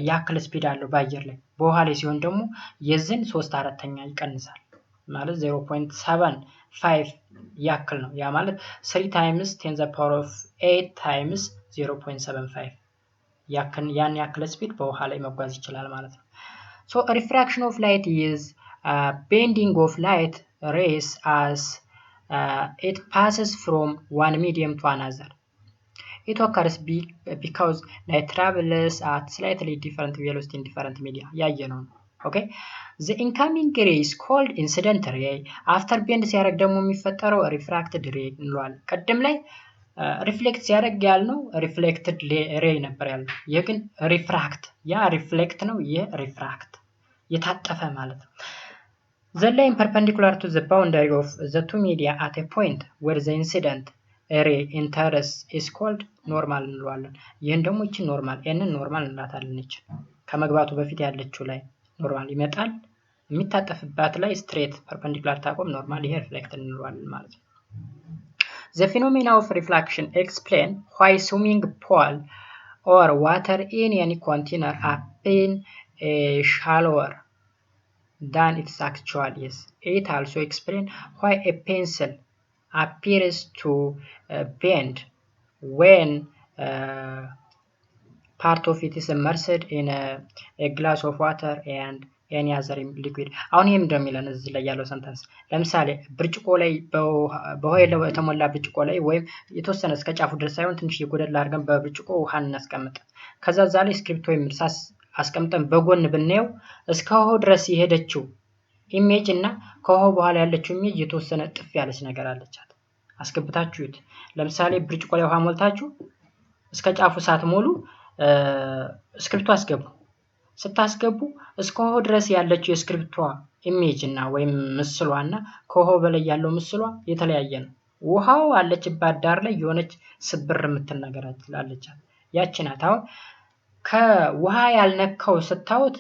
Speaker 1: ያክል ስፒድ አለው በአየር ላይ። በውሃ ላይ ሲሆን ደግሞ የዝን 3/4 ይቀንሳል ማለት 0.75 ያክል ነው። ያ ማለት 3 times 10 the power of 8 times 0.75 ያን ያክል ስፒድ በውሃ ላይ መጓዝ ይችላል ማለት ነው። so a refraction of light is bending of light rays as it passes from one medium to another. It occurs because light travels at slightly different velocity in different media. ያየነው ነው። okay the incoming ray is called incident ray. after bend ሲያደርግ ደግሞ የሚፈጠረው refracted ray እንለዋለን። ቀደም ላይ ሪፍሌክት ሲያደርግ ያልነው reflected ray ነበር ያልነው። ይሄ ግን refract ያ reflect ነው፣ ይሄ refract የታጠፈ ማለት ነው። the line perpendicular to the boundary of the two media at a point where the incident ሬይ ኢንተርስ is called ኖርማል እንለዋለን። ይሄን ደግሞ እቺ ኖርማል ኤንን ኖርማል እንላታለን። እቺ ከመግባቱ በፊት ያለችው ላይ ኖርማል ይመጣል፣ የሚታጠፍባት ላይ ስትሬት ፐርፐንዲኩላር ታቆም ኖርማል፣ ይሄ ሪፍሌክት እንለዋለን ማለት ነው። the phenomena of reflection explain why swimming pool or water in any container appear shallower than its actual is. it also explain why a pencil appears to bend when part of it is immersed in a glass of water and any other liquid. አሁን ይሄም እንደሚለን እዚህ ላይ ያለው ሰንተንስ ለምሳሌ ብርጭቆ ላይ በውሃ የተሞላ ብርጭቆ ላይ ወይም የተወሰነ እስከ ጫፉ ድረስ ሳይሆን ትንሽ የጎደል አድርገን በብርጭቆ ውሃን እናስቀምጥ። ከዛ ዛ ላይ ስክሪፕት ወይም እርሳስ አስቀምጠን በጎን ብናየው እስከ ውሃው ድረስ የሄደችው ኢሜጅ እና ከውሃው በኋላ ያለችው ኢሜጅ የተወሰነ ጥፍ ያለች ነገር አለቻት። አስገብታችሁት ለምሳሌ ብርጭቆ ላይ ውሃ ሞልታችሁ እስከ ጫፉ ሳትሞሉ ስክሪፕቱ አስገቡ። ስታስገቡ እስከ ውሃው ድረስ ያለችው የስክሪፕቷ ኢሜጅ እና ወይም ምስሏና ከውሃው በላይ ያለው ምስሏ የተለያየ ነው። ውሃው አለችባት ዳር ላይ የሆነች ስብር የምትል ነገር አለቻት። ያቺ ናት። አሁን ከውሃ ያልነካው ስታዩት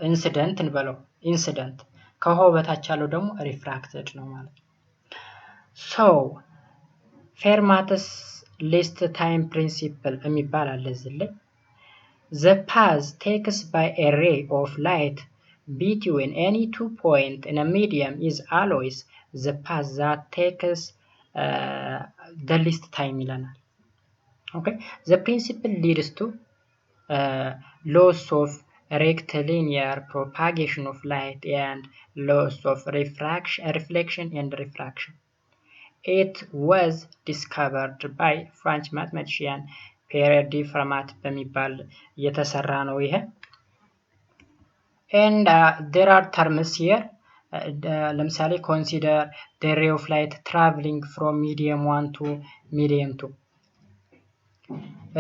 Speaker 1: ኢንሲደንት እንበለው ኢንሲደንት፣ ከውሃው በታች ያለው ደግሞ ሪፍራክትድ ነው ማለት ነው። so Fermat's least time principle የሚባል አለ እዚህ ላይ the path takes by a ray of light between any 2 points in a medium is always the path that takes the least time ይለናል okay the principle leads to loss of rectilinear propagation of light and loss of reflection and refraction. It was discovered by French mathematician Pierre de Fermat በሚባል የተሰራ ነው ይሄ and there are terms here ለምሳሌ consider the ray of light traveling from medium 1 to medium 2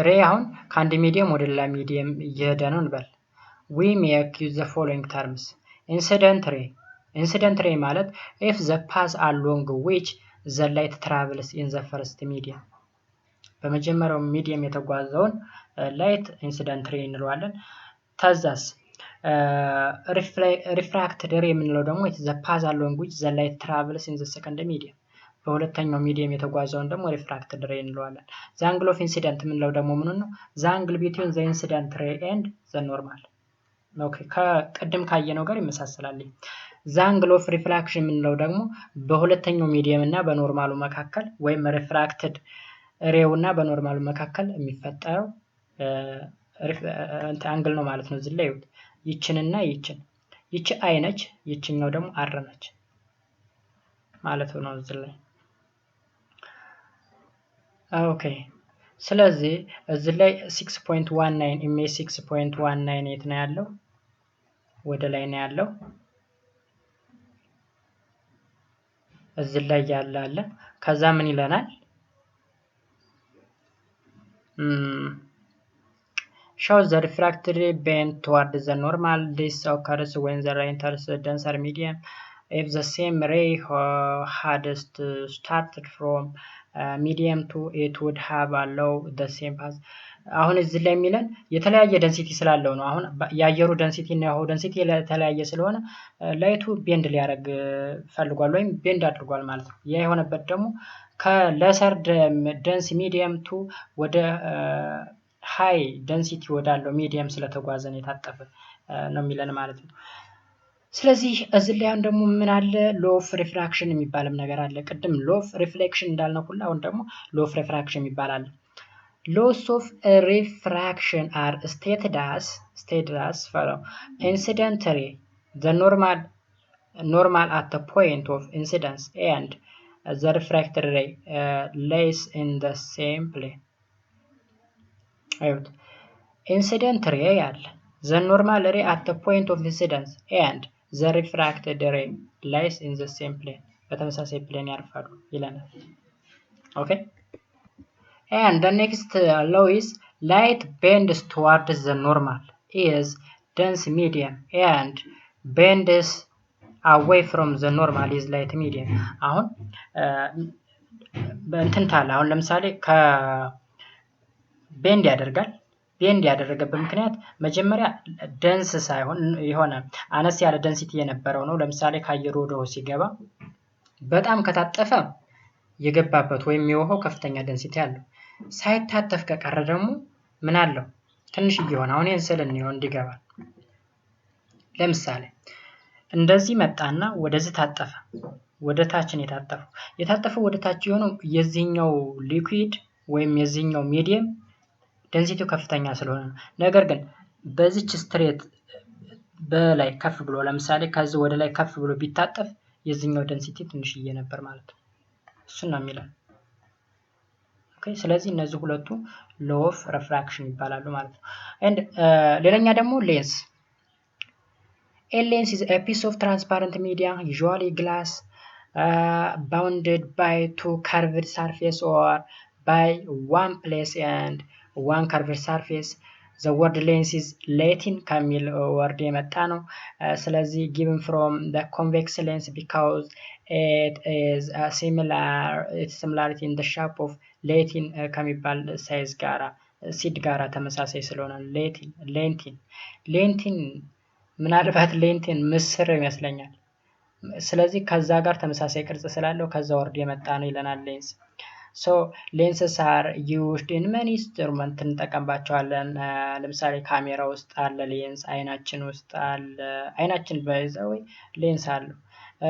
Speaker 1: ray አሁን ከአንድ ሚዲየም ወደ ሌላ ሚዲየም እየሄደ ነው እንበል we make use the following terms incident ray ማለት if the path along which the light travels in the first medium በመጀመሪያው ሚዲየም የተጓዘውን ላይት ኢንሲደንት ሬይ እንለዋለን ታዛስ refracted ray የምንለው ደግሞ the path along which the light travels in the second medium በሁለተኛው ሚዲየም የተጓዘውን ደግሞ refracted ray እንለዋለን the angle of incident የምንለው ደግሞ ምን ነው the angle between the incident ray and the normal ኦኬ ከቀደም ካየነው ጋር ይመሳሰላል the angle of refraction የምንለው ደግሞ በሁለተኛው ሚዲየም እና በኖርማሉ መካከል ወይም refracted ሬው እና በኖርማሉ መካከል የሚፈጠረው አንግል ነው ማለት ነው እዚህ ላይ ይችንና ይች አይ ነች ይችኛው ደግሞ አር ነች ማለት ነው እዚህ ላይ ኦኬ ስለዚህ እዚህ ላይ 6.19 ኢሜጅ 6.19 የት ነው ያለው ወደ ላይ ነው ያለው እዚህ ላይ ያለ ከዛ ምን ይለናል shows the refracted ray bent toward the normal. This occurs when the ray enters a denser medium. If the same ray had started from medium 2 it would have allowed the same path. አሁን እዚህ ላይ የሚለን የተለያየ ደንሲቲ ስላለው ነው አሁን ያየሩ ደንሲቲ እና ያው ደንሲቲ የተለያየ ስለሆነ ላይቱ ቤንድ ሊያደርግ ፈልጓል ወይም ቤንድ አድርጓል ማለት ነው ያ የሆነበት ደግሞ ከለሰር ደንስ ሚዲየም ቱ ወደ ሃይ ደንሲቲ ወዳለው ሚዲየም ስለተጓዘን የታጠፈ ነው የሚለን ማለት ነው ስለዚህ እዚህ ላይ ደግሞ ምን አለ law of refraction የሚባልም ነገር አለ ቅድም law of reflection እንዳልነው ሁሉ አሁን ደግሞ law of refraction ይባላል laws of refraction are stated as follow incident ray the normal at the point of incidence and the refracted ray lays in the same plane right incident ray አለ the normal ray at the point of incidence and the refracted ray lays in the same plane በተመሳሳይ ፕሌን ያርፋሉ ይለናል okay and the next law is light bends towards the normal is dense medium and bends away from the normal is light medium አሁን በእንትን ታላ አሁን ለምሳሌ ቤንድ ያደረገበት ምክንያት መጀመሪያ ደንስ ሳይሆን የሆነ አነስ ያለ ደንሲቲ የነበረው ነው ለምሳሌ ካየሩ ወደ ሲገባ በጣም ከታጠፈ የገባበት ወይም የውሃው ከፍተኛ ደንሲቲ አለው ሳይታጠፍ ከቀረ ደግሞ ምን አለው ትንሽ ይሆን አሁን እንሰልን ነው እንዲገባ ለምሳሌ እንደዚህ መጣና ወደዚህ ታጠፈ ወደ ታች ነው የታጠፈው ወደ ታች የሆነው የዚህኛው ሊኩዊድ ወይም የዚህኛው ሚዲየም ደንሲቲው ከፍተኛ ስለሆነ ነገር ግን በዚች ስትሬት በላይ ከፍ ብሎ ለምሳሌ ከዚህ ወደ ላይ ከፍ ብሎ ቢታጠፍ የዚህኛው ደንሲቲ ትንሽዬ ነበር ማለት ነው እሱ ነው የሚለው ኦኬ ስለዚህ እነዚህ ሁለቱ law of refraction ይባላሉ ማለት ነው and ሌላኛ ደግሞ lens a lens is a piece of transparent media usually glass bounded by two curved surface or by one place and one curved surface the word lens is Latin ከሚል ወርድ የመጣ ነው ስለዚህ given from the convex lens because it is similarity in the shape of Latin ከሚባል ሳይዝ ጋራ ሲድ ጋራ ተመሳሳይ ስለሆነ ሌንቲን ምናልባት ሌንቲን ምስር ይመስለኛል ስለዚህ ከዛ ጋር ተመሳሳይ ቅርጽ ስላለው ከዛ ወርድ የመጣ ነው ይለናል ሌንስ ሶ ሌንስስ አር ዩዝድ ኢን መኒ ኢንስትሩመንት እንጠቀምባቸዋለን። ለምሳሌ ካሜራ ውስጥ አለ ሌንስ፣ አይናችን ውስጥ አለ። አይናችን በዛው ሌንስ አለው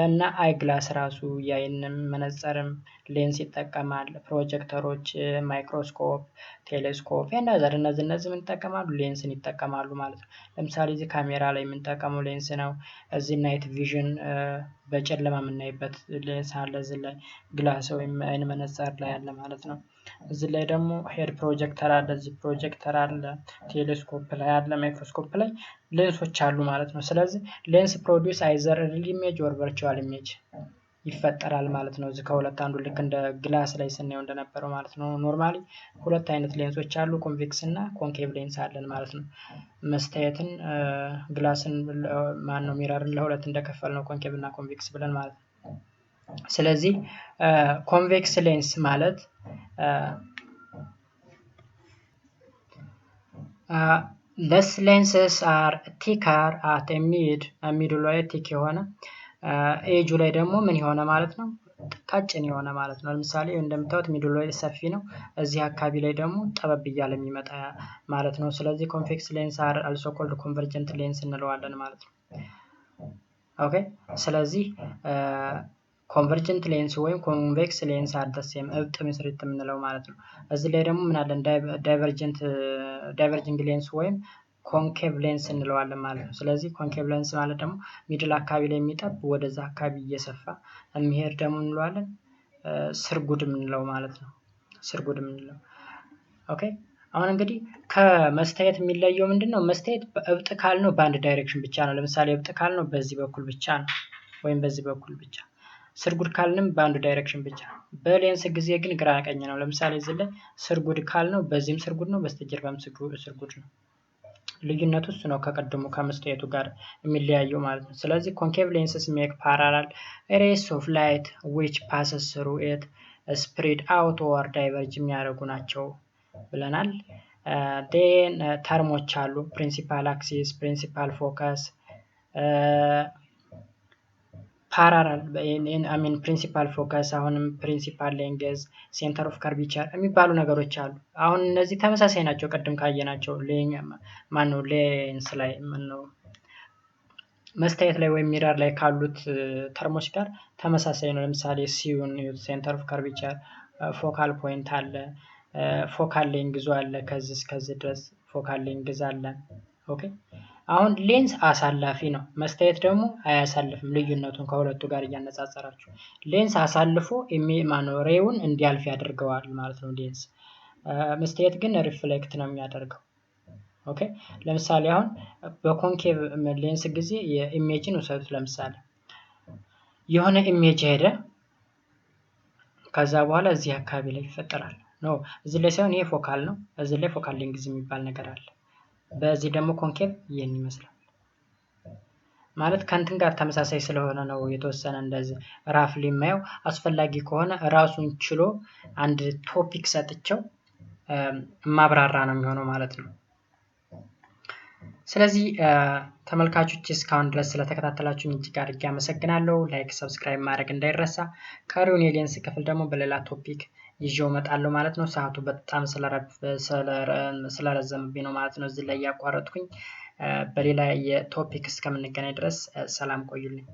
Speaker 1: እና አይ ግላስ ራሱ የአይን መነጽርም ሌንስ ይጠቀማል። ፕሮጀክተሮች፣ ማይክሮስኮፕ፣ ቴሌስኮፕ እነዚህ ምን ይጠቀማሉ? ሌንስን ይጠቀማሉ ማለት ነው። ለምሳሌ እዚህ ካሜራ ላይ የምንጠቀመው ሌንስ ነው። እዚህ ናይት ቪዥን በጨለማ የምናይበት ሌንስ አለ። እዚህ ላይ ግላስ ወይም አይን መነጽር ላይ አለ ማለት ነው። እዚህ ላይ ደግሞ ሄድ ፕሮጀክተር አለ። እዚህ ፕሮጀክተር አለ። ቴሌስኮፕ ላይ አለ። ማይክሮስኮፕ ላይ ሌንሶች አሉ ማለት ነው። ስለዚህ ሌንስ ፕሮዲውስ አይዘር ሪል ኢሜጅ ኦር ቨርቹዋል ኢሜጅ ይፈጠራል ማለት ነው። እዚህ ከሁለት አንዱ ልክ እንደ ግላስ ላይ ስናየው እንደነበረው ማለት ነው። ኖርማሊ ሁለት አይነት ሌንሶች አሉ፣ ኮንቬክስ እና ኮንኬቭ ሌንስ አለን ማለት ነው። መስታየትን ግላስን ማነው ሚረርን ለሁለት እንደከፈል ነው ኮንኬቭ እና ኮንቬክስ ብለን ማለት ነው። ስለዚህ ኮንቬክስ ሌንስ ማለት less lenses are thicker at a middle ላይ ቲክ የሆነ ኤጁ ላይ ደግሞ ምን የሆነ ማለት ነው? ቀጭን የሆነ ማለት ነው። ለምሳሌ እንደምታዩት ሚድሉ ላይ ሰፊ ነው፣ እዚህ አካባቢ ላይ ደግሞ ጠበብ እያለ የሚመጣ ማለት ነው። ስለዚህ ኮንቬክስ ሌንስ አር አልሶ ኮልድ ኮንቨርጀንት ሌንስ እንለዋለን ማለት ነው። ኦኬ ስለዚህ ኮንቨርጀንት ሌንስ ወይም ኮንቬክስ ሌንስ አር ዘ ሴም እብጥ ምስሪት የምንለው ማለት ነው። እዚህ ላይ ደግሞ ምን አለን? ዳይቨርጂንግ ሌንስ ወይም ኮንኬቭ ሌንስ እንለዋለን ማለት ነው። ስለዚህ ኮንኬቭ ሌንስ ማለት ደግሞ ሚድል አካባቢ ላይ የሚጠብ ወደዛ አካባቢ እየሰፋ የሚሄድ ደግሞ እንለዋለን ስርጉድ የምንለው ማለት ነው። ስርጉድ የምንለው ኦኬ። አሁን እንግዲህ ከመስታየት የሚለየው ምንድነው? መስታየት እብጥ ካልነው በአንድ ዳይሬክሽን ብቻ ነው። ለምሳሌ እብጥ ካልነው በዚህ በኩል ብቻ ነው ወይም በዚህ በኩል ብቻ። ስርጉድ ካልንም በአንዱ ዳይሬክሽን ብቻ። በሌንስ ጊዜ ግን ግራ ቀኝ ነው። ለምሳሌ እዚህ ላይ ስርጉድ ካልነው በዚህም ስርጉድ ነው፣ በስተጀርባም ስርጉድ ነው። ልዩነቱ እሱ ነው ከቀድሞ ከመስታየቱ ጋር የሚለያየው ማለት ነው። ስለዚህ ኮንኬቭ ሌንስስ ሜክ ፓራላል ሬስ ኦፍ ላይት ዊች ፓስስ ስሩ ኢት ስፕሬድ አውት ኦር ዳይቨርጅ የሚያደርጉ ናቸው ብለናል። ዴን ተርሞች አሉ። ፕሪንሲፓል አክሲስ፣ ፕሪንሲፓል ፎከስ፣ ፓራላል ፕሪንሲፓል ፎከስ፣ አሁንም ፕሪንሲፓል ሌንግዝ፣ ሴንተር ኦፍ ከርቪቸር የሚባሉ ነገሮች አሉ። አሁን እነዚህ ተመሳሳይ ናቸው ቅድም ካየናቸው ሌንስ ላይ መስታየት ላይ ወይም ሚረር ላይ ካሉት ተርሞች ጋር ተመሳሳይ ነው። ለምሳሌ ሲዩን ሴንተር ኦፍ ከርቪቸር፣ ፎካል ፖይንት አለ፣ ፎካል ሌንግዝ አለ፣ ከዚህ እስከዚህ ድረስ ፎካል ሌንግዝ አለ። ኦኬ አሁን ሌንስ አሳላፊ ነው፣ መስታየት ደግሞ አያሳልፍም። ልዩነቱን ከሁለቱ ጋር እያነጻጸራችሁ ሌንስ አሳልፎ ሬውን እንዲያልፍ ያደርገዋል ማለት ነው ሌንስ። መስታየት ግን ሪፍሌክት ነው የሚያደርገው። ኦኬ ለምሳሌ አሁን በኮንኬቭ ሌንስ ጊዜ የኢሜጅን ውሰዱት። ለምሳሌ የሆነ ኢሜጅ ሄደ፣ ከዛ በኋላ እዚህ አካባቢ ላይ ይፈጠራል ነው። እዚህ ላይ ሳይሆን ይሄ ፎካል ነው፣ እዚህ ላይ ፎካል ሌንግዝ የሚባል ነገር አለ። በዚህ ደግሞ ኮንኬቭ ይሄን ይመስላል ማለት ከእንትን ጋር ተመሳሳይ ስለሆነ ነው የተወሰነ እንደዚህ ራፍሊ የማየው። አስፈላጊ ከሆነ ራሱን ችሎ አንድ ቶፒክ ሰጥቸው ማብራራ ነው የሚሆነው ማለት ነው። ስለዚህ ተመልካቾች እስካሁን ድረስ ስለተከታተላችሁኝ እጅግ አድርጌ አመሰግናለሁ። ላይክ፣ ሰብስክራይብ ማድረግ እንዳይረሳ። ቀሪውን የሌንስ ክፍል ደግሞ በሌላ ቶፒክ ይዤው እመጣለሁ ማለት ነው። ሰዓቱ በጣም ስለረዘምብኝ ነው ማለት ነው እዚህ ላይ ያቋረጥኩኝ። በሌላ የቶፒክ እስከምንገናኝ ድረስ ሰላም ቆዩልኝ።